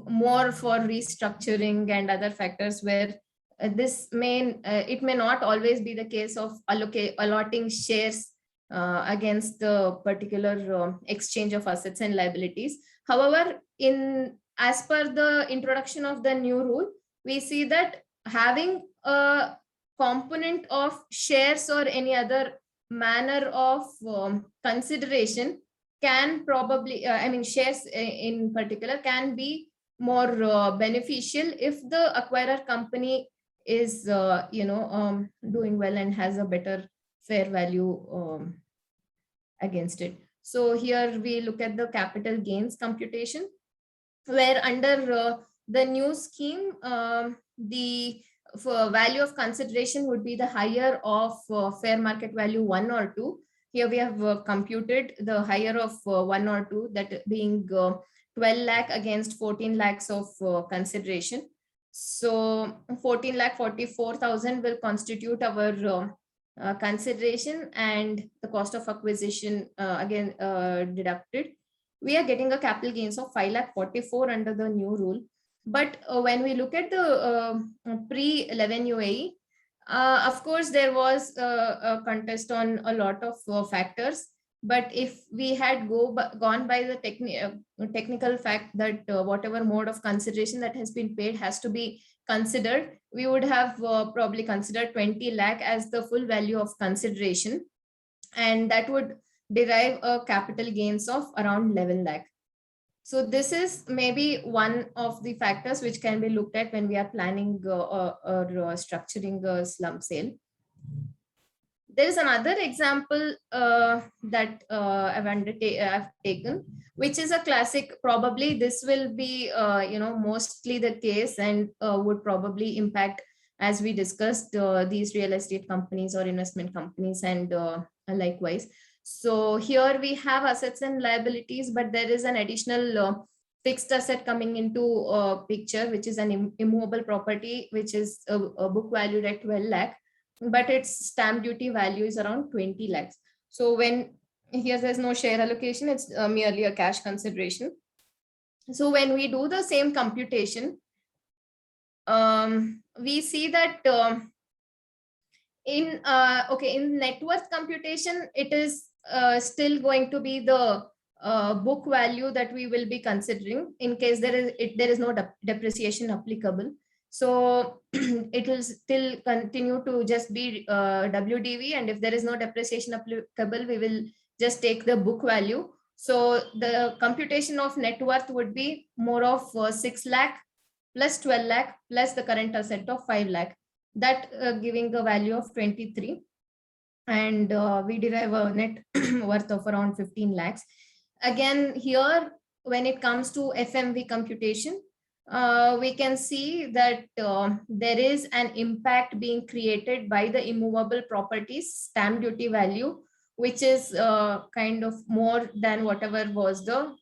more for restructuring and other factors where it may not always be the case of allotting shares against the particular exchange of assets and liabilities. However, as per the introduction of the new rule, we see that having a component of shares or any other manner of consideration can probably, shares in particular can be more beneficial if the acquirer company is, doing well and has a better fair value against it. So here we look at the capital gains computation, where under the new scheme, the value of consideration would be the higher of fair market value 1 or 2. Here we have computed the higher of 1 or 2, that being 12 lakh against 14 lakhs of consideration. So 14 lakh 44,000 will constitute our consideration, and the cost of acquisition again deducted. We are getting a capital gains of 5 lakh 44 under the new rule. But when we look at the pre-11 UAE, of course, there was a contest on a lot of factors. But if we had gone by the technical fact that whatever mode of consideration that has been paid has to be considered, we would have probably considered 20 lakh as the full value of consideration. And that would derive a capital gains of around 11 lakh. So this is maybe one of the factors which can be looked at when we are planning or structuring a slump sale. There is another example that I've taken, which is a classic. Probably this will be, mostly the case, and would probably impact, as we discussed, these real estate companies or investment companies, and likewise. So here we have assets and liabilities, but there is an additional fixed asset coming into picture, which is an immovable property, which is a book valued at 12 lakh, but its stamp duty value is around 20 lakhs. So when here there's no share allocation, it's merely a cash consideration. So when we do the same computation, we see that in net worth computation, it is still going to be the book value that we will be considering in case there is no depreciation applicable. So it will still continue to just be WDV, and if there is no depreciation applicable, we will just take the book value. So the computation of net worth would be more of 6 lakh plus 12 lakh plus the current asset of 5 lakh, that giving the value of 23. And we derive a net worth of around 15 lakhs. Again, here, when it comes to FMV computation, we can see that there is an impact being created by the immovable properties stamp duty value, which is kind of more than whatever was the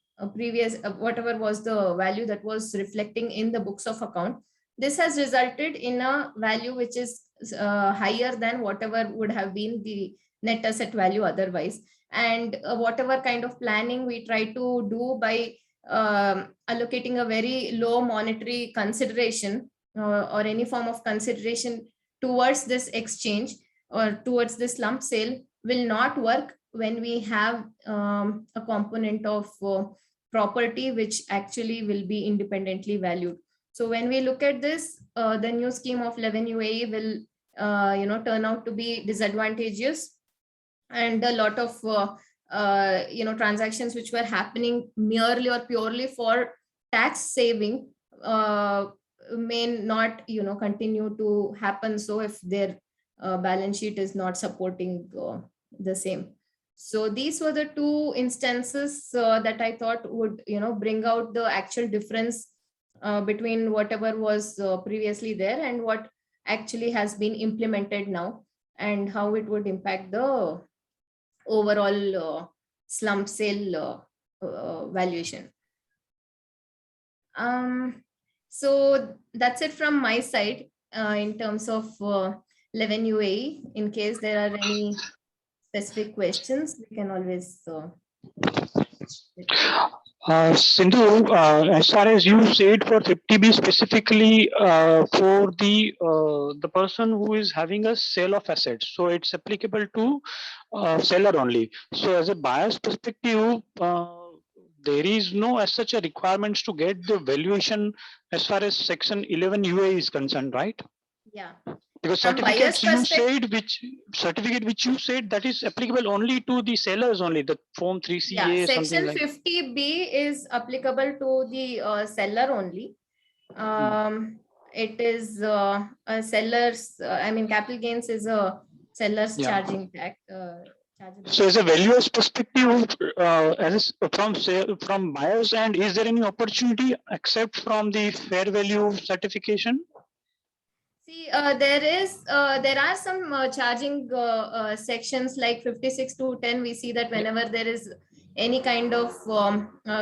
whatever was the value that was reflecting in the books of account. This has resulted in a value which is higher than whatever would have been the net asset value otherwise. And whatever kind of planning we try to do by allocating a very low monetary consideration or any form of consideration towards this exchange or towards this lump sale will not work when we have a component of property which actually will be independently valued. So when we look at this, the new scheme of 11 UAE will turn out to be disadvantageous, and a lot of transactions which were happening merely or purely for tax saving may not continue to happen, so if their balance sheet is not supporting the same. So these were the two instances that I thought would bring out the actual difference between whatever was previously there and what actually has been implemented now, and how it would impact the overall slump sale valuation. So that's it from my side in terms of 11 UAE. In case there are any specific questions, we can always Sindhu, as far as you said for 50B specifically for the person who is having a sale of assets, so it's applicable to seller only. So as a buyer's perspective, there is no as such a requirements to get the valuation as far as section 11 UA is concerned, right? Yeah. Because From buyer's certificate which you said that is applicable only to the sellers only, the form 3CA Yeah, something section like. 50B is applicable to the seller only. It is a seller's, capital gains is a seller's charging tax. So as a valuer's perspective, from buyer's end, is there any opportunity except from the fair value certification? See, there are some charging sections like 56 to 10. We see that whenever there is any kind of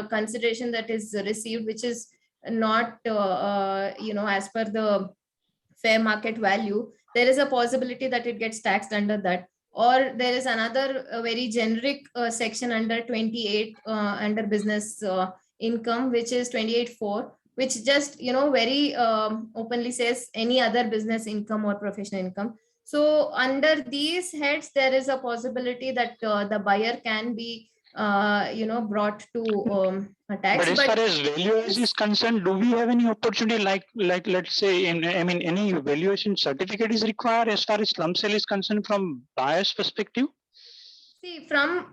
consideration that is received, which is not, as per the fair market value, there is a possibility that it gets taxed under that. Or there is another very generic section under 28 under business income, which is 28.4, which just very openly says any other business income or professional income. So under these heads, there is a possibility that the buyer can be brought to a tax. But as far as valuers is concerned, do we have any opportunity like let's say any valuation certificate is required as far as slump sale is concerned from buyer's perspective? See, from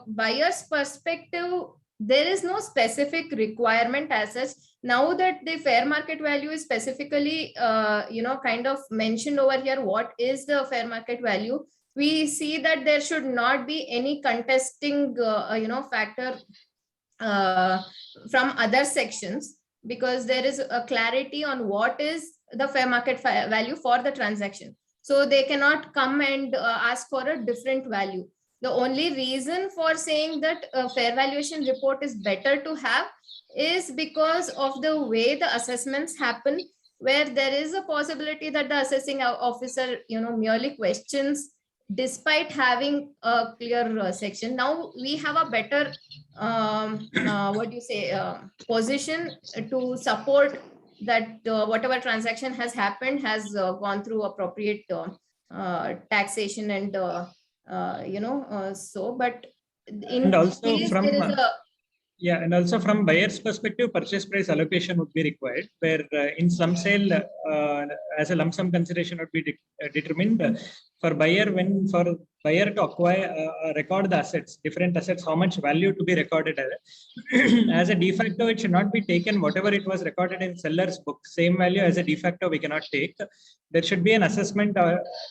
buyer's perspective, there is no specific requirement as such. Now that the fair market value is specifically, kind of mentioned over here, what is the fair market value? We see that there should not be any contesting, factor from other sections, because there is a clarity on what is the fair market value for the transaction. So they cannot come and ask for a different value. The only reason for saying that a fair valuation report is better to have is because of the way the assessments happen, where there is a possibility that the assessing officer, merely questions despite having a clear section. Now we have a better, position to support that whatever transaction has happened has gone through appropriate taxation and but in also case from there is a and also from buyer's perspective, purchase price allocation would be required, where in slump sale, as a lump sum consideration would be determined for buyer to acquire, record the assets, different assets, how much value to be recorded as a de facto. It should not be taken whatever it was recorded in seller's book, same value as a de facto we cannot take. There should be an assessment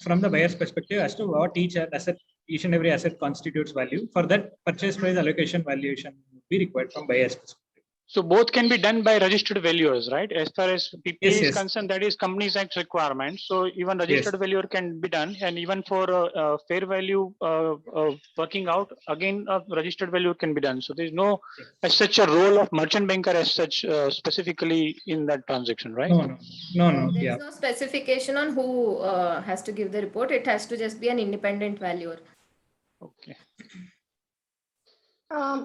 from the buyer's perspective as to what each and every asset constitutes value. For that, purchase price allocation valuation would be required from buyer's perspective. So both can be done by registered valuers, right? As far as PPA is concerned, that is Companies Act requirement. So even registered valuer can be done, and even for fair value working out, again a registered valuer can be done. So there is no as such a role of merchant banker as such specifically in that transaction, right? No. There is no specification on who has to give the report. It has to just be an independent valuer. Okay.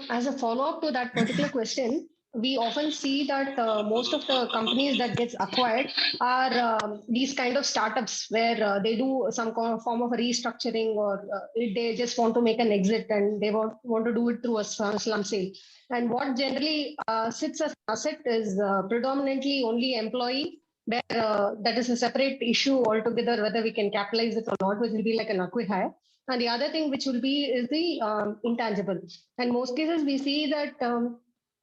As a follow-up to that particular question, we often see that most of the companies that gets acquired are these kind of startups where they do some form of a restructuring, or they just want to make an exit and they want to do it through a slump sale. And what generally sits as an asset is predominantly only employee, where that is a separate issue altogether, whether we can capitalize it or not, which will be like an acqui-hire. And the other thing which will be is the intangible. And most cases we see that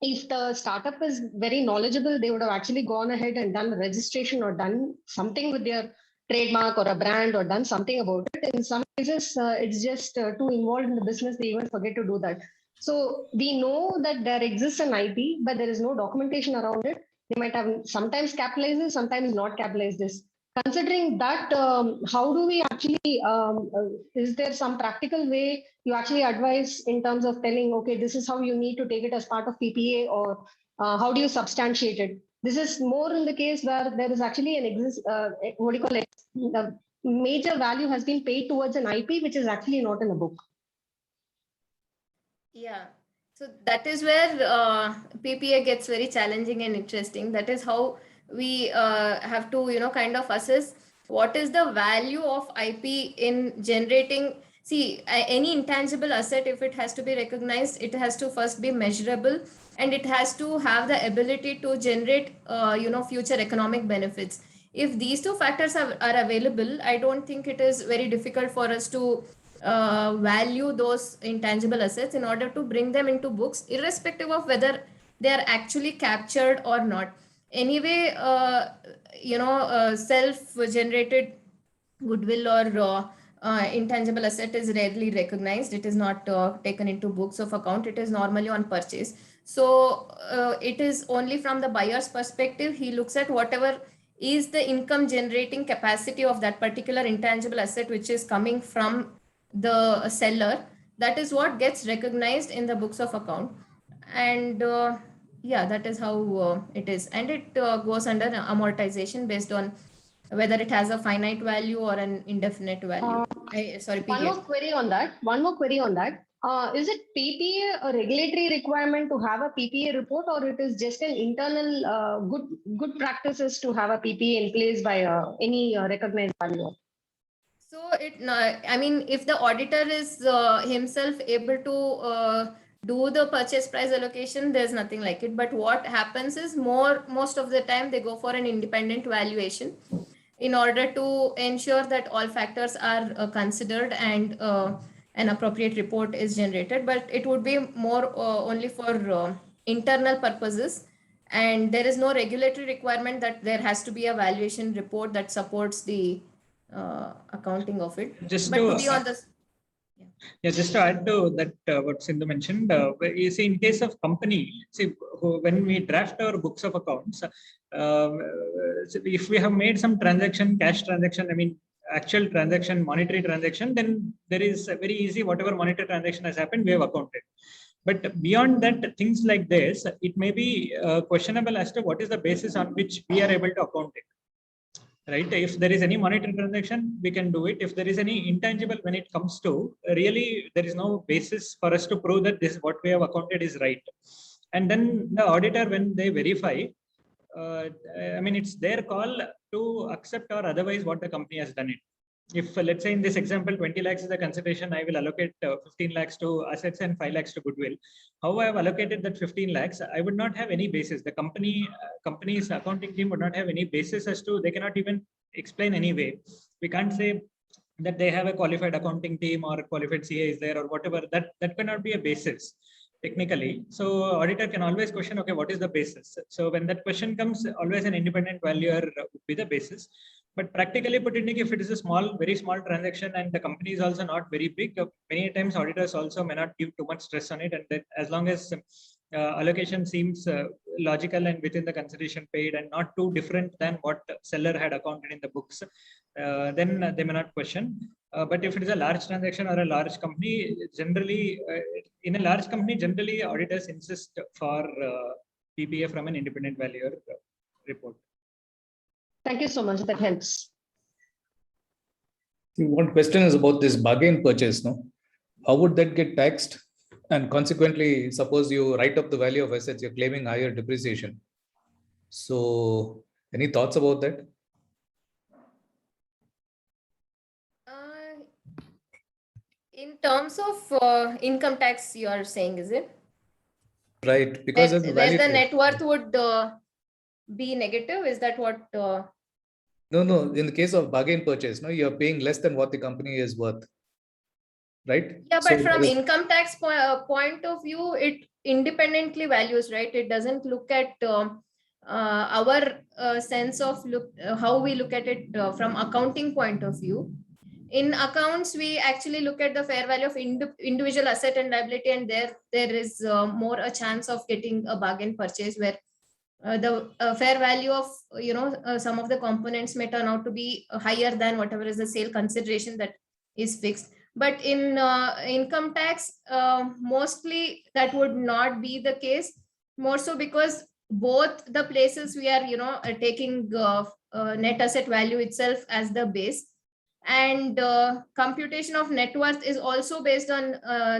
if the startup is very knowledgeable, they would have actually gone ahead and done a registration or done something with their trademark or a brand or done something about it. In some cases, it's just too involved in the business, they even forget to do that. So we know that there exists an IP, but there is no documentation around it. They might have sometimes capitalized this, sometimes not capitalized this. Considering that, how do we actually, is there some practical way you actually advise in terms of telling, okay, this is how you need to take it as part of PPA, or how do you substantiate it? This is more in the case where there is actually the major value has been paid towards an IP, which is actually not in a book. Yeah, So that is where PPA gets very challenging and interesting. That is how we have to, kind of assess what is the value of IP in generating. See, any intangible asset, if it has to be recognized, it has to first be measurable, and it has to have the ability to generate, future economic benefits. If these two factors are available, I don't think it is very difficult for us to value those intangible assets in order to bring them into books, irrespective of whether they are actually captured or not. Anyway, self-generated goodwill or intangible asset is rarely recognized. It is not taken into books of account. It is normally on purchase. So it is only from the buyer's perspective. He looks at whatever is the income generating capacity of that particular intangible asset which is coming from the seller. That is what gets recognized in the books of account. And yeah, that is how it is. And it goes under amortization based on whether it has a finite value or an indefinite value. Sorry, One period. more query on that. Is it PPA a regulatory requirement to have a PPA report, or it is just an internal good practices to have a PPA in place by any recognized valuer? So if the auditor is himself able to do the purchase price allocation, there's nothing like it. But what happens is most of the time they go for an independent valuation in order to ensure that all factors are considered and an appropriate report is generated. But it would be more only for internal purposes, and there is no regulatory requirement that there has to be a valuation report that supports the accounting of it. Just But to be on the just to add to that, what Sindhu mentioned, you see, in case of company, see, when we draft our books of accounts, if we have made some transaction, cash transaction, actual transaction, monetary transaction, then there is very easy, whatever monetary transaction has happened, we have accounted. But beyond that, things like this, it may be questionable as to what is the basis on which we are able to account it. Right? If there is any monetary transaction, we can do it. If there is any intangible, when it comes to, really, there is no basis for us to prove that this what we have accounted is right. And then the auditor, when they verify, it's their call to accept or otherwise what the company has done it. If let's say in this example, 20 lakhs is the consideration, I will allocate 15 lakhs to assets and 5 lakhs to goodwill. How I have allocated that 15 lakhs, I would not have any basis. The company's accounting team would not have any basis as to, they cannot even explain any way. We can't say that they have a qualified accounting team or a qualified CA is there or whatever. That cannot be a basis technically. So auditor can always question, okay, what is the basis? So when that question comes, always an independent valuer would be the basis. But practically putting, if it is a very small transaction and the company is also not very big, many times auditors also may not give too much stress on it. And that as long as allocation seems logical and within the consideration paid and not too different than what seller had accounted in the books, then they may not question. But if it is a large transaction or a large company, generally, in a large company, generally auditors insist for PPA from an independent valuer report. Thank you so much. That helps. One question is about this bargain purchase. No, how would that get taxed? And consequently, suppose you write up the value of assets, you're claiming higher depreciation. So, any thoughts about that? In terms of income tax, you are saying, is it? Right, because of the value. Where the net worth would be negative, is that what? No. In the case of bargain purchase, no, you're paying less than what the company is worth, right? Yeah, but from income tax point of view, it independently values, right? It doesn't look at our sense of how we look at it from accounting point of view. In accounts, we actually look at the fair value of individual asset and liability, and there is more a chance of getting a bargain purchase where the fair value of some of the components may turn out to be higher than whatever is the sale consideration that is fixed. But in income tax, mostly that would not be the case. More so because both the places we are taking net asset value itself as the base, and computation of net worth is also based on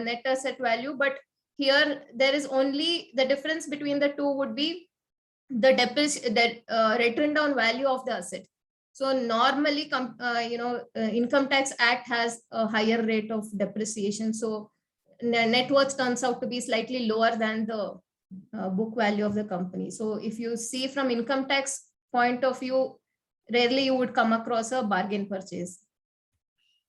net asset value, but here there is only the difference between the two would be the written down value of the asset. So normally, Income Tax Act has a higher rate of depreciation. So net worth turns out to be slightly lower than the book value of the company. So if you see from income tax point of view, rarely you would come across a bargain purchase.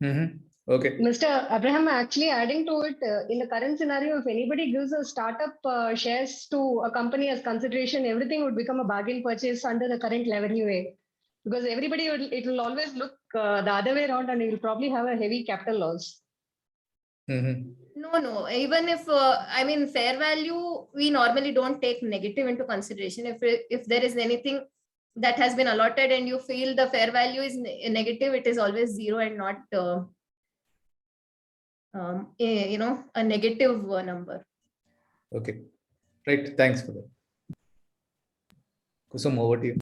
Okay. Mr. Abraham, actually adding to it, in the current scenario, if anybody gives a startup shares to a company as consideration, everything would become a bargain purchase under the current 11UA. Because everybody, it will always look the other way around, and it will probably have a heavy capital loss. No. Even if, fair value, we normally don't take negative into consideration. If there is anything that has been allotted and you feel the fair value is negative, it is always zero and not, a negative number. Okay. Right. Thanks for that. Kusum, over to you.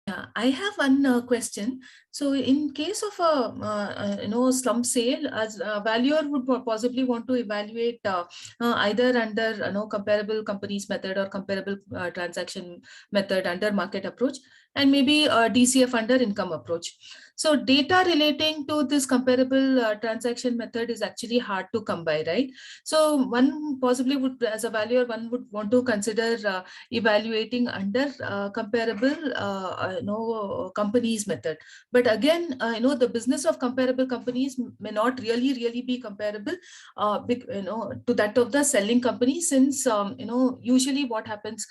Yeah, I have one question. So, in case of a slump sale, as a valuer would possibly want to evaluate either under comparable companies method or comparable transaction method under market approach, and maybe DCF under income approach. So, data relating to this comparable transaction method is actually hard to come by, right? So, one possibly would, as a valuer, one would want to consider evaluating under comparable companies method. But again, the business of comparable companies may not really be comparable to that of the selling company, since usually what happens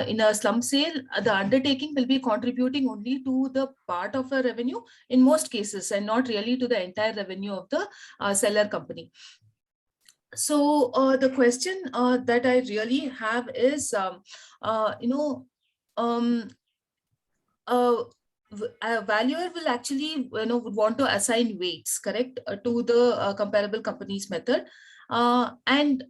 in a slump sale, the undertaking will be contributing only to the part of a revenue in most cases, and not really to the entire revenue of the seller company. So the question that I really have is, a valuer will actually would want to assign weights, correct, to the comparable companies method, and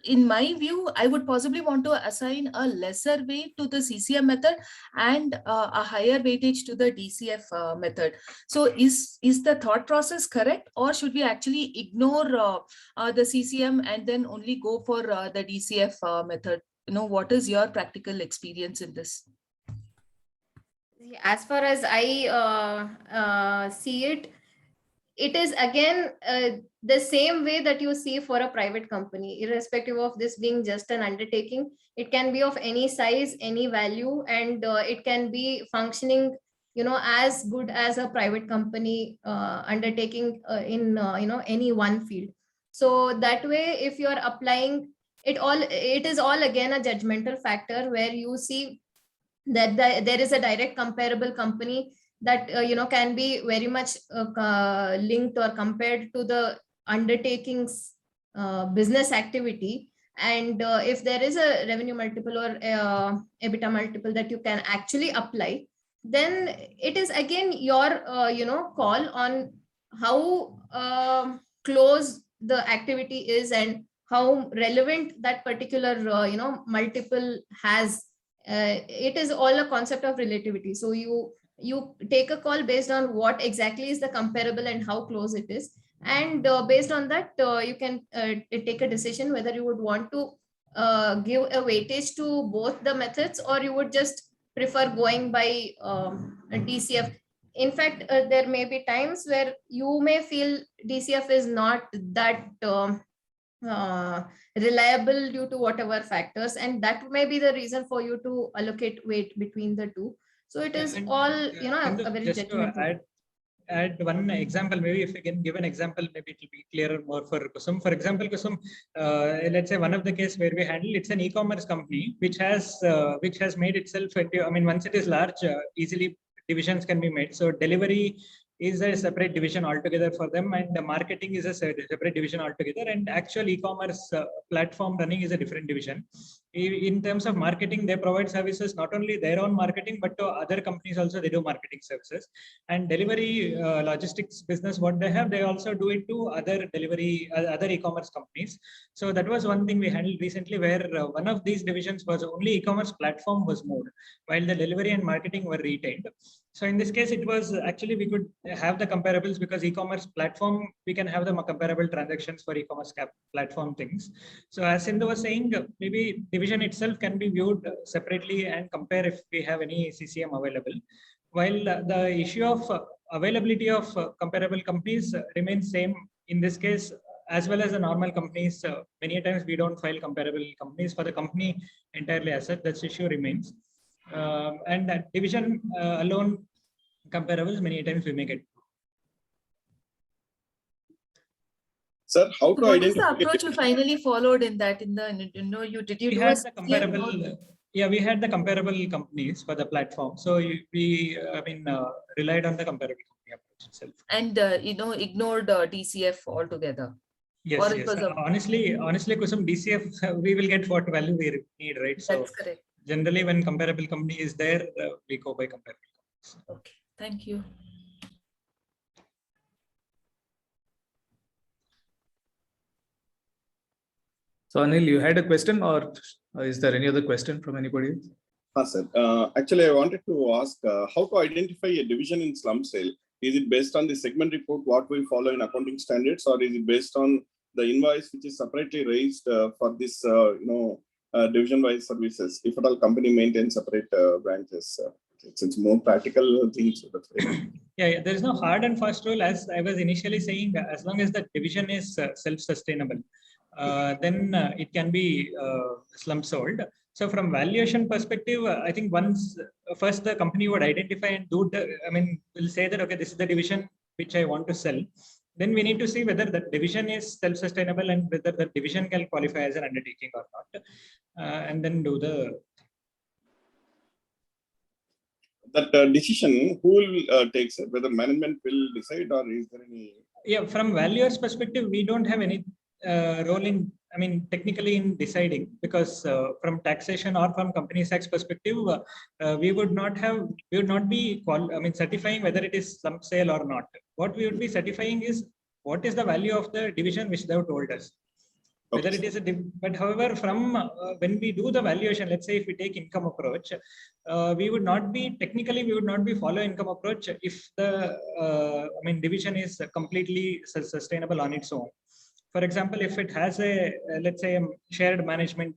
in my view, I would possibly want to assign a lesser weight to the CCM method and a higher weightage to the DCF method. So is the thought process correct, or should we actually ignore the CCM and then only go for the DCF method? What is your practical experience in this? As far as I see it, it is again the same way that you see for a private company, irrespective of this being just an undertaking. It can be of any size, any value, and it can be functioning, as good as a private company undertaking in any one field. So that way, if you are applying it is all again a judgmental factor, where you see that there is a direct comparable company that can be very much linked or compared to the undertaking's business activity, and if there is a revenue multiple or EBITDA multiple that you can actually apply, then it is again your call on how close the activity is and how relevant that particular multiple has. It is all a concept of relativity. So you take a call based on what exactly is the comparable and how close it is, and based on that you can take a decision whether you would want to give a weightage to both the methods, or you would just prefer going by a DCF. In fact, there may be times where you may feel DCF is not that reliable due to whatever factors, and that may be the reason for you to allocate weight between the two. So it is all a very just to add one example, maybe if we can give an example, maybe it will be clearer more for Kusum. For example, Kusum, let's say one of the case where we handle, it's an e-commerce company which has made itself into, once it is large, easily divisions can be made. So delivery is a separate division altogether for them, and the marketing is a separate division altogether, and actual e-commerce platform running is a different division. In terms of marketing, they provide services, not only their own marketing, but to other companies also they do marketing services. And delivery logistics business, what they have, they also do it to other delivery, other e-commerce companies. So that was one thing we handled recently, where one of these divisions was only e-commerce platform was moved, while the delivery and marketing were retained. So in this case, it was actually we could have the comparables, because e-commerce platform, we can have the comparable transactions for e-commerce platform things. So as Sindhu was saying, maybe division itself can be viewed separately and compare if we have any CCM available. While the issue of availability of comparable companies remains same in this case, as well as the normal companies. Many times we don't file comparable companies for the company entirely as such. That issue remains. And that division alone comparables, many times we make it. Sir, how to So what was identify? the approach you finally followed in that? Did you We do had a the comparable. Yeah, we had the comparable companies for the platform. So we, relied on the comparable company approach itself. And ignored DCF altogether. Yes, or it yes. was a, Honestly, Kusum, DCF, we will get what value we need, right? That's So correct. generally, when comparable company is there, we go by comparable companies. Okay, thank you. So Anil, you had a question, or is there any other question from anybody else? Sir. Actually, I wanted to ask how to identify a division in slump sale. Is it based on the segment report, what we follow in accounting standards, or is it based on the invoice which is separately raised for this, division-wise services? If at all, company maintains separate branches, it's more practical things. Yeah, there is no hard and fast rule. As I was initially saying, as long as the division is self-sustainable, then it can be slump sold. So from valuation perspective, I think first the company would identify and will say that, okay, this is the division which I want to sell. Then we need to see whether the division is self-sustainable and whether the division can qualify as an undertaking or not, and then do the. That decision, who will take it? Whether management will decide, or is there any? Yeah, from valuer's perspective, we don't have any role in, technically in deciding, because from taxation or from company tax perspective, we would not be certifying whether it is slump sale or not. What we would be certifying is what is the value of the division which they have told us. Whether it is but however, from when we do the valuation, let's say if we take income approach, we would not be follow income approach if the division is completely sustainable on its own. For example, if it has let's say a shared management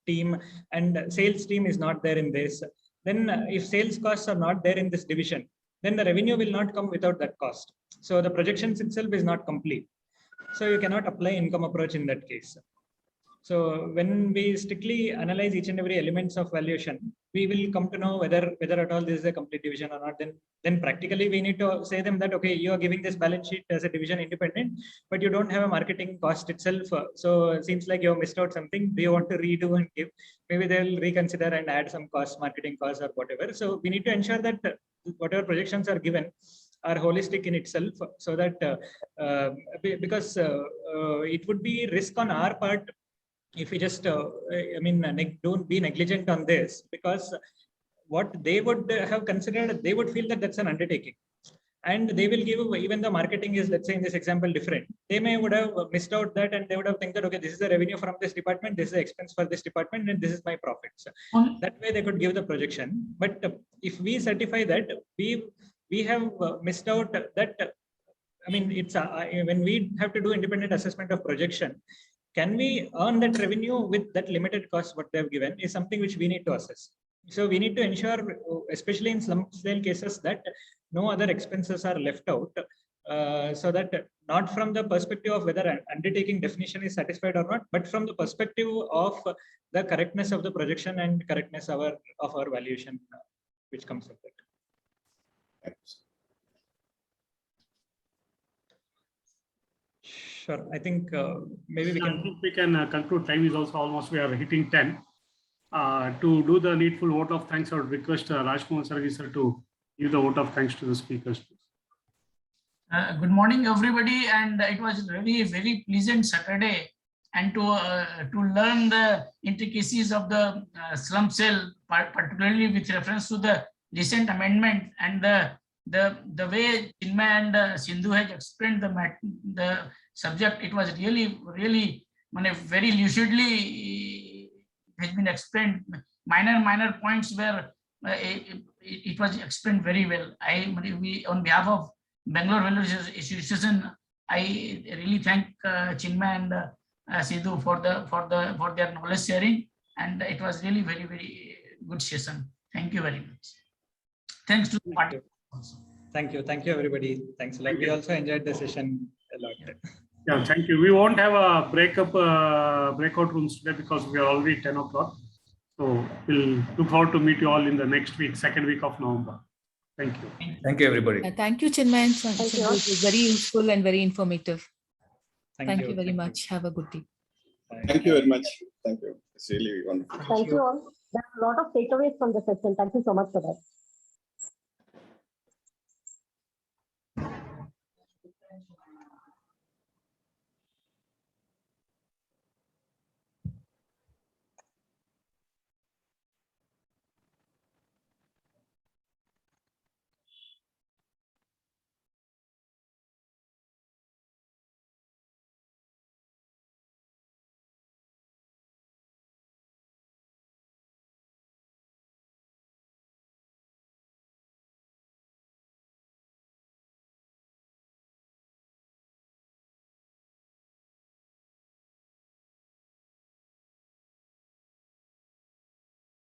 team and sales team is not there in this, then if sales costs are not there in this division, then the revenue will not come without that cost. So the projections itself is not complete. So you cannot apply income approach in that case. So when we strictly analyze each and every elements of valuation, we will come to know whether at all this is a complete division or not. Then practically we need to say them that, okay, you are giving this balance sheet as a division independent, but you don't have a marketing cost itself. So it seems like you have missed out something. Do you want to redo and give? Maybe they'll reconsider and add some costs, marketing costs or whatever. So we need to ensure that whatever projections are given are holistic in itself, so that because it would be risk on our part if we just don't be negligent on this, because what they would have considered, they would feel that that's an undertaking, and they will give, even the marketing is, let's say in this example, different. They would have missed out that, and they would have think that, okay, this is the revenue from this department, this is the expense for this department, and this is my profits. That way they could give the projection. But if we certify that we have missed out that, it's when we have to do independent assessment of projection, can we earn that revenue with that limited cost what they have given is something which we need to assess. So we need to ensure, especially in slump sale cases, that no other expenses are left out, so that not from the perspective of whether an undertaking definition is satisfied or not, but from the perspective of the correctness of the projection and correctness of our valuation, which comes with it. Sure. I think maybe we can conclude. Time is also almost, we are hitting 10. To do the needful vote of thanks, I would request Rajkumar Sargi sir to give the vote of thanks to the speakers. Good morning, everybody, and it was really a very pleasant Saturday, and to learn the intricacies of the slump sale, particularly with reference to the recent amendment and the way Chinmaya and Sindhu has explained the subject. It was really very lucidly has been explained. Minor points where it was explained very well. We on behalf of Bangalore Valuation Association. I really thank Chinmaya and Sindhu for their knowledge sharing, and it was really very good session. Thank you very much. Thanks to the participants. Thank you, everybody. Thanks a lot. We also enjoyed the session a lot. Yeah, thank you. We won't have a breakout rooms today because we are already 10 o'clock. So we'll look forward to meet you all in the next week, second week of November. Thank you. Thank you, everybody. Thank you, Chinmaya and Thank Sindhu. you. It was very useful and very informative. Thank you very Thank much. Have a good day. Thank you very much. Thank you. It's really wonderful. Thank you all. There are a lot of takeaways from the session. Thank you so much for that.